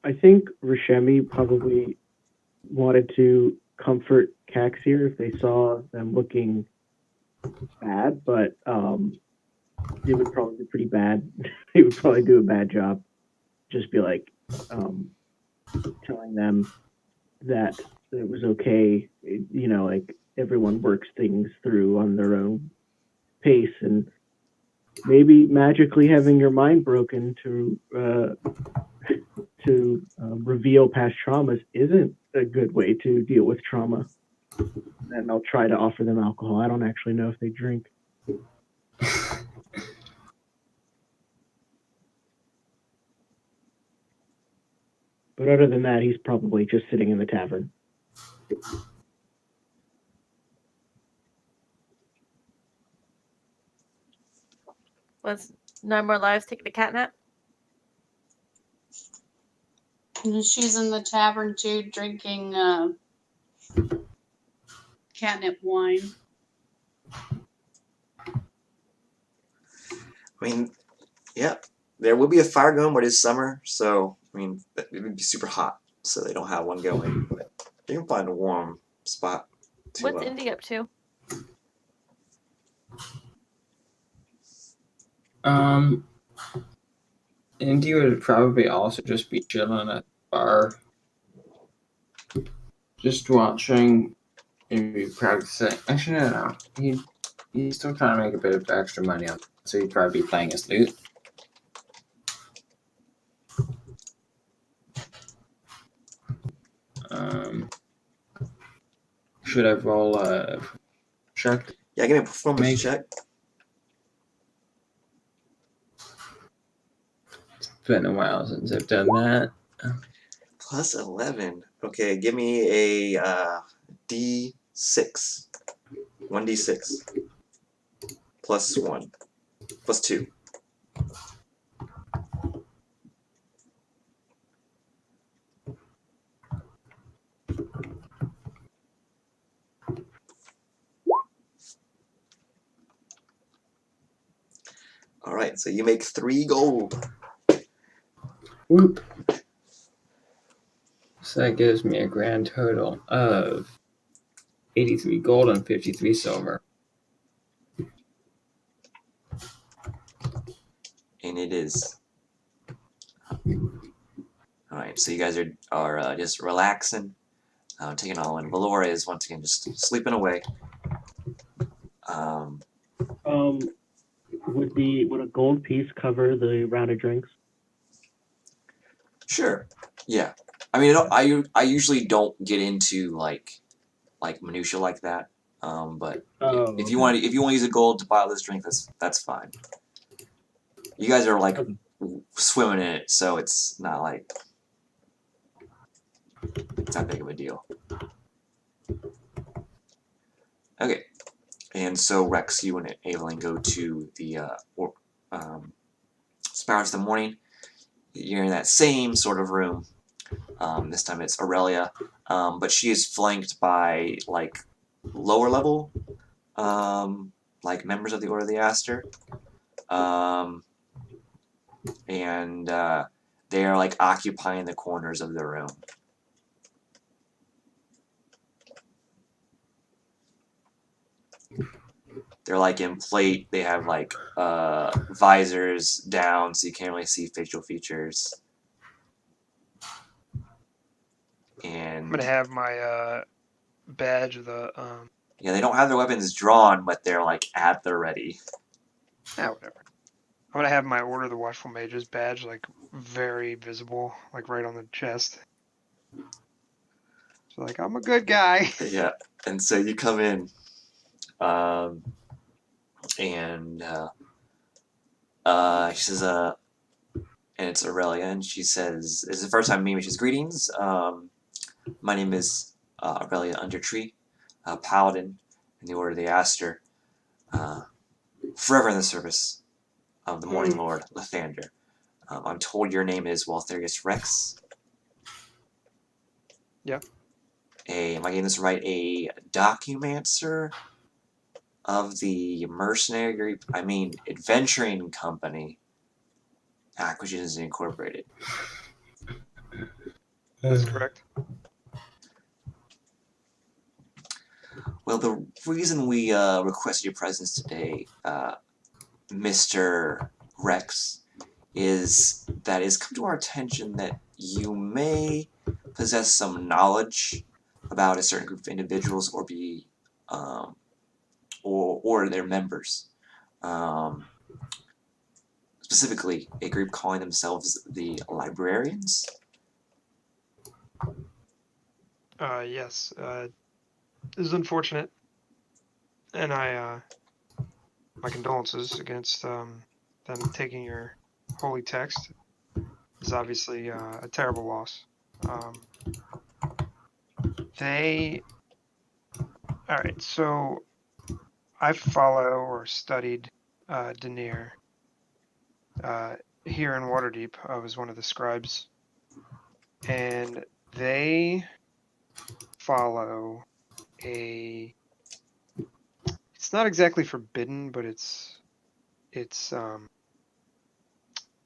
[SPEAKER 3] I think Rashemi probably wanted to comfort Caxier if they saw them looking bad, but it would probably be pretty bad. He would probably do a bad job. Just be like telling them that it was okay. You know, like everyone works things through on their own pace, and maybe magically having your mind broken to reveal past traumas isn't a good way to deal with trauma. And I'll try to offer them alcohol. I don't actually know if they drink. But other than that, he's probably just sitting in the tavern.
[SPEAKER 4] Was 9 More Lives taking a cat nap?
[SPEAKER 6] And she's in the tavern too, drinking catnip wine.
[SPEAKER 1] I mean, yeah, there will be a fire going, but it's summer, so, I mean, it would be super hot, so they don't have one going. But you can find a warm spot.
[SPEAKER 4] What's Indy up to?
[SPEAKER 5] Indy would probably also just be chilling at the bar, just watching, maybe practicing. Actually, no. He's still trying to make a bit of extra money on, so he'd probably be playing his lute. Should I roll a check?
[SPEAKER 1] Yeah, give me a performance
[SPEAKER 5] Make-
[SPEAKER 1] check.
[SPEAKER 5] It's been a while since I've done that.
[SPEAKER 1] Plus 11. Okay, give me a D6. 1d6. Plus 1. Plus 2. Alright, so you make 3 gold.
[SPEAKER 5] Whoop. So that gives me a grand total of 83 gold and 53 silver.
[SPEAKER 1] And it is. Alright, so you guys are just relaxing, taking it all in. Valora is once again just sleeping away.
[SPEAKER 3] Would a gold piece cover the round of drinks?
[SPEAKER 1] Sure. Yeah. I mean, I usually don't get into like minutia like that. But if you want to use a gold to buy all this drink, that's fine. You guys are like swimming in it, so it's not that big of a deal. Okay. And so Rex, you and Evelyn go to the Sparrows of the Morning. You're in that same sort of room. This time it's Aurelia, but she is flanked by like lower level, like members of the Order of the Aster, and they are like occupying the corners of the room. They're like in plate. They have like visors down, so you can't really see facial features. And
[SPEAKER 2] I'm gonna have my badge of the
[SPEAKER 1] yeah, they don't have their weapons drawn, but they're like at the ready.
[SPEAKER 2] whatever. I'm gonna have my Order of the Watchful Mages badge like very visible, like right on the chest. So like I'm a good guy.
[SPEAKER 1] Yeah, and so you come in, and she says, and it's Aurelia, and she says, "This is the first time meeting me." She says, "Greetings. My name is Aurelia Undertree, Paladin in the Order of the Aster, forever in the service of the Morning Lord Lathander. I'm told your name is Waltherius Rex."
[SPEAKER 2] Yeah.
[SPEAKER 1] Am I getting this right? A documancer of the mercenary group, adventuring company, Acquisitions Incorporated.
[SPEAKER 2] That's correct.
[SPEAKER 1] Well, the reason we requested your presence today, Mr. Rex, is that it's come to our attention that you may possess some knowledge about a certain group of individuals, or be, or their members. Specifically, a group calling themselves the Librarians.
[SPEAKER 2] Yes. This is unfortunate, and my condolences against them taking your holy text. This is obviously a terrible loss. All right. So I follow or studied Denier here in Waterdeep. I was one of the scribes, and they follow a. It's not exactly forbidden, but it's what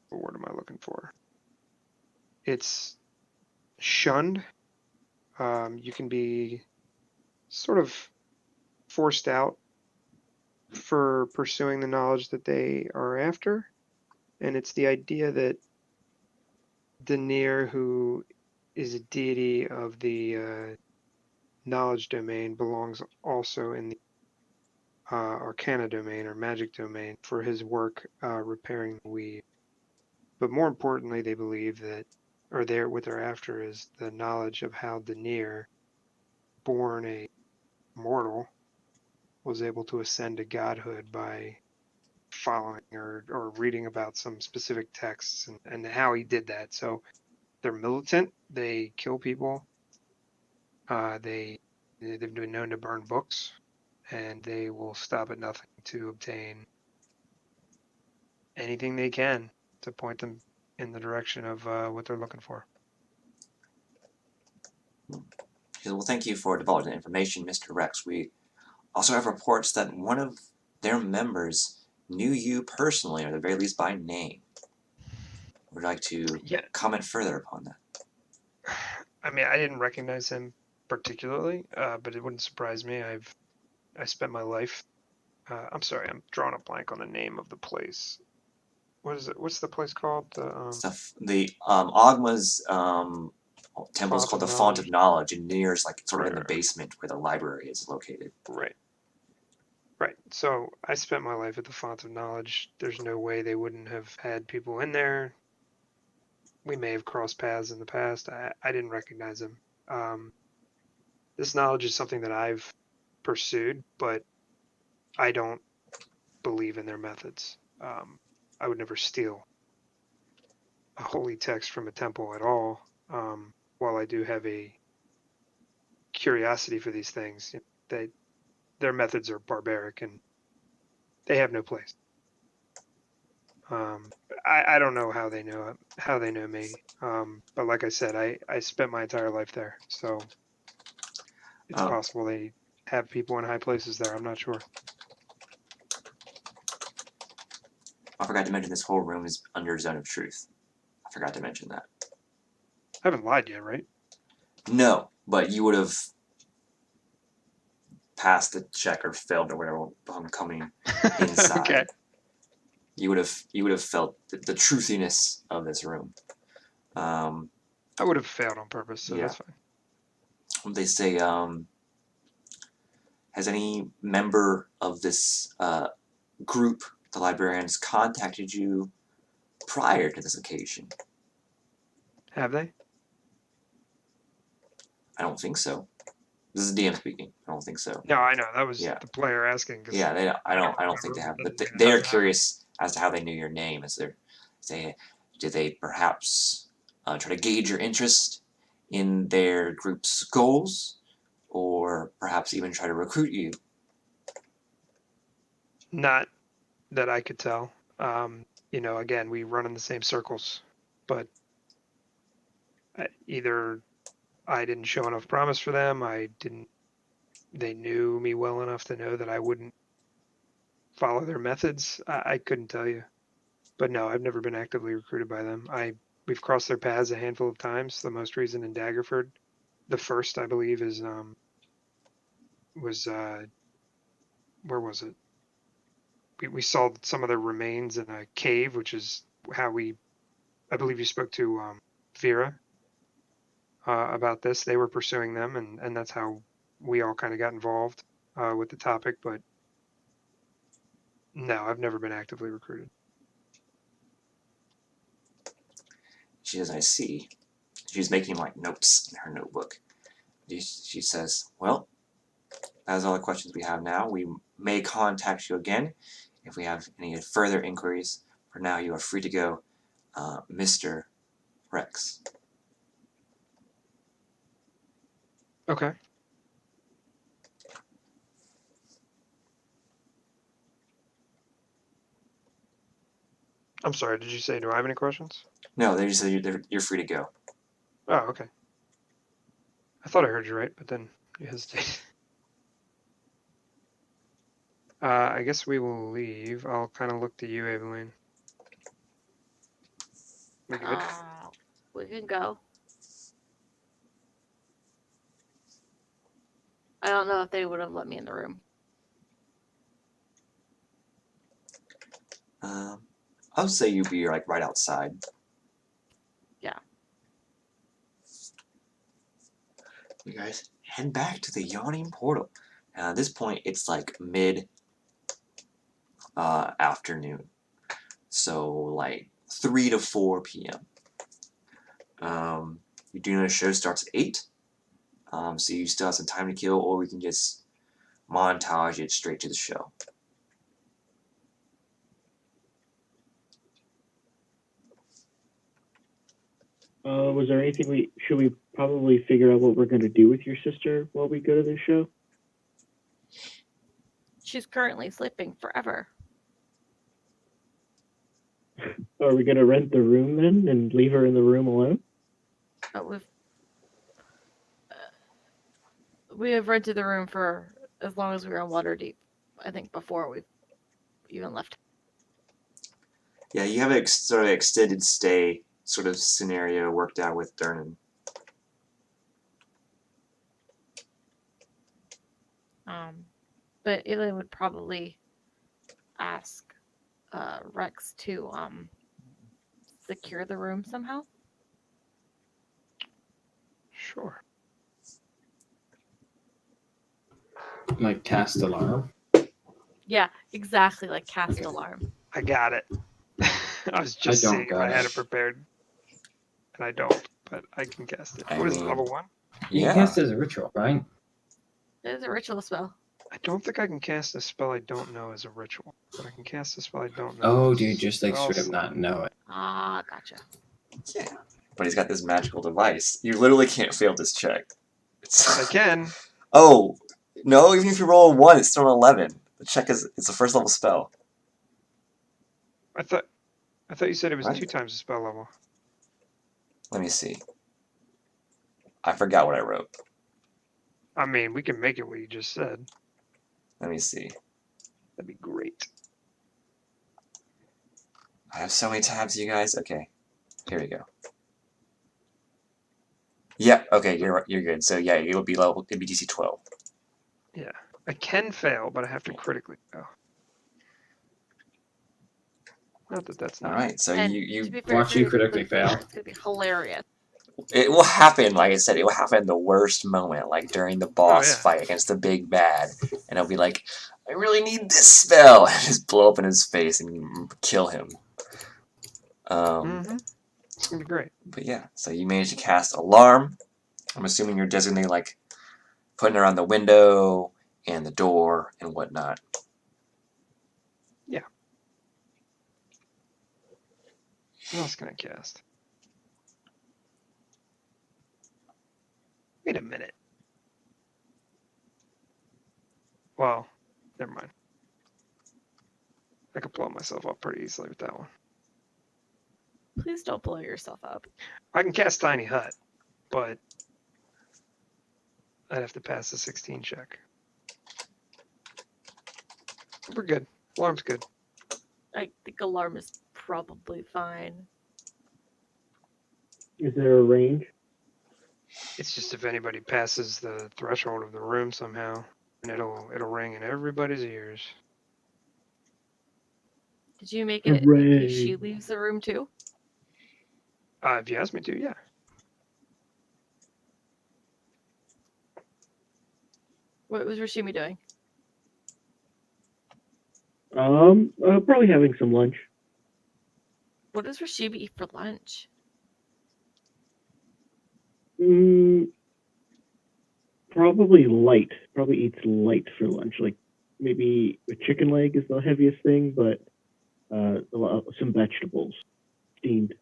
[SPEAKER 2] word am I looking for? It's shunned. You can be sort of forced out for pursuing the knowledge that they are after. And it's the idea that Denier, who is a deity of the knowledge domain, belongs also in the arcana domain or magic domain for his work repairing the weave. But more importantly, they believe that, or what they're after is the knowledge of how Denier, born a mortal, was able to ascend to godhood by following or reading about some specific texts and how he did that. So they're militant. They kill people. They've been known to burn books, and they will stop at nothing to obtain anything they can to point them in the direction of what they're looking for.
[SPEAKER 1] She says, well, thank you for divulging the information, Mr. Rex. We also have reports that one of their members knew you personally, or at the very least by name. Would you like to
[SPEAKER 2] Yeah,
[SPEAKER 1] comment further upon that?
[SPEAKER 2] I mean, I didn't recognize him particularly, but it wouldn't surprise me. I spent my life. I'm sorry, I'm drawing a blank on the name of the place. What is it? What's the place called?
[SPEAKER 1] The Ogma's temple is
[SPEAKER 2] Font
[SPEAKER 1] called
[SPEAKER 2] of
[SPEAKER 1] the Font of
[SPEAKER 2] Knowledge.
[SPEAKER 1] Knowledge, and Nir's like sort of in the
[SPEAKER 2] Right,
[SPEAKER 1] basement where the library is located.
[SPEAKER 2] right, right. So I spent my life at the Font of Knowledge. There's no way they wouldn't have had people in there. We may have crossed paths in the past. I didn't recognize him. Um, this knowledge is something that I've pursued, but I don't believe in their methods. I would never steal a holy text from a temple at all. While I do have a curiosity for these things, their methods are barbaric and they have no place. Um, I don't know how they know me. But like I said, I spent my entire life there, so it's
[SPEAKER 1] Oh,
[SPEAKER 2] possible they have people in high places there. I'm not sure.
[SPEAKER 1] I forgot to mention this whole room is under zone of truth. I forgot to mention that.
[SPEAKER 2] I haven't lied yet, right?
[SPEAKER 1] No, but you would have passed the check or failed or whatever upon coming inside.
[SPEAKER 2] Okay.
[SPEAKER 1] You would have felt the truthiness of this room.
[SPEAKER 2] I would have failed on purpose, so
[SPEAKER 1] Yeah.
[SPEAKER 2] that's fine.
[SPEAKER 1] They say, has any member of this group, the librarians, contacted you prior to this occasion?
[SPEAKER 2] Have they?
[SPEAKER 1] I don't think so. This is DM speaking. I don't think so.
[SPEAKER 2] No, I know. That was
[SPEAKER 1] Yeah.
[SPEAKER 2] the player asking because
[SPEAKER 1] Yeah, they. I don't think they
[SPEAKER 2] remember.
[SPEAKER 1] have. But
[SPEAKER 2] Doesn't
[SPEAKER 1] they
[SPEAKER 2] mean
[SPEAKER 1] are
[SPEAKER 2] it hasn't
[SPEAKER 1] curious as to how they knew your name. Did they perhaps try to gauge your interest in their group's goals, or perhaps even try to recruit you?
[SPEAKER 2] Not that I could tell. Again, we run in the same circles, but either I didn't show enough promise for them, I didn't. They knew me well enough to know that I wouldn't follow their methods. I couldn't tell you, but no, I've never been actively recruited by them. We've crossed their paths a handful of times. The most recent in Daggerford. The first, I believe, is was where was it? We saw some of their remains in a cave, which is how I believe you spoke to Vera about this. They were pursuing them, and that's how we all kind of got involved with the topic. But no, I've never been actively recruited.
[SPEAKER 1] She says, "I see." She's making like notes in her notebook. She says, "Well, that is all the questions we have now. We may contact you again if we have any further inquiries. For now, you are free to go, Mr. Rex."
[SPEAKER 2] Okay. I'm sorry. Did you say do I have any questions?
[SPEAKER 1] No, they just said you're free to go.
[SPEAKER 2] Oh, okay. I thought I heard you right, but then you hesitated. I guess we will leave. I'll kind of look to you, Evelyn. We good?
[SPEAKER 4] We can go. I don't know if they would have let me in the room.
[SPEAKER 1] I would say you'd be like right outside.
[SPEAKER 4] Yeah.
[SPEAKER 1] You guys head back to the yawning portal. At this point, it's like mid afternoon, so like 3 to 4 p.m. You do know the show starts at 8, so you still have some time to kill, or we can just montage it straight to the show.
[SPEAKER 3] Was there anything should we probably figure out what we're going to do with your sister while we go to the show?
[SPEAKER 4] She's currently sleeping forever.
[SPEAKER 3] Are we going to rent the room then and leave her in the room alone?
[SPEAKER 4] We have rented the room for as long as we were on Waterdeep. I think before we even left.
[SPEAKER 1] Yeah, you have a sort of extended stay sort of scenario worked out with Durnan.
[SPEAKER 4] But Ilya would probably ask Rex to secure the room somehow.
[SPEAKER 2] Sure.
[SPEAKER 5] Like cast alarm.
[SPEAKER 4] Yeah, exactly, like cast alarm.
[SPEAKER 2] I got it. I was just
[SPEAKER 5] I don't
[SPEAKER 2] seeing if
[SPEAKER 5] got
[SPEAKER 2] I had
[SPEAKER 5] it.
[SPEAKER 2] it prepared, and I don't, but I can cast it.
[SPEAKER 1] I
[SPEAKER 2] What is it,
[SPEAKER 1] mean-
[SPEAKER 2] level 1?
[SPEAKER 5] You
[SPEAKER 1] Yeah.
[SPEAKER 5] can cast it as a ritual, right?
[SPEAKER 4] It is a ritual spell.
[SPEAKER 2] I don't think I can cast a spell I don't know as a ritual, but I can cast a spell I don't know.
[SPEAKER 5] Oh,
[SPEAKER 2] as
[SPEAKER 5] do you just like straight up
[SPEAKER 2] spell
[SPEAKER 5] not know it?
[SPEAKER 4] Ah, gotcha.
[SPEAKER 1] Yeah, but he's got this magical device. You literally can't fail this check.
[SPEAKER 2] I can.
[SPEAKER 1] Oh, no, even if you roll a 1, it's still an 11. The check it's a first level spell.
[SPEAKER 2] I thought you said it was
[SPEAKER 1] What?
[SPEAKER 2] 2 times the spell level.
[SPEAKER 1] Let me see. I forgot what I wrote.
[SPEAKER 2] I mean, we can make it what you just said.
[SPEAKER 1] Let me see.
[SPEAKER 2] That'd be great.
[SPEAKER 1] I have so many tabs, you guys. Okay, here we go. Yeah, okay, you're good. So yeah, it'll be DC 12.
[SPEAKER 2] Yeah. I can fail, but I have to critically fail. Not that that's not.
[SPEAKER 1] All right, so
[SPEAKER 4] And
[SPEAKER 1] you
[SPEAKER 4] to be fair,
[SPEAKER 5] Watch
[SPEAKER 4] if
[SPEAKER 5] you
[SPEAKER 4] you're
[SPEAKER 5] critically fail.
[SPEAKER 4] It's gonna be hilarious.
[SPEAKER 1] it will happen. Like I said, it will happen in the worst moment, like during the boss
[SPEAKER 2] yeah.
[SPEAKER 1] fight against the big bad, and it'll be like, I really need this spell, and just blow up in his face and kill him.
[SPEAKER 2] It's gonna be great.
[SPEAKER 1] But yeah, so you managed to cast Alarm. I'm assuming you're designating like putting her on the window and the door and whatnot.
[SPEAKER 2] Yeah. What else can I cast? Wait a minute. Well, never mind. I could blow myself up pretty easily with that one.
[SPEAKER 4] Please don't blow yourself up.
[SPEAKER 2] I can cast Tiny Hut, but I'd have to pass the 16 check. We're good. Alarm's good.
[SPEAKER 4] I think alarm is probably fine.
[SPEAKER 3] Is there a range?
[SPEAKER 2] It's just if anybody passes the threshold of the room somehow, and it'll ring in everybody's ears.
[SPEAKER 4] Did you make it in
[SPEAKER 3] Hooray.
[SPEAKER 4] case she leaves the room too?
[SPEAKER 2] If you ask me to, yeah.
[SPEAKER 4] What was Rashimi doing?
[SPEAKER 3] Probably having some lunch.
[SPEAKER 4] What does Rashimi eat for lunch?
[SPEAKER 3] Probably light. Probably eats light for lunch. Like maybe a chicken leg is the heaviest thing, but some vegetables, steamed.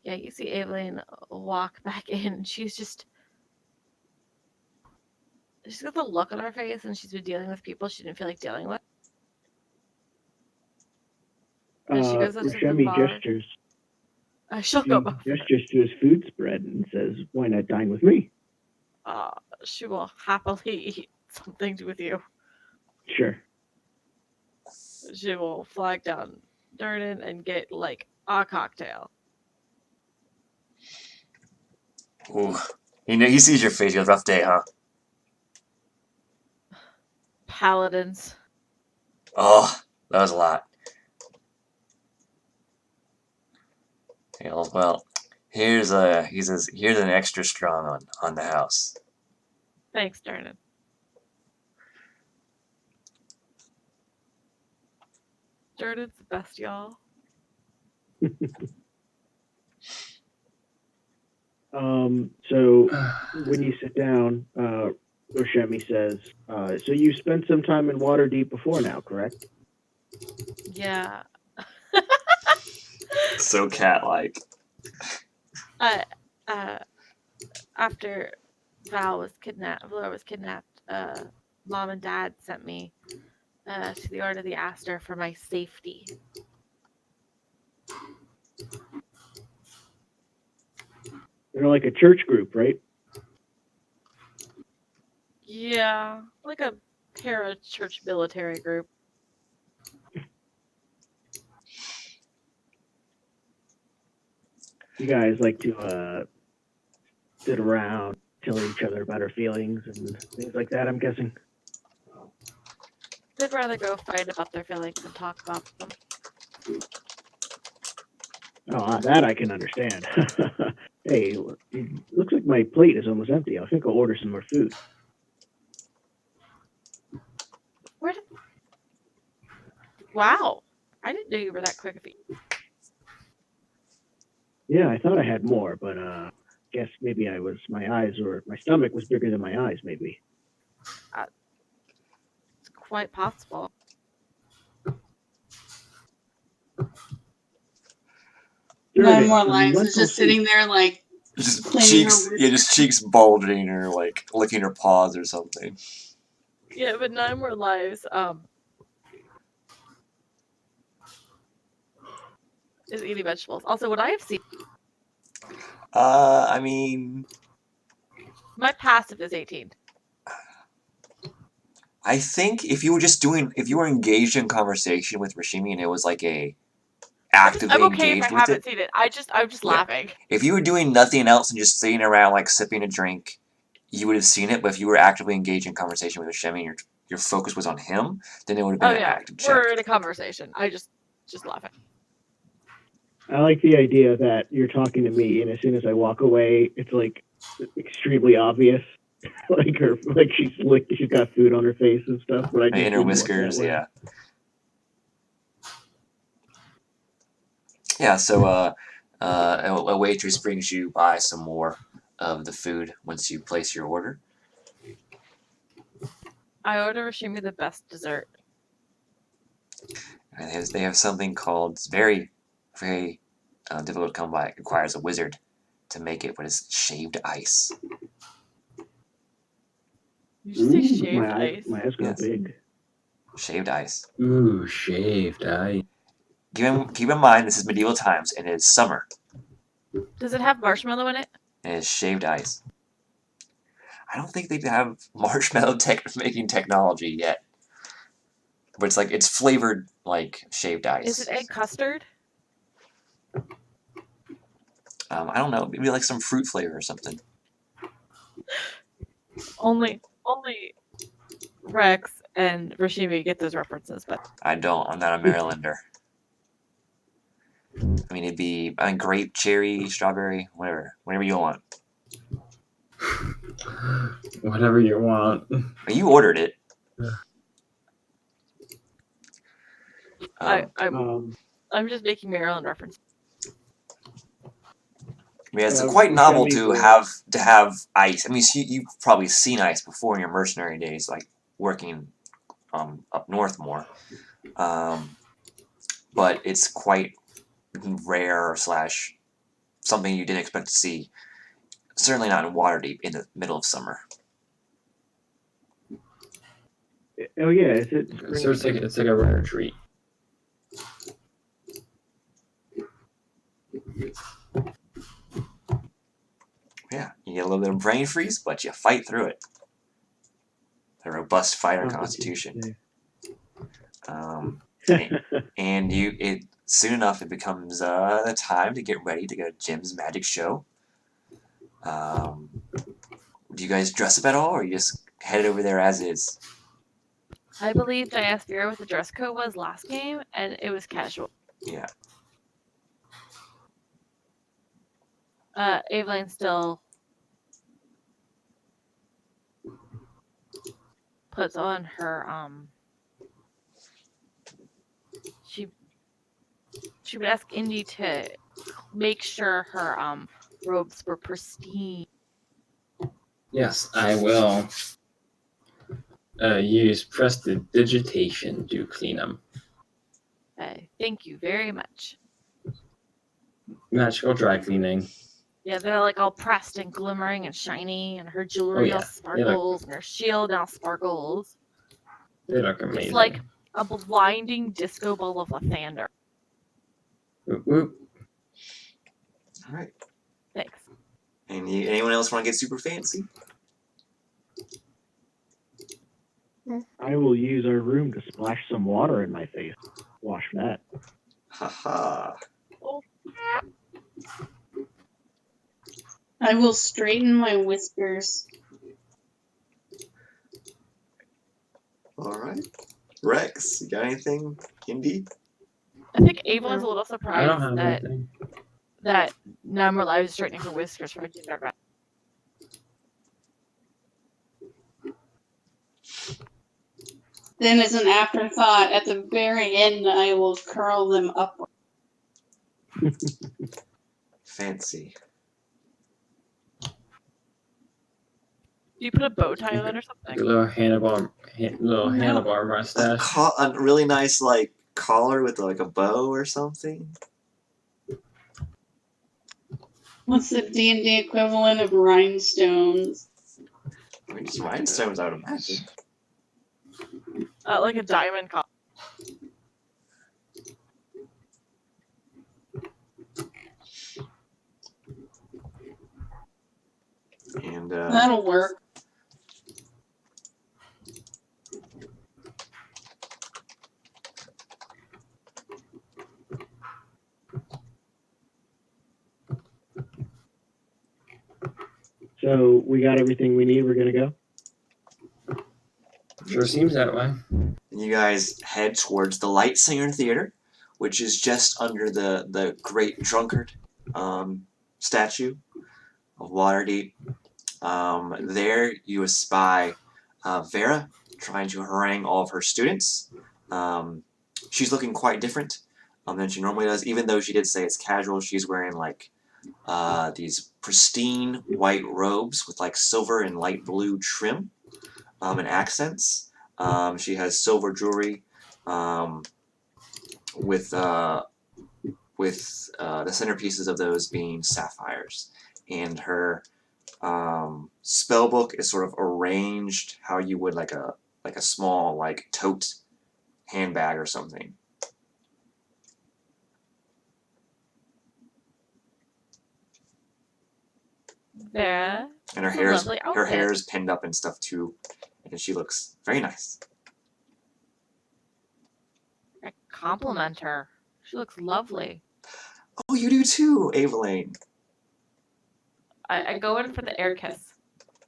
[SPEAKER 4] Yeah, you see Evelyn walk back in. She's got the look on her face, and she's been dealing with people she didn't feel like dealing with. And she goes up to the
[SPEAKER 3] Rashemi
[SPEAKER 4] bar.
[SPEAKER 3] gestures.
[SPEAKER 4] She'll go over.
[SPEAKER 3] Gestures to his food spread and says, "Why not dine with me?"
[SPEAKER 4] She will happily eat something with you.
[SPEAKER 3] Sure.
[SPEAKER 4] She will flag down Durnan and get like a cocktail.
[SPEAKER 1] Ooh, he sees your face. He goes, rough day, huh?
[SPEAKER 4] paladins.
[SPEAKER 1] Oh, that was a lot. Well, here's an extra strong on the house.
[SPEAKER 4] Thanks, Darnan. Darnan's the best, y'all.
[SPEAKER 3] So when you sit down, Roshemi says, so you spent some time in Waterdeep before now, correct?
[SPEAKER 4] Yeah.
[SPEAKER 1] So cat-like.
[SPEAKER 4] After Valor was kidnapped, Mom and Dad sent me to the Order of the Aster for my safety.
[SPEAKER 3] They're like a church group, right?
[SPEAKER 4] Yeah, like a para-church military group.
[SPEAKER 3] You guys like to sit around, tell each other about our feelings and things like that, I'm guessing.
[SPEAKER 4] They'd rather go fight about their feelings than talk about them.
[SPEAKER 3] Oh, that I can understand. Hey, it looks like my plate is almost empty. I think I'll order some more food.
[SPEAKER 4] Where did... Wow, I didn't know you were that quick of a...
[SPEAKER 3] Yeah, I thought I had more, but guess maybe my stomach was bigger than my eyes, maybe.
[SPEAKER 4] It's quite possible.
[SPEAKER 6] Nine More Lives is just sitting there like
[SPEAKER 1] Just
[SPEAKER 6] cleaning
[SPEAKER 1] cheeks,
[SPEAKER 6] her
[SPEAKER 1] yeah, just cheeks bulging or like licking her paws or something.
[SPEAKER 4] Yeah, but 9 More Lives is eating vegetables. Also, would I have seen...
[SPEAKER 1] I mean,
[SPEAKER 4] My passive is 18.
[SPEAKER 1] I think if you were engaged in conversation with Rashimi and it was like a actively
[SPEAKER 4] I'm okay if I
[SPEAKER 1] engaged with
[SPEAKER 4] haven't
[SPEAKER 1] it.
[SPEAKER 4] seen it. I'm just
[SPEAKER 1] Yeah.
[SPEAKER 4] laughing.
[SPEAKER 1] If you were doing nothing else and just sitting around like sipping a drink, you would have seen it. But if you were actively engaged in conversation with Rashimi and your focus was on him, then it would have been an active check.
[SPEAKER 4] We're in a conversation. I just laughing.
[SPEAKER 3] I like the idea that you're talking to me, and as soon as I walk away, it's like extremely obvious, she's got food on her face and stuff. But I just
[SPEAKER 1] In her
[SPEAKER 3] didn't look
[SPEAKER 1] whiskers,
[SPEAKER 3] that way.
[SPEAKER 1] yeah. Yeah, so a waitress brings you by some more of the food once you place your order.
[SPEAKER 4] I order Rashimi the best dessert.
[SPEAKER 1] And they have something called, it's very, very difficult to come by. It requires a wizard to make it, but it's shaved ice.
[SPEAKER 4] You just say shaved ice?
[SPEAKER 3] My eyes got big.
[SPEAKER 1] Shaved ice.
[SPEAKER 5] Ooh, shaved ice.
[SPEAKER 1] Keep in mind, this is medieval times, and it is summer.
[SPEAKER 4] Does it have marshmallow in it?
[SPEAKER 1] And it is shaved ice. I don't think they have marshmallow making technology yet. But it's flavored like shaved ice.
[SPEAKER 4] Is it egg custard?
[SPEAKER 1] I don't know. Maybe like some fruit flavor or something.
[SPEAKER 4] Only Rex and Rashimi get those references, but
[SPEAKER 1] I don't. I'm not a Marylander. I mean, it'd be grape, cherry, strawberry, whatever you want.
[SPEAKER 5] Whatever you want.
[SPEAKER 1] But you ordered it.
[SPEAKER 4] I'm just making Maryland references.
[SPEAKER 1] I mean, it's quite novel to have ice. I mean, you've probably seen ice before in your mercenary days, like working up north more. But it's quite rare / something you didn't expect to see. Certainly not in Waterdeep in the middle of summer.
[SPEAKER 3] Oh yeah, is it?
[SPEAKER 5] So it's like a rare treat.
[SPEAKER 1] Yeah, you get a little bit of brain freeze, but you fight through it. A robust fighter constitution. And soon enough it becomes the time to get ready to go to Jim's magic show. Do you guys dress up at all, or you just head over there as is?
[SPEAKER 4] I believed I asked Vera what the dress code was last game, and it was casual.
[SPEAKER 1] Yeah.
[SPEAKER 4] Evelyn still puts on her she would ask Indy to make sure her robes were pristine.
[SPEAKER 5] Yes, I will use prestidigitation to clean them.
[SPEAKER 4] Thank you very much.
[SPEAKER 5] Magical dry cleaning.
[SPEAKER 4] Yeah, they're like all pressed and glimmering and shiny, and her jewelry
[SPEAKER 5] yeah.
[SPEAKER 4] all sparkles, and her shield all sparkles.
[SPEAKER 5] They look amazing.
[SPEAKER 4] It's like a blinding disco ball of Lathander.
[SPEAKER 5] Whoop, whoop.
[SPEAKER 1] All right.
[SPEAKER 4] Thanks.
[SPEAKER 1] And anyone else want to get super fancy?
[SPEAKER 3] I will use our room to splash some water in my face. Wash that.
[SPEAKER 1] Haha.
[SPEAKER 6] I will straighten my whiskers.
[SPEAKER 1] All right. Rex, you got anything, Indy?
[SPEAKER 4] I think Avon's a little
[SPEAKER 5] I don't
[SPEAKER 4] surprised
[SPEAKER 5] have anything.
[SPEAKER 4] that Namrali was straightening her whiskers for dinner.
[SPEAKER 6] Then, as an afterthought, at the very end, I will curl them upward.
[SPEAKER 1] Fancy.
[SPEAKER 4] Do you put a bow tie on it or something?
[SPEAKER 5] Like a little handlebar mustache.
[SPEAKER 1] A really nice like collar with like a bow or something.
[SPEAKER 6] What's the D&D equivalent of rhinestones?
[SPEAKER 1] I mean, just rhinestones, I would imagine.
[SPEAKER 4] Like a diamond collar.
[SPEAKER 1] And
[SPEAKER 6] That'll work.
[SPEAKER 3] So we got everything we need. We're gonna go.
[SPEAKER 5] Sure seems that way.
[SPEAKER 1] you guys head towards the Light Singer Theater, which is just under the Great Drunkard statue of Waterdeep. There you espy Vera trying to harangue all of her students. She's looking quite different than she normally does, even though she did say it's casual. She's wearing like these pristine white robes with like silver and light blue trim and accents. She has silver jewelry with the centerpieces of those being sapphires, and her spell book is sort of arranged how you would like a small like tote handbag or something.
[SPEAKER 4] Vera.
[SPEAKER 1] And her hair is pinned up and stuff too, and she looks very nice.
[SPEAKER 4] I compliment her. She looks lovely.
[SPEAKER 1] Oh, you do too, Evelyn.
[SPEAKER 4] I go in for the air kiss.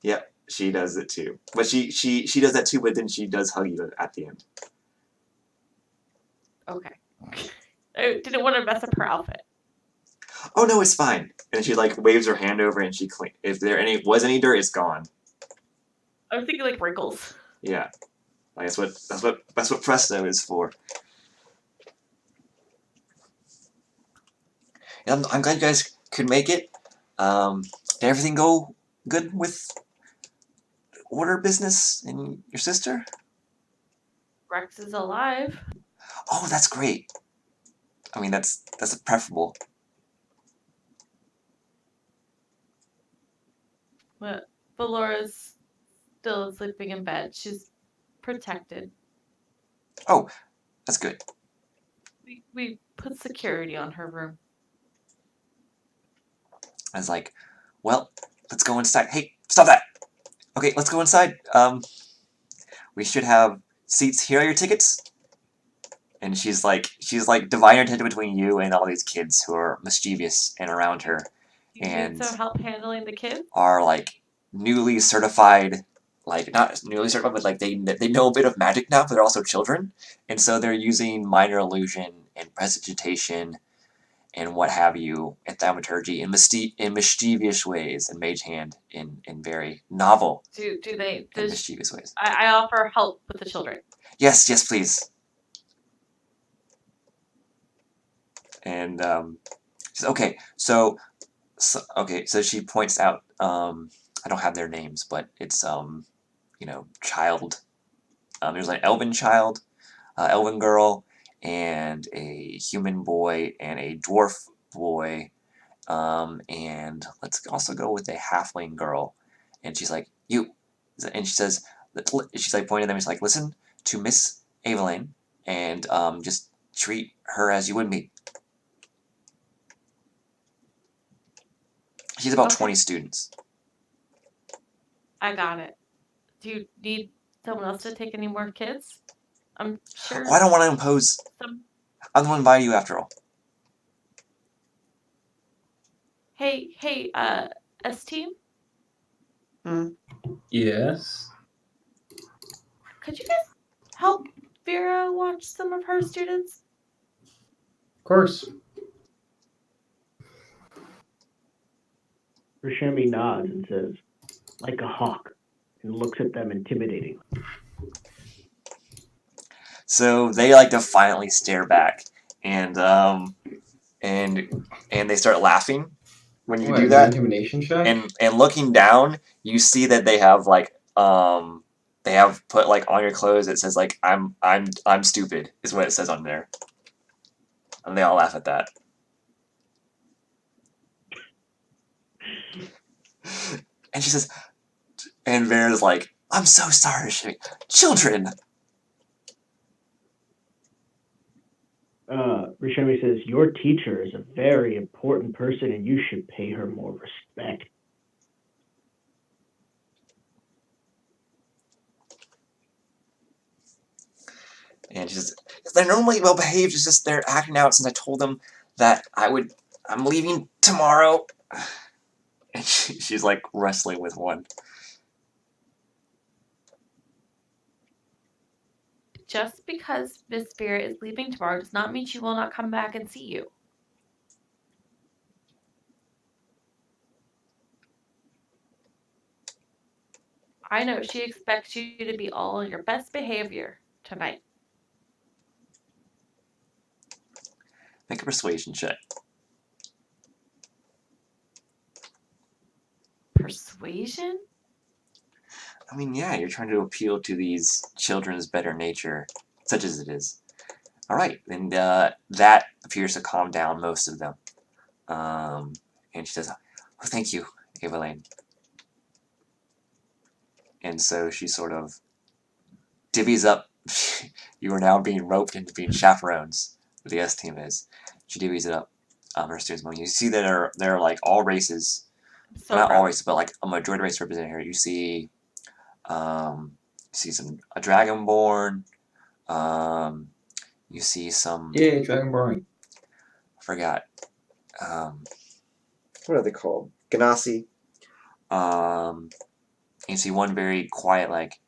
[SPEAKER 1] Yep, she does it too. But she does that too, but then she does hug you at the end.
[SPEAKER 4] Okay. I didn't want to mess up her outfit.
[SPEAKER 1] Oh no, it's fine. And she like waves her hand over and she clean. If there was any dirt, it's gone.
[SPEAKER 4] I was thinking like wrinkles.
[SPEAKER 1] Yeah, like that's what Presto is for. And I'm glad you guys could make it. Did everything go good with order business and your sister?
[SPEAKER 4] Rex is alive.
[SPEAKER 1] Oh, that's great. I mean, that's preferable.
[SPEAKER 4] But Laura's still sleeping in bed. She's protected.
[SPEAKER 1] Oh, that's good.
[SPEAKER 4] We put security on her room.
[SPEAKER 1] I was like, well, let's go inside. Hey, stop that! Okay, let's go inside. We should have seats. Here are your tickets. And she's like dividing her attention between you and all these kids who are mischievous and around her.
[SPEAKER 4] Do you need some help handling the kids?
[SPEAKER 1] Are like newly certified like not newly certified, but like they know a bit of magic now, but they're also children, and so they're using minor illusion and prestidigitation and what have you, and thaumaturgy in mischievous ways, and mage hand in very novel
[SPEAKER 4] Do they?
[SPEAKER 1] and mischievous ways.
[SPEAKER 4] I offer help with the children.
[SPEAKER 1] Yes, yes, please. And she's okay. So she points out. I don't have their names, but it's child. There's like elven child, elven girl, and a human boy and a dwarf boy. And let's also go with a halfling girl. And she's like, you. And she says, she's like pointing at them. She's like, listen to Miss Evelyn, and just treat her as you would me. She's about
[SPEAKER 4] Okay.
[SPEAKER 1] 20 students.
[SPEAKER 4] I got it. Do you need someone else to take any more kids? I'm sure.
[SPEAKER 1] Oh, I don't want to impose. I'm the one inviting you after all.
[SPEAKER 4] Hey, S team,
[SPEAKER 5] Yes.
[SPEAKER 4] could you guys help Vera watch some of her students?
[SPEAKER 5] Of course.
[SPEAKER 3] Rashemi nods and says, like a hawk, and looks at them intimidating.
[SPEAKER 1] So they like defiantly stare back, and they start laughing when you do that.
[SPEAKER 5] Intimidation check?
[SPEAKER 1] And looking down, you see that they have they have put like on your clothes. It says like I'm stupid is what it says on there, and they all laugh at that. And she says, and Vera's like, I'm so sorry, children.
[SPEAKER 3] Rashemi says, your teacher is a very important person and you should pay her more respect.
[SPEAKER 1] And she says, they're normally well behaved, it's just they're acting out since I told them that I'm leaving tomorrow. And she's like wrestling with one.
[SPEAKER 4] Just because Miss Vera is leaving tomorrow does not mean she will not come back and see you. I know she expects you to be all on your best behavior tonight.
[SPEAKER 1] Make a persuasion check.
[SPEAKER 4] Persuasion?
[SPEAKER 1] I mean, yeah, you're trying to appeal to these children's better nature, such as it is. All right, and that appears to calm down most of them. And she says, "Oh, thank you, Evelyn." And so she sort of divvies up. You are now being roped into being chaperones. The S team is. She divvies it up. Her students. You see that there are like all races.
[SPEAKER 4] So
[SPEAKER 1] Not
[SPEAKER 4] proud.
[SPEAKER 1] all races, but like a majority race represented here. You see a dragonborn. You see some.
[SPEAKER 5] Yeah, Dragonborn.
[SPEAKER 1] I forgot. What are they called? Ganassi. You see one very quiet, like,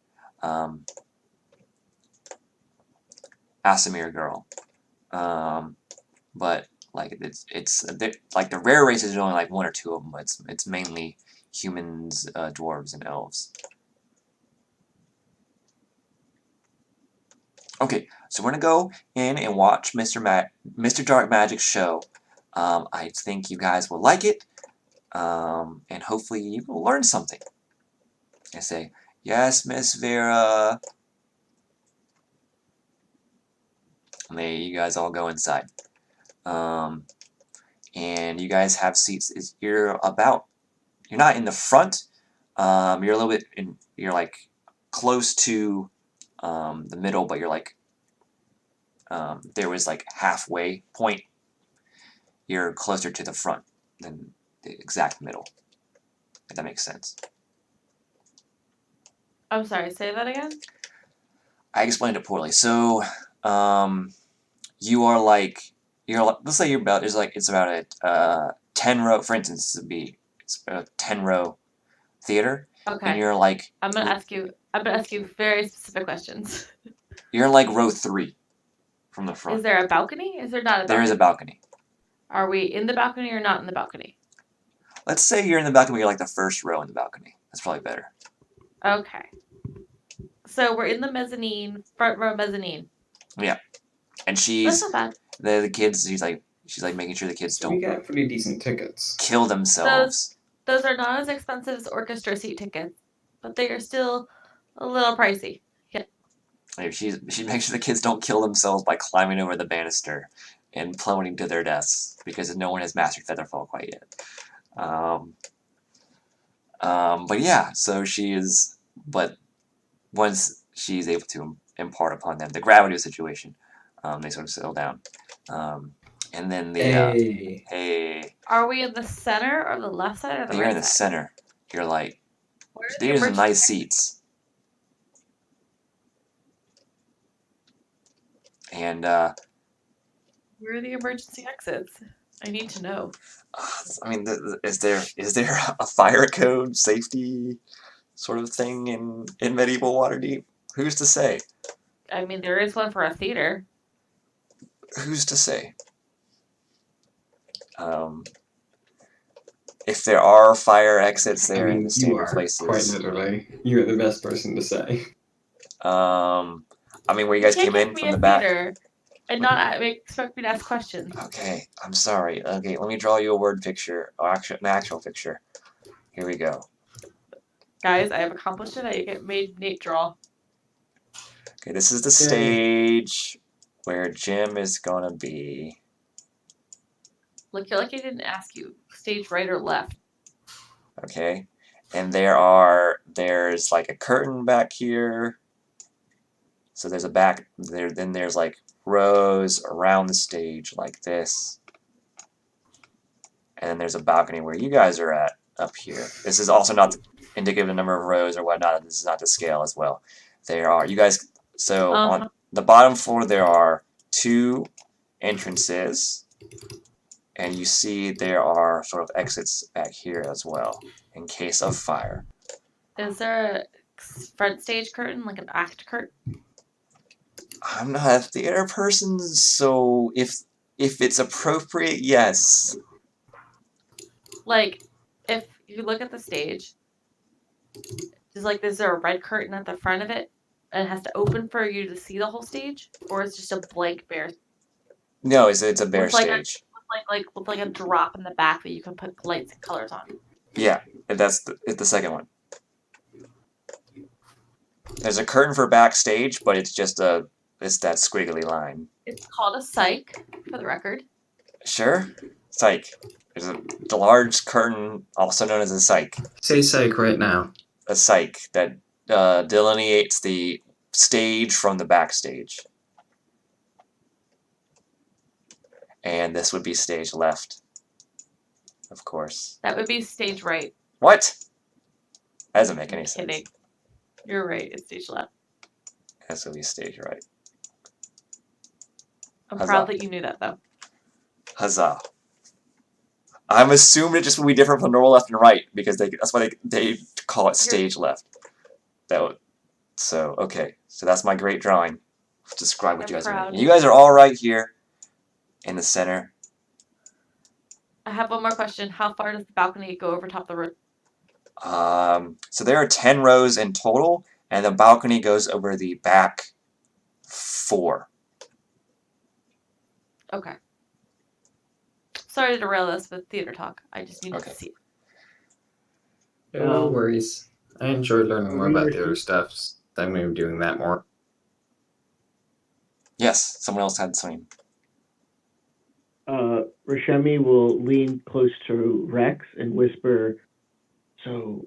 [SPEAKER 1] Asimir girl. But like it's like the rare races are only like one or two of them. But it's mainly humans, dwarves, and elves. Okay, so we're gonna go in and watch Mr. Darkmagic's show. I think you guys will like it, and hopefully you will learn something. I say, yes, Miss Vera. And you guys all go inside. And you guys have seats. You're not in the front. You're a little bit you're like close to the middle, but you're like there was like halfway point. You're closer to the front than the exact middle. If that makes sense.
[SPEAKER 4] I'm sorry, say that again?
[SPEAKER 1] I explained it poorly. So, you are like let's say it's about a 10 row. For instance, it's a 10 row theater,
[SPEAKER 4] Okay.
[SPEAKER 1] and you're like
[SPEAKER 4] I'm gonna ask you very specific questions.
[SPEAKER 1] you're in like row 3 from the
[SPEAKER 4] Is
[SPEAKER 1] front.
[SPEAKER 4] there a balcony? Is there not a
[SPEAKER 1] There is
[SPEAKER 4] balcony?
[SPEAKER 1] a balcony.
[SPEAKER 4] Are we in the balcony or not in the balcony?
[SPEAKER 1] Let's say you're in the balcony. You're like the first row in the balcony. That's probably better.
[SPEAKER 4] Okay. So we're in the mezzanine, front row mezzanine.
[SPEAKER 1] Yeah, and
[SPEAKER 4] That's
[SPEAKER 1] she's
[SPEAKER 4] not bad.
[SPEAKER 1] the kids. She's like making sure the kids
[SPEAKER 5] So we
[SPEAKER 1] don't
[SPEAKER 5] got pretty decent tickets.
[SPEAKER 1] kill themselves.
[SPEAKER 4] Those are not as expensive as orchestra seat tickets, but they are still a little pricey.
[SPEAKER 1] Like, she makes sure the kids don't kill themselves by climbing over the banister and plummeting to their deaths because no one has mastered Featherfall quite yet. But yeah, so she is. But once she's able to impart upon them the gravity of the situation, they sort of settle down. And then the
[SPEAKER 5] Hey.
[SPEAKER 1] hey,
[SPEAKER 4] Are we in the center or the left side or the
[SPEAKER 1] you're
[SPEAKER 4] right
[SPEAKER 1] in the
[SPEAKER 4] side?
[SPEAKER 1] center. You're like,
[SPEAKER 4] Where are the
[SPEAKER 1] these are some
[SPEAKER 4] emergency
[SPEAKER 1] nice seats. And
[SPEAKER 4] Where are the emergency exits? I need to know.
[SPEAKER 1] I mean, is there a fire code safety sort of thing in medieval Waterdeep? Who's to say?
[SPEAKER 4] I mean, there is one for a theater.
[SPEAKER 1] Who's to say? If there are fire exits there in the
[SPEAKER 5] you
[SPEAKER 1] standard
[SPEAKER 5] are quite
[SPEAKER 1] places.
[SPEAKER 5] literally. You are the best person to say.
[SPEAKER 1] I mean, where you guys
[SPEAKER 4] can't
[SPEAKER 1] came
[SPEAKER 4] give
[SPEAKER 1] in
[SPEAKER 4] me
[SPEAKER 1] from
[SPEAKER 4] a
[SPEAKER 1] the back.
[SPEAKER 4] theater and not expect me to ask questions.
[SPEAKER 1] Okay, I'm sorry. Okay, let me draw you a word picture. Oh, an actual picture. Here we go.
[SPEAKER 4] Guys, I have accomplished it. I made Nate draw.
[SPEAKER 1] Okay, this is the
[SPEAKER 5] Yay.
[SPEAKER 1] stage where Jim is gonna be.
[SPEAKER 4] Look, you're like I didn't ask you. Stage right or left?
[SPEAKER 1] Okay, and there's like a curtain back here. So there's a back there. Then there's like rows around the stage like this, and then there's a balcony where you guys are at up here. This is also not indicative of the number of rows or whatnot. This is not the scale as well. There are you guys. So on the bottom floor there are 2 entrances, and you see there are sort of exits back here as well in case of fire.
[SPEAKER 4] Is there a front stage curtain, like an act curtain?
[SPEAKER 1] I'm not a theater person, so if it's appropriate, yes.
[SPEAKER 4] Like, if you look at the stage, is there a red curtain at the front of it, and it has to open for you to see the whole stage, or it's just a blank bare?
[SPEAKER 1] No, it's a bare
[SPEAKER 4] With like
[SPEAKER 1] stage.
[SPEAKER 4] with like a drop in the back that you can put lights and colors on.
[SPEAKER 1] Yeah, and it's the second one. There's a curtain for backstage, but it's that squiggly line.
[SPEAKER 4] It's called a psych, for the record.
[SPEAKER 1] Sure? Psych. There's the large curtain, also known as a psych.
[SPEAKER 5] Say psych right now.
[SPEAKER 1] A psych that delineates the stage from the backstage. And this would be stage left, of course.
[SPEAKER 4] That would be stage right.
[SPEAKER 1] What? That doesn't make any
[SPEAKER 4] Kidding.
[SPEAKER 1] sense.
[SPEAKER 4] You're right. It's stage left.
[SPEAKER 1] This would be stage right.
[SPEAKER 4] I'm
[SPEAKER 1] Huzzah.
[SPEAKER 4] proud that you knew that, though.
[SPEAKER 1] Huzzah. I'm assuming it just would be different from normal left and right because that's why they call it stage left. Okay. So that's my great drawing. Describe what
[SPEAKER 4] I'm
[SPEAKER 1] you guys are
[SPEAKER 4] proud.
[SPEAKER 1] making. You guys are all right here in the center.
[SPEAKER 4] I have one more question. How far does the balcony go over top the roof?
[SPEAKER 1] So there are 10 rows in total, and the balcony goes over the back 4.
[SPEAKER 4] Okay. Sorry to derail this with theater talk. I just needed
[SPEAKER 1] Okay.
[SPEAKER 4] to see it.
[SPEAKER 5] No worries. I enjoyed learning more
[SPEAKER 3] Are we
[SPEAKER 5] about the other
[SPEAKER 3] receiving-
[SPEAKER 5] stuff. I'm going to be doing that more.
[SPEAKER 1] Yes, someone else had something.
[SPEAKER 3] Rashemi will lean close to Rex and whisper, "So,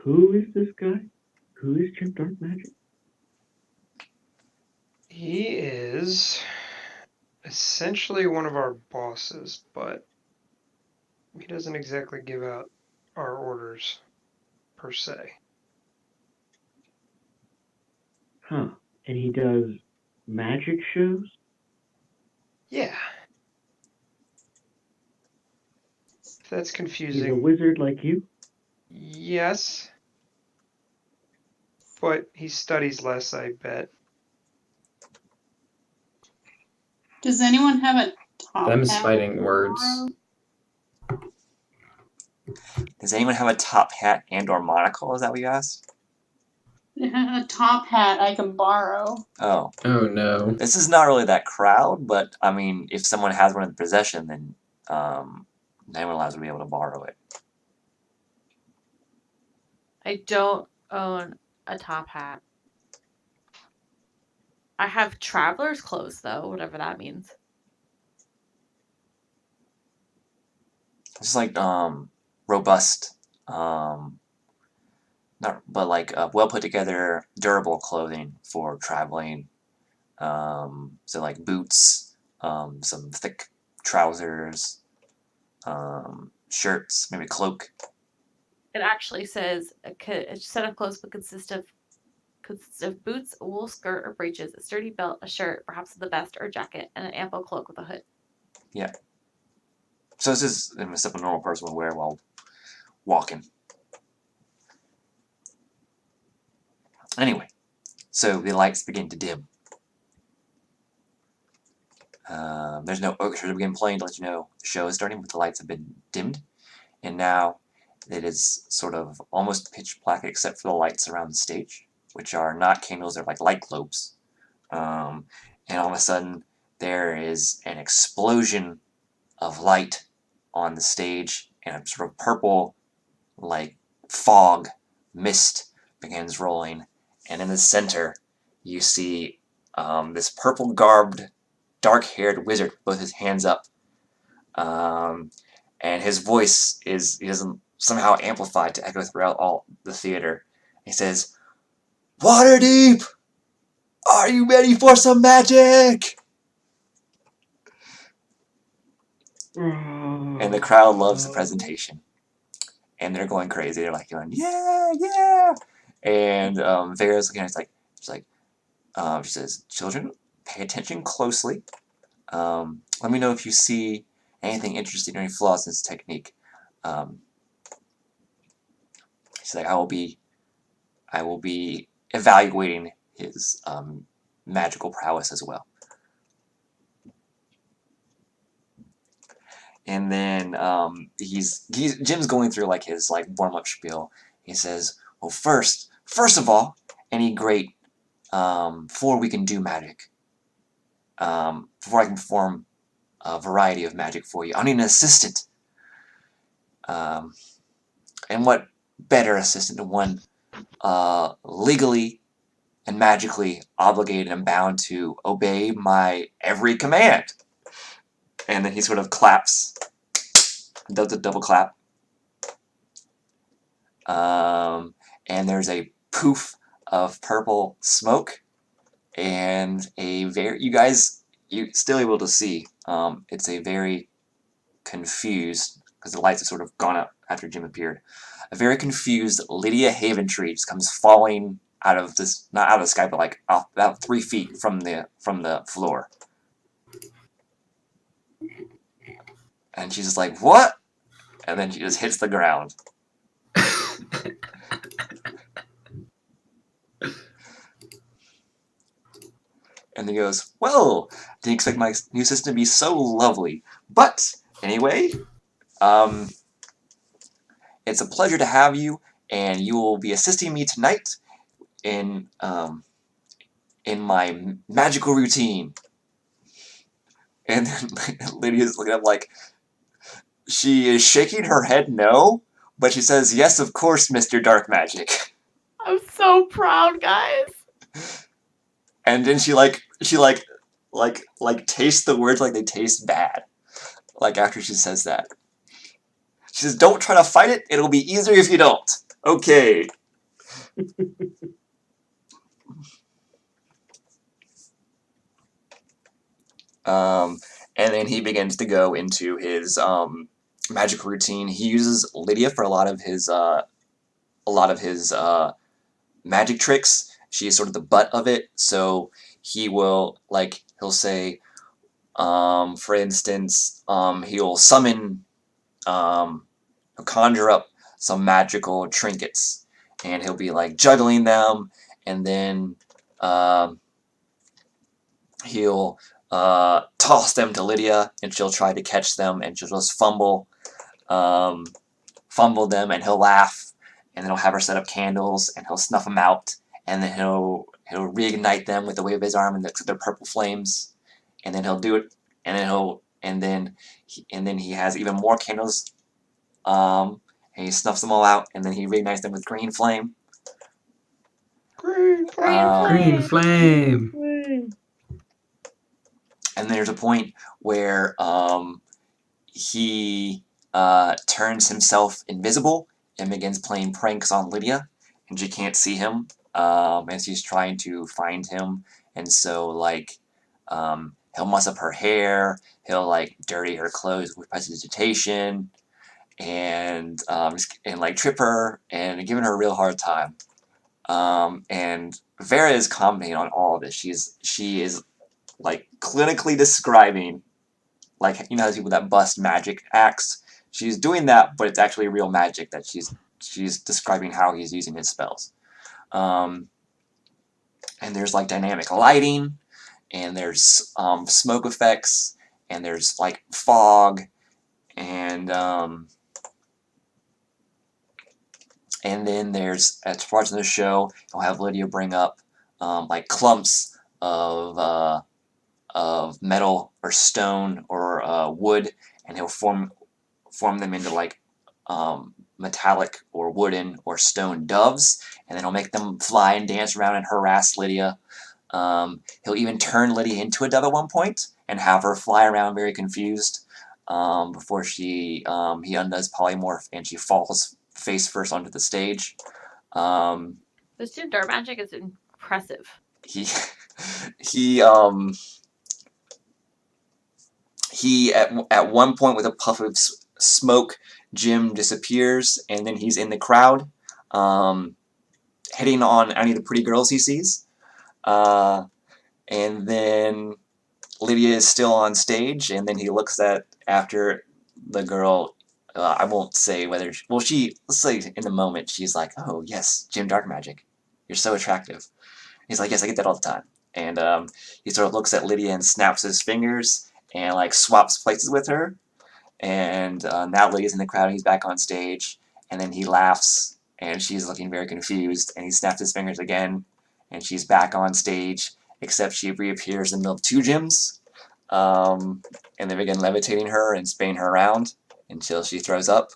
[SPEAKER 3] who is this guy? Who is Jim Darkmagic?"
[SPEAKER 2] He is essentially one of our bosses, but he doesn't exactly give out our orders, per se.
[SPEAKER 3] Huh. And he does magic shows?
[SPEAKER 2] Yeah. If that's
[SPEAKER 3] He's a
[SPEAKER 2] confusing.
[SPEAKER 3] wizard like you?
[SPEAKER 2] Yes. but he studies less, I bet.
[SPEAKER 6] Does anyone have a top
[SPEAKER 5] Them's
[SPEAKER 6] hat?
[SPEAKER 5] fighting words.
[SPEAKER 1] Does anyone have a top hat and/or monocle? Is that what you asked?
[SPEAKER 6] A top hat I can borrow.
[SPEAKER 1] Oh.
[SPEAKER 5] Oh no.
[SPEAKER 1] This is not really that crowd, but I mean, if someone has one in possession, then anyone allows to be able to borrow it.
[SPEAKER 4] I don't own a top hat. I have traveler's clothes, though, whatever that means.
[SPEAKER 1] It's like robust, not but like well put together, durable clothing for traveling. So like boots, some thick trousers, shirts, maybe cloak.
[SPEAKER 4] It actually says a set of clothes would consists of boots, a wool skirt or breeches, a sturdy belt, a shirt, perhaps the vest or jacket, and an ample cloak with a hood.
[SPEAKER 1] Yeah. So this is stuff a normal person would wear while walking. Anyway, so the lights begin to dim. There's no orchestra to begin playing to let you know the show is starting, but the lights have been dimmed. And now it is sort of almost pitch black except for the lights around the stage, which are not candles, they're like light globes. And all of a sudden, there is an explosion of light on the stage, and a sort of purple, like fog, mist begins rolling. And in the center, you see this purple-garbed, dark-haired wizard with both his hands up. And his voice is somehow amplified to echo throughout all the theater. He says, "Waterdeep! Are you ready for some magic?" And the crowd loves the presentation. And they're going crazy. They're like going, "Yeah, yeah!" And Vera's looking at it, she says, "Children, pay attention closely. Let me know if you see anything interesting or any flaws in this technique." She's like, I will be evaluating his magical prowess as well. And then Jim's going through like his like warm-up spiel. He says, "Well, first of all, any great before we can do magic, before I can perform a variety of magic for you, I need an assistant. And what better assistant than one legally and magically obligated and bound to obey my every command." And then he sort of claps, does a double clap. And there's a poof of purple smoke, and you still able to see. It's a very confused, because the lights have sort of gone up after Jim appeared. A very confused Lydia Haventree just comes falling out of this, not out of the sky, but like off about 3 feet from the floor. And she's just like, "What?" And then she just hits the ground. And he goes, "Well, didn't expect my new assistant to be so lovely. But anyway, it's a pleasure to have you, and you will be assisting me tonight in my magical routine." And then Lydia's looking up like, she is shaking her head no, but she says, "Yes, of course, Mr. Darkmagic."
[SPEAKER 4] I'm so proud, guys.
[SPEAKER 1] And then she tastes the words like they taste bad. Like after she says that. She says, "Don't try to fight it. It'll be easier if you don't." Okay. And then he begins to go into his magic routine. He uses Lydia for a lot of his magic tricks. She is sort of the butt of it. So he'll say, for instance, he'll summon, he'll conjure up some magical trinkets, and he'll be like juggling them, and then he'll toss them to Lydia, and she'll try to catch them, and she'll just fumble them, and he'll laugh, and then he'll have her set up candles, and he'll snuff them out, and then he'll reignite them with the wave of his arm, and they're purple flames, and then he'll do it, and then he has even more candles, and he snuffs them all out, and then he reignites them with green flame.
[SPEAKER 2] Green
[SPEAKER 5] Green flame.
[SPEAKER 1] And there's a point where he turns himself invisible and begins playing pranks on Lydia, and she can't see him as he's trying to find him. And so, like, he'll mess up her hair, he'll, like, dirty her clothes with prestidigitation, and like, trip her, and giving her a real hard time. And Vera is commenting on all of this. She is, like, clinically describing, like, you know, those people that bust magic acts. She's doing that, but it's actually real magic that she's describing how he's using his spells. And there's, like, dynamic lighting, and there's smoke effects, and there's, like, fog, and then there's, at parts of the show, you'll have Lydia bring up like clumps of metal or stone or wood, and he'll form them into, like, metallic or wooden or stone doves, and then he'll make them fly and dance around and harass Lydia. He'll even turn Lydia into a dove at one point and have her fly around very confused before he undoes polymorph and she falls face first onto the stage.
[SPEAKER 4] This Jim Darkmagic is impressive.
[SPEAKER 1] He at one point, with a puff of smoke, Jim disappears, and then he's in the crowd, hitting on any of the pretty girls he sees. And then Lydia is still on stage, and then he looks at, after the girl, I won't say whether, let's say in the moment, she's like, oh yes, Jim Darkmagic, you're so attractive. He's like, yes, I get that all the time. And he sort of looks at Lydia and snaps his fingers and, like, swaps places with her. And now Lydia's in the crowd and he's back on stage. And then he laughs and she's looking very confused. And he snaps his fingers again and she's back on stage, except she reappears in the middle of two gyms. And they begin levitating her and spinning her around until she throws up.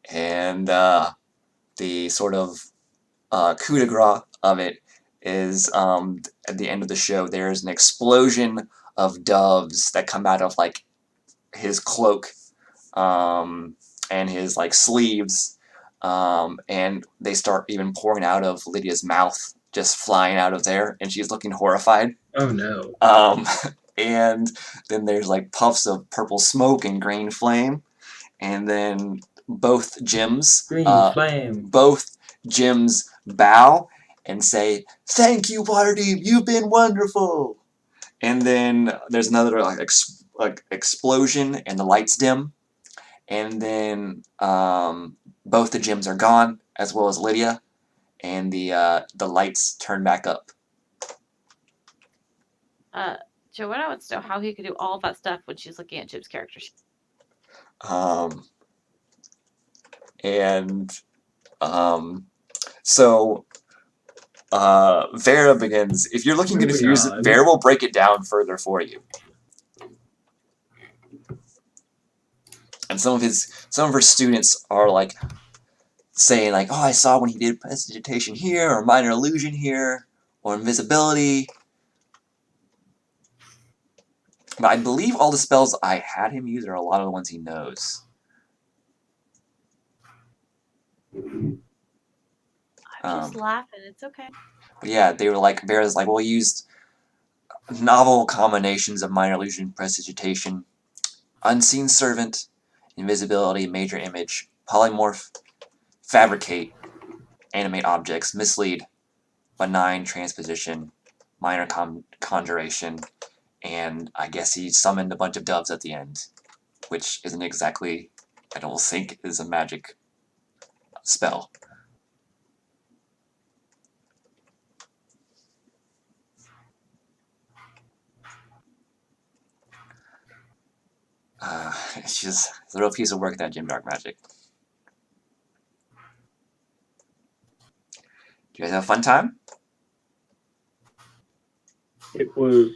[SPEAKER 1] And the sort of coup de grace of it is at the end of the show, there's an explosion of doves that come out of, like, his cloak and his, like, sleeves, and they start even pouring out of Lydia's mouth, just flying out of there, and she's looking horrified.
[SPEAKER 5] Oh no.
[SPEAKER 1] And then there's, like, puffs of purple smoke and green flame, and then both gyms bow and say, "Thank you, Waterdeep. You've been wonderful." And then there's another, like explosion, and the lights dim, and then both the gyms are gone, as well as Lydia, and the lights turn back up.
[SPEAKER 4] Joanna wants to know how he could do all of that stuff when she's looking at Jim's character sheet.
[SPEAKER 1] So Vera begins. If you're looking confused, Vera will break it down further for you. And some of her students are, like, saying, like, oh, I saw when he did prestidigitation here, or minor illusion here, or invisibility. But I believe all the spells I had him use are a lot of the ones he knows.
[SPEAKER 4] I'm just laughing. It's okay.
[SPEAKER 1] But yeah, they were like, Vera's like, well, he used novel combinations of minor illusion, prestidigitation, unseen servant, invisibility, major image, polymorph, fabricate, animate objects, mislead, benign transposition, minor conjuration, and I guess he summoned a bunch of doves at the end, which isn't exactly, I don't think, is a magic spell. It's a real piece of work, that Gym Darkmagic. Do you guys have a fun time?
[SPEAKER 3] It was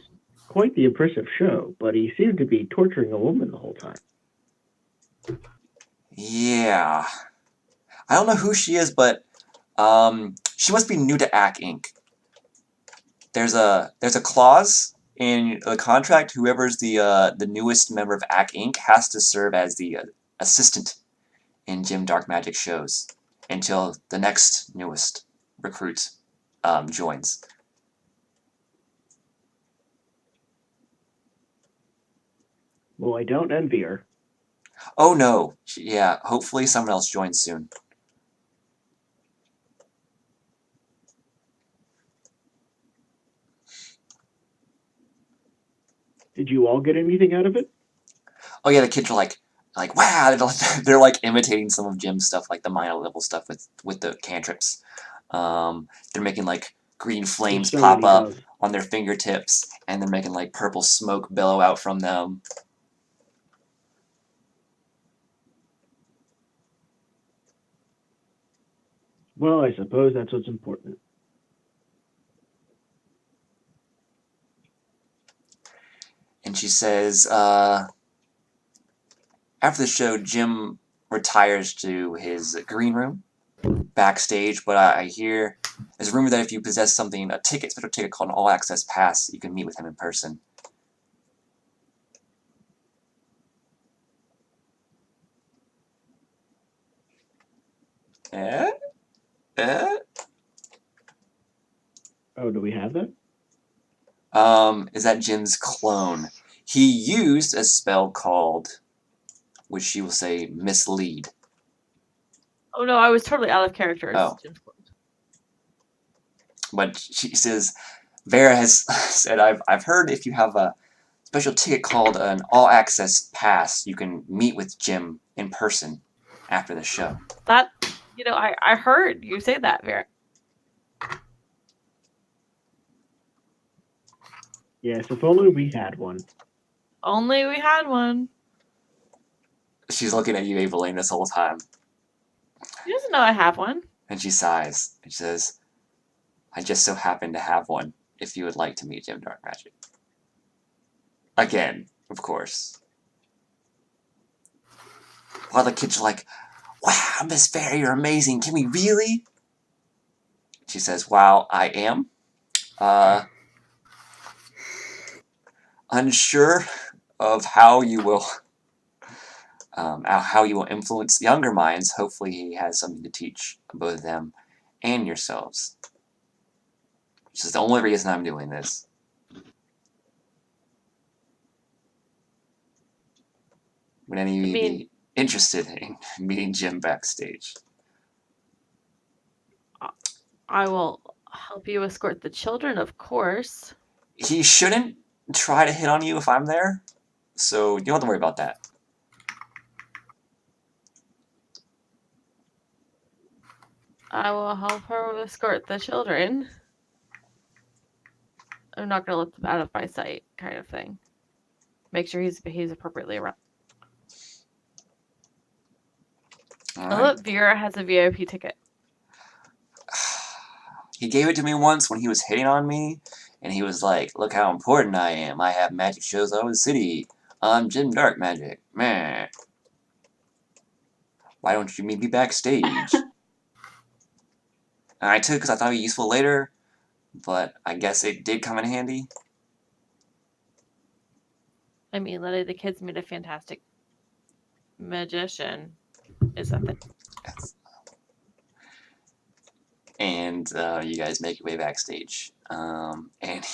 [SPEAKER 3] quite the impressive show, but he seemed to be torturing a woman the whole time.
[SPEAKER 1] Yeah. I don't know who she is, but she must be new to ACK Inc. There's a clause in the contract. Whoever's the newest member of ACK Inc. has to serve as the assistant in Gym Darkmagic shows until the next newest recruit joins.
[SPEAKER 3] Well, I don't envy her.
[SPEAKER 1] Oh no, yeah, hopefully someone else joins soon.
[SPEAKER 3] Did you all get anything out of it?
[SPEAKER 1] Oh yeah, the kids are like wow, they're like imitating some of Jim's stuff, like the minor level stuff with the cantrips. They're making like green flames
[SPEAKER 3] so
[SPEAKER 1] pop
[SPEAKER 3] many
[SPEAKER 1] up
[SPEAKER 3] does.
[SPEAKER 1] on their fingertips, and they're making like purple smoke billow out from them.
[SPEAKER 3] Well, I suppose that's what's important.
[SPEAKER 1] And she says, after the show, Jim retires to his green room backstage, but I hear there's a rumor that if you possess something, a special ticket called an all access pass, you can meet with him in person. Eh? Eh?
[SPEAKER 3] Oh, do we have that?
[SPEAKER 1] Is that Jim's clone? He used a spell called, which she will say, mislead.
[SPEAKER 4] Oh no, I was totally out of character. It's
[SPEAKER 1] Oh.
[SPEAKER 4] Jim's clone.
[SPEAKER 1] But she says, Vera has said, I've heard if you have a special ticket called an all access pass, you can meet with Jim in person after the show.
[SPEAKER 4] That, I heard you say that, Vera.
[SPEAKER 3] Yes, if only we had one.
[SPEAKER 4] Only we had one.
[SPEAKER 1] She's looking at you, Eveline, this whole time.
[SPEAKER 4] He doesn't know I have one.
[SPEAKER 1] And she sighs. And she says, I just so happen to have one, if you would like to meet Jim Darkmagic. Again, of course. While the kids are like, wow, Miss Vera, you're amazing. Can we really? She says, wow, I am. Unsure of how you will influence younger minds. Hopefully he has something to teach both of them and yourselves. Which is the only reason I'm doing this. Would any of you be interested in meeting Jim backstage?
[SPEAKER 4] I will help you escort the children, of course.
[SPEAKER 1] He shouldn't try to hit on you if I'm there, so you don't have to worry about that.
[SPEAKER 4] I will help her escort the children. I'm not going to let them out of my sight, kind of thing. Make sure he behaves appropriately around.
[SPEAKER 1] All
[SPEAKER 4] I
[SPEAKER 1] right.
[SPEAKER 4] hope Vera has a VIP ticket.
[SPEAKER 1] He gave it to me once when he was hitting on me, and he was like, look how important I am. I have magic shows all over the city. I'm Jim Darkmagic. Meh. Why don't you meet me backstage? And I took it because I thought it would be useful later, but I guess it did come in handy.
[SPEAKER 4] I mean, letting the kids meet a fantastic magician is a thing.
[SPEAKER 1] Yes. And you guys make your way backstage. And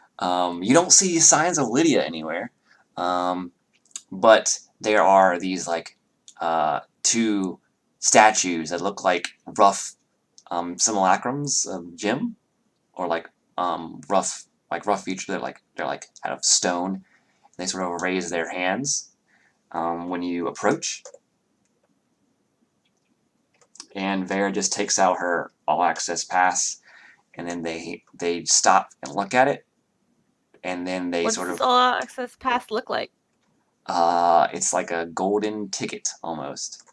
[SPEAKER 1] you don't see signs of Lydia anywhere. But there are these like two statues that look like rough simulacrums of Jim, or like rough features. They're like out of stone. They sort of raise their hands when you approach. And Vera just takes out her all-access pass, and then they stop and look at it, and then they
[SPEAKER 4] What
[SPEAKER 1] sort
[SPEAKER 4] does
[SPEAKER 1] of
[SPEAKER 4] all access pass look like?
[SPEAKER 1] It's like a golden ticket almost.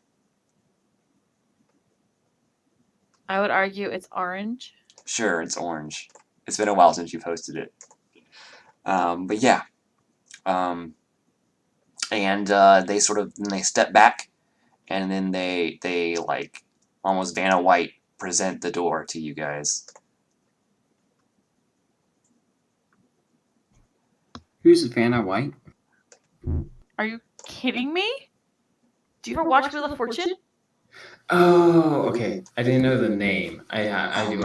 [SPEAKER 4] I would argue it's orange.
[SPEAKER 1] Sure, it's orange. It's been a while since you posted it. But yeah. And they sort of they step back, and then they like almost Vanna White present the door to you guys.
[SPEAKER 5] Who's Vanna White?
[SPEAKER 4] Are you kidding me? Do you ever watch Wheel of Fortune?
[SPEAKER 5] Oh, okay. I didn't know the name. I do.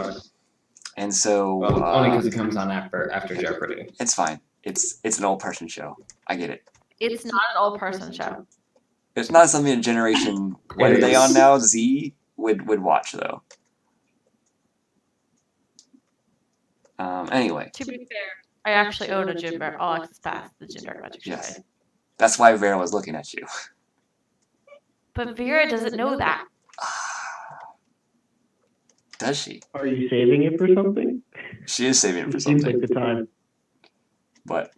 [SPEAKER 1] And so
[SPEAKER 5] Well, only because it comes on after Jeopardy.
[SPEAKER 1] it's fine. It's an old person show. I get it.
[SPEAKER 4] It's not an old person show.
[SPEAKER 1] It's not something a generation. What
[SPEAKER 5] It
[SPEAKER 1] are they
[SPEAKER 5] is.
[SPEAKER 1] on now? Z would watch though. Anyway,
[SPEAKER 4] To be fair, I actually own a Jim All Access Pass, the Jim Darkmagic show.
[SPEAKER 1] yes, that's why Vera was looking at you.
[SPEAKER 4] But Vera doesn't know that.
[SPEAKER 1] Does she?
[SPEAKER 3] Are you saving it for something?
[SPEAKER 1] She is saving it for
[SPEAKER 3] It seems
[SPEAKER 1] something.
[SPEAKER 3] like the time.
[SPEAKER 1] But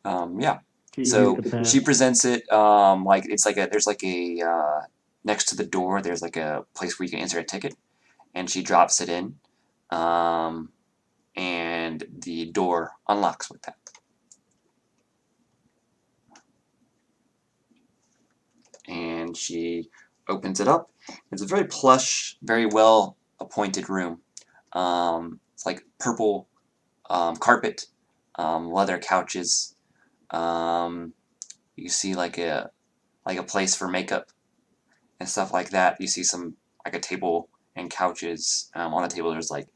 [SPEAKER 1] yeah.
[SPEAKER 3] to
[SPEAKER 1] So
[SPEAKER 3] use the pass.
[SPEAKER 1] she presents it like it's like there's like a next to the door there's like a place where you can insert a ticket, and she drops it in, and the door unlocks with that. And she opens it up. It's a very plush, very well appointed room. It's like purple carpet, leather couches. You see like a place for makeup and stuff like that. You see some like a table and couches. On the table there's like,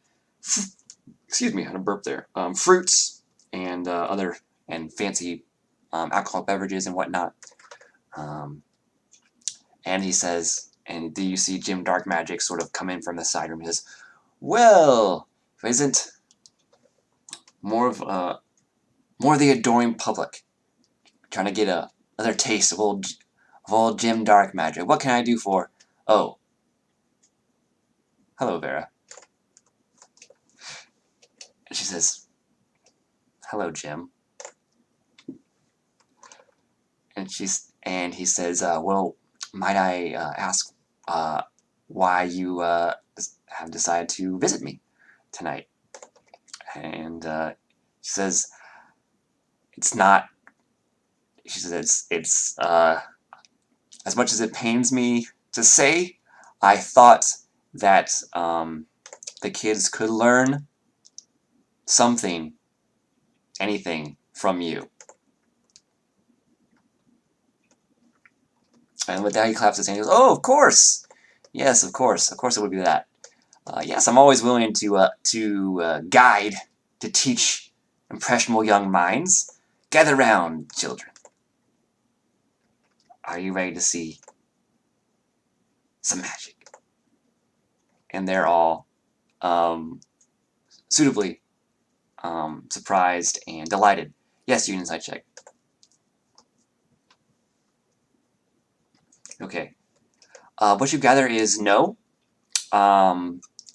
[SPEAKER 1] excuse me, I had a burp there. Fruits and other and fancy alcoholic beverages and whatnot. And he says, and do you see Jim Darkmagic sort of come in from the side room? He says, "Well, isn't more of the adoring public trying to get another taste of old Jim Darkmagic? What can I do for? Oh, hello, Vera." And she says, "Hello, Jim." And he says, "Well, might I ask why you have decided to visit me tonight?" And she says, "It's not." She says, "It's as much as it pains me to say, I thought that the kids could learn something, anything from you." And with that, he claps his hand. He goes, "Oh, of course, yes, of course it would be that. Yes, I'm always willing to guide, to teach impressionable young minds. Gather round, children. Are you ready to see some magic?" And they're all suitably surprised and delighted. Yes, you can insight check. Okay. What you gather is no.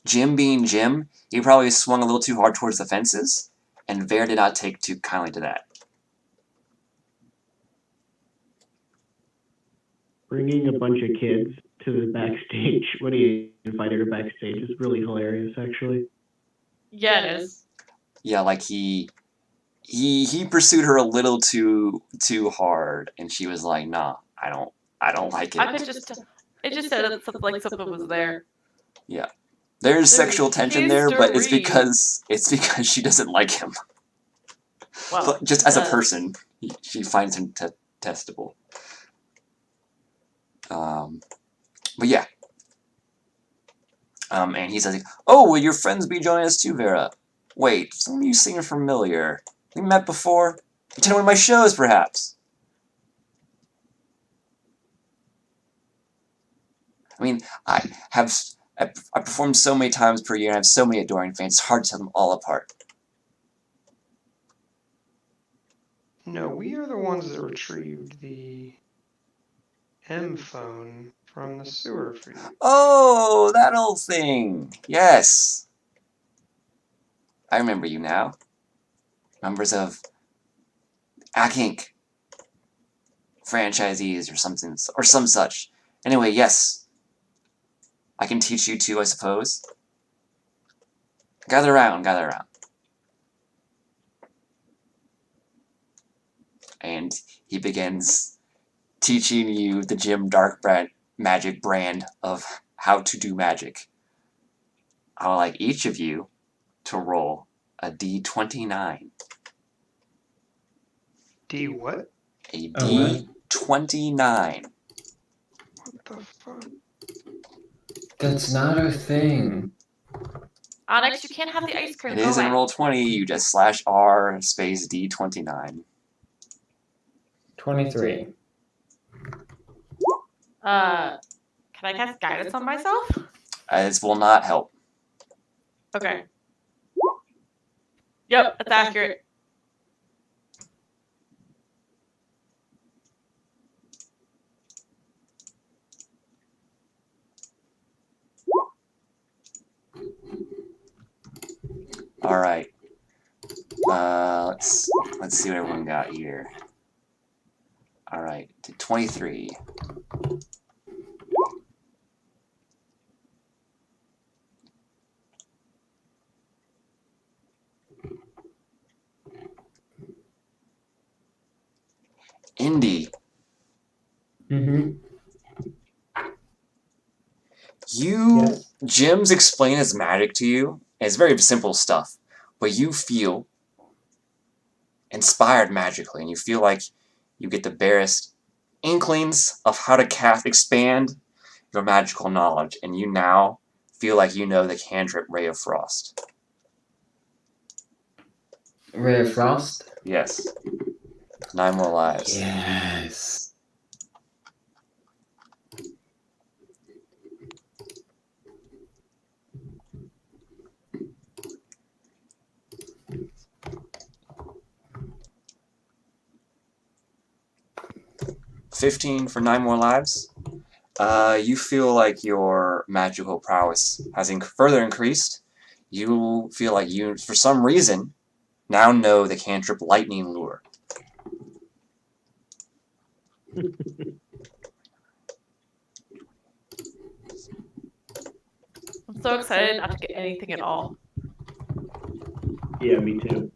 [SPEAKER 1] Jim being Jim, he probably swung a little too hard towards the fences, and Ver did not take too kindly to that.
[SPEAKER 3] Bringing a bunch of kids to the backstage when he invited her backstage is really hilarious, actually.
[SPEAKER 4] Yeah, it is.
[SPEAKER 1] Yeah, like he pursued her a little too hard, and she was like, "Nah, I don't like it."
[SPEAKER 4] I could just. It just said that something was there.
[SPEAKER 1] Yeah, there's sexual tension there, but it's
[SPEAKER 4] history.
[SPEAKER 1] because she doesn't like him.
[SPEAKER 4] Well,
[SPEAKER 1] But just as a person, she finds him detestable. But yeah. And he says, "Oh, will your friends be joining us too, Vera? Wait, some of you seem familiar. We met before? Attended one of my shows, perhaps?" I mean, I perform so many times per year, and I have so many adoring fans, it's hard to tell them all apart.
[SPEAKER 2] No, we are the ones that retrieved the M phone from the sewer for you.
[SPEAKER 1] Oh, that old thing. Yes. I remember you now. Members of Inc. franchisees or something or some such. Anyway, yes, I can teach you too, I suppose. Gather around, gather around. And he begins teaching you the Jim Darkmagic brand of how to do magic. I would like each of you to roll a d29.
[SPEAKER 2] D what?
[SPEAKER 1] A
[SPEAKER 5] Oh, what?
[SPEAKER 1] d29.
[SPEAKER 2] What the fuck?
[SPEAKER 5] That's not a thing.
[SPEAKER 4] Onyx, you can't have the ice cream.
[SPEAKER 1] It
[SPEAKER 4] Go
[SPEAKER 1] is in
[SPEAKER 4] away.
[SPEAKER 1] Roll20. You just /R space d29.
[SPEAKER 5] 23.
[SPEAKER 4] Can I cast guidance on myself?
[SPEAKER 1] This will not help.
[SPEAKER 4] Okay. Yep, that's accurate.
[SPEAKER 1] All right. Let's see what everyone got here. All right, to 23. Indy,
[SPEAKER 5] Mm-hmm. Yes.
[SPEAKER 1] Jim's explain his magic to you. And it's very simple stuff, but you feel inspired magically, and you feel like you get the barest inklings of how to expand your magical knowledge, and you now feel like you know the cantrip Ray of Frost.
[SPEAKER 5] Ray of Frost?
[SPEAKER 1] Yes. 9 more lives.
[SPEAKER 5] Yes.
[SPEAKER 1] $15 for 9 more lives. You feel like your magical prowess has further increased. You feel like you, for some reason, now know the cantrip Lightning Lure.
[SPEAKER 4] I'm so excited not to get anything at all.
[SPEAKER 3] Yeah, me too.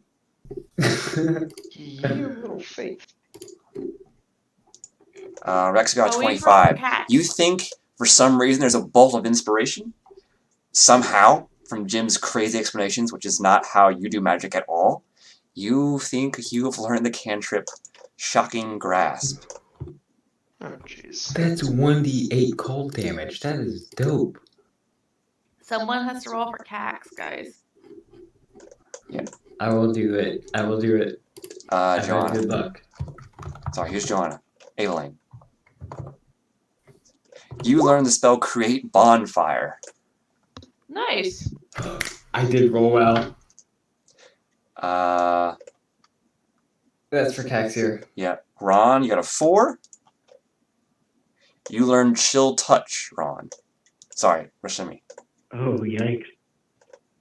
[SPEAKER 2] You little faith.
[SPEAKER 1] Rex got
[SPEAKER 4] Oh, we
[SPEAKER 1] 25.
[SPEAKER 4] broke cats.
[SPEAKER 1] You think, for some reason, there's a bolt of inspiration? Somehow, from Jim's crazy explanations, which is not how you do magic at all, you think you have learned the cantrip Shocking Grasp.
[SPEAKER 2] Oh, jeez.
[SPEAKER 5] That's 1d8 cold damage. That is dope.
[SPEAKER 4] Someone has to roll for cax, guys.
[SPEAKER 5] I will do it. I will do it. I've had
[SPEAKER 1] Joanna.
[SPEAKER 5] good luck.
[SPEAKER 1] Sorry, here's Joanna. Evelyn. You learn the spell Create Bonfire.
[SPEAKER 4] Nice.
[SPEAKER 5] I did roll well.
[SPEAKER 1] Uh,
[SPEAKER 5] That's for Caxier.
[SPEAKER 1] yeah. Ron, you got a 4. You learn Chill Touch, Ron. Sorry, Rashimi.
[SPEAKER 3] Oh, yikes.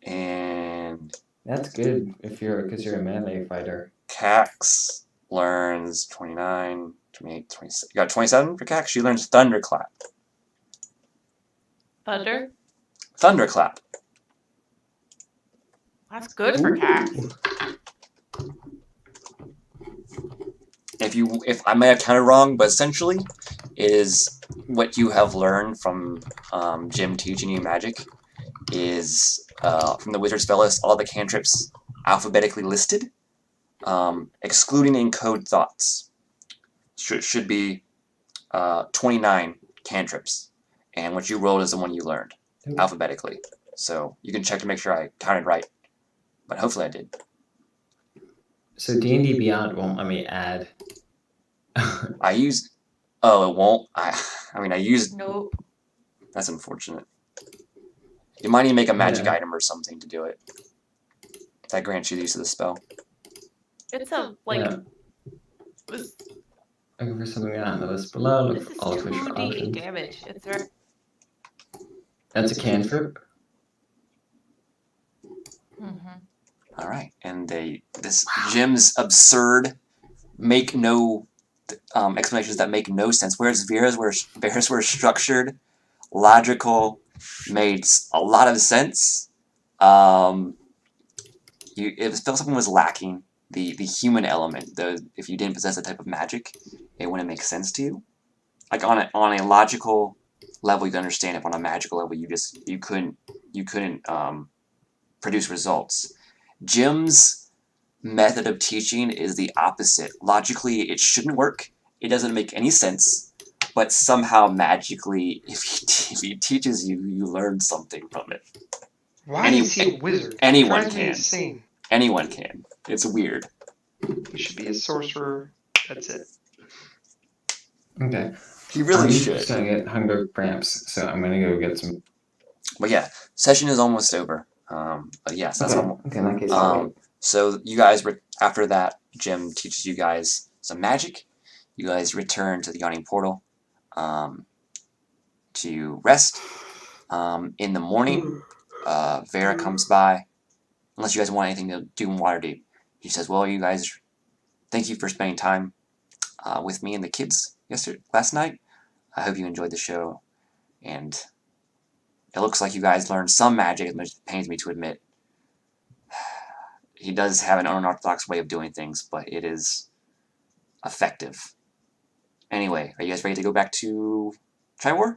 [SPEAKER 1] And
[SPEAKER 5] That's good if because you're a melee fighter.
[SPEAKER 1] Cax learns 29, 28, 26. You got 27 for Cax? She learns Thunderclap.
[SPEAKER 4] Thunder.
[SPEAKER 1] Thunderclap.
[SPEAKER 4] That's good for cax.
[SPEAKER 1] If I may have counted wrong, but essentially it is what you have learned from Jim teaching you magic is from the wizard spell list, all the cantrips alphabetically listed, excluding encode thoughts. Should be 29 cantrips, and what you rolled is the one you learned alphabetically. So you can check to make sure I counted right, but hopefully I did.
[SPEAKER 5] So D&D Beyond won't let me add.
[SPEAKER 1] I used. Oh, it won't. I mean, I used.
[SPEAKER 4] Nope.
[SPEAKER 1] That's unfortunate. You might need to make a magic
[SPEAKER 5] Yeah.
[SPEAKER 1] item or something to do it. That grants you the use of the spell.
[SPEAKER 4] It's a like.
[SPEAKER 5] Yeah.
[SPEAKER 4] Was,
[SPEAKER 5] Looking for something on the list below. Look
[SPEAKER 4] this
[SPEAKER 5] for
[SPEAKER 4] is
[SPEAKER 5] all official
[SPEAKER 4] 2d8
[SPEAKER 5] options.
[SPEAKER 4] damage. It's very.
[SPEAKER 5] That's a cantrip.
[SPEAKER 4] Mm-hmm.
[SPEAKER 1] All right, and this Jim's absurd, make no explanations that make no sense. Whereas Vera's were structured, logical, made a lot of sense. It felt something was lacking. The human element. If you didn't possess that type of magic, it wouldn't make sense to you. Like on a logical level, you can understand it. On a magical level, you couldn't produce results. Jim's method of teaching is the opposite. Logically, it shouldn't work. It doesn't make any sense. But somehow, magically, if he teaches you, you learn something from it.
[SPEAKER 2] Why is he a wizard?
[SPEAKER 1] Anyone
[SPEAKER 2] Drives me
[SPEAKER 1] can.
[SPEAKER 2] insane.
[SPEAKER 1] Anyone can. It's weird.
[SPEAKER 2] He should be a sorcerer. That's it.
[SPEAKER 5] Okay.
[SPEAKER 1] He really
[SPEAKER 5] I'm
[SPEAKER 1] should.
[SPEAKER 5] starting to get hunger cramps, so I'm gonna go get some.
[SPEAKER 1] But yeah, session is almost over. But yes, that's
[SPEAKER 5] Okay.
[SPEAKER 1] almost.
[SPEAKER 5] Okay, in that case, I'll wait.
[SPEAKER 1] So you guys, after that, Jim teaches you guys some magic. You guys return to the Yawning Portal to rest. In the morning, Vera comes by. Unless you guys want anything to do in Waterdeep. She says, well, you guys, thank you for spending time with me and the kids last night. I hope you enjoyed the show. And it looks like you guys learned some magic, as much as it pains me to admit. He does have an unorthodox way of doing things, but it is effective. Anyway, are you guys ready to go back to Triwar?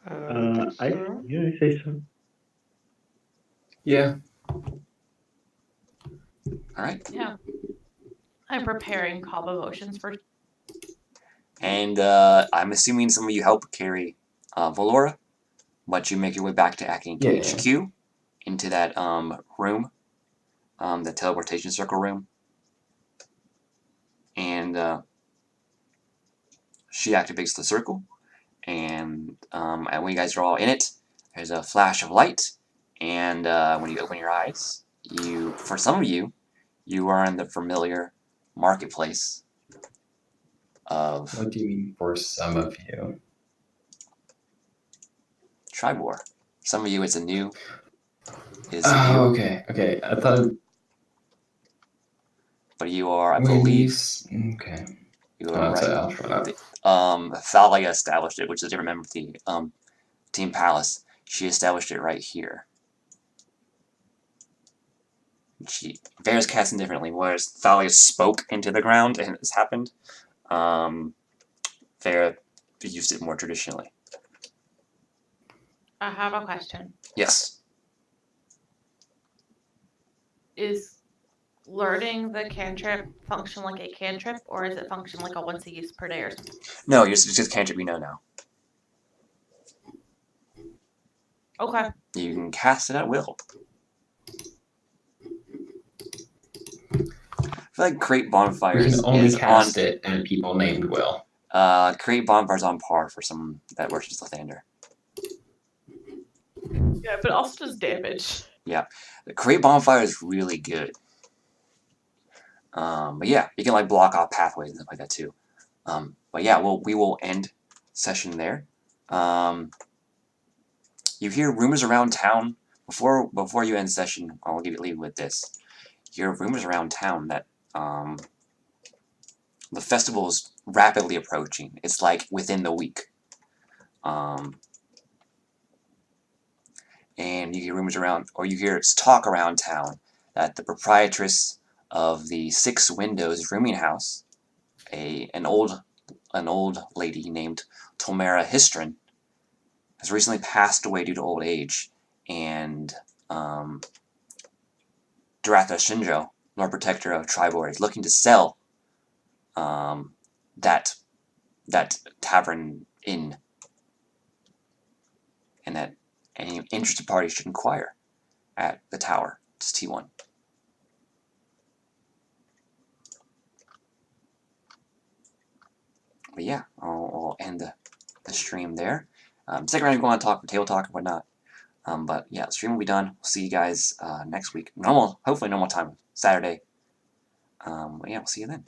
[SPEAKER 3] I say so.
[SPEAKER 5] Yeah.
[SPEAKER 1] Alright.
[SPEAKER 4] Yeah. I'm preparing calm emotions for.
[SPEAKER 1] And I'm assuming some of you help carry Valora, but you make your way back to Acting
[SPEAKER 5] Yeah.
[SPEAKER 1] HQ into that room, the teleportation circle room. And she activates the circle, and when you guys are all in it, there's a flash of light, and when you open your eyes, for some of you, you are in the familiar marketplace of
[SPEAKER 5] What do you mean for some of you?
[SPEAKER 1] Tribor. Some of you, it's a new.
[SPEAKER 5] Oh, okay. Okay. I thought.
[SPEAKER 1] But you are, I
[SPEAKER 5] When
[SPEAKER 1] believe.
[SPEAKER 5] Okay.
[SPEAKER 1] You are right.
[SPEAKER 5] I'll shut up.
[SPEAKER 1] Thalia established it, which is a different member of the Team Palace. She established it right here. Vera's casting differently, whereas Thalia spoke into the ground and it's happened. Vera used it more traditionally.
[SPEAKER 4] I have a question.
[SPEAKER 1] Yes.
[SPEAKER 4] Is learning the cantrip function like a cantrip, or is it function like a once a use per day or something?
[SPEAKER 1] No, it's just cantrip you know now.
[SPEAKER 4] Okay.
[SPEAKER 1] You can cast it at will. I feel like Create
[SPEAKER 5] We
[SPEAKER 1] Bonfires
[SPEAKER 5] can only
[SPEAKER 1] is
[SPEAKER 5] cast
[SPEAKER 1] on.
[SPEAKER 5] it and people named Will.
[SPEAKER 1] Create Bonfires on par for some that worships Lathander.
[SPEAKER 4] Yeah, but it also does damage.
[SPEAKER 1] Yeah, the Create Bonfire is really good. But yeah, you can like block off pathways and stuff like that too. But yeah, we will end session there. You hear rumors around town before you end session. I'll leave you with this. You hear rumors around town that the festival is rapidly approaching. It's like within the week. And you hear rumors around, or you hear talk around town that the proprietress of the Six Windows rooming house, an old lady named Tomera Histrin, has recently passed away due to old age, and Duratha Shinjo, Lord Protector of Tribor, is looking to sell that tavern inn, and that any interested parties should inquire at the tower. It's T1. But yeah, I'll end the stream there. Stick around if you want to talk for table talk or whatnot. But yeah, the stream will be done. We'll see you guys next week. Hopefully normal time, Saturday. But yeah, we'll see you then.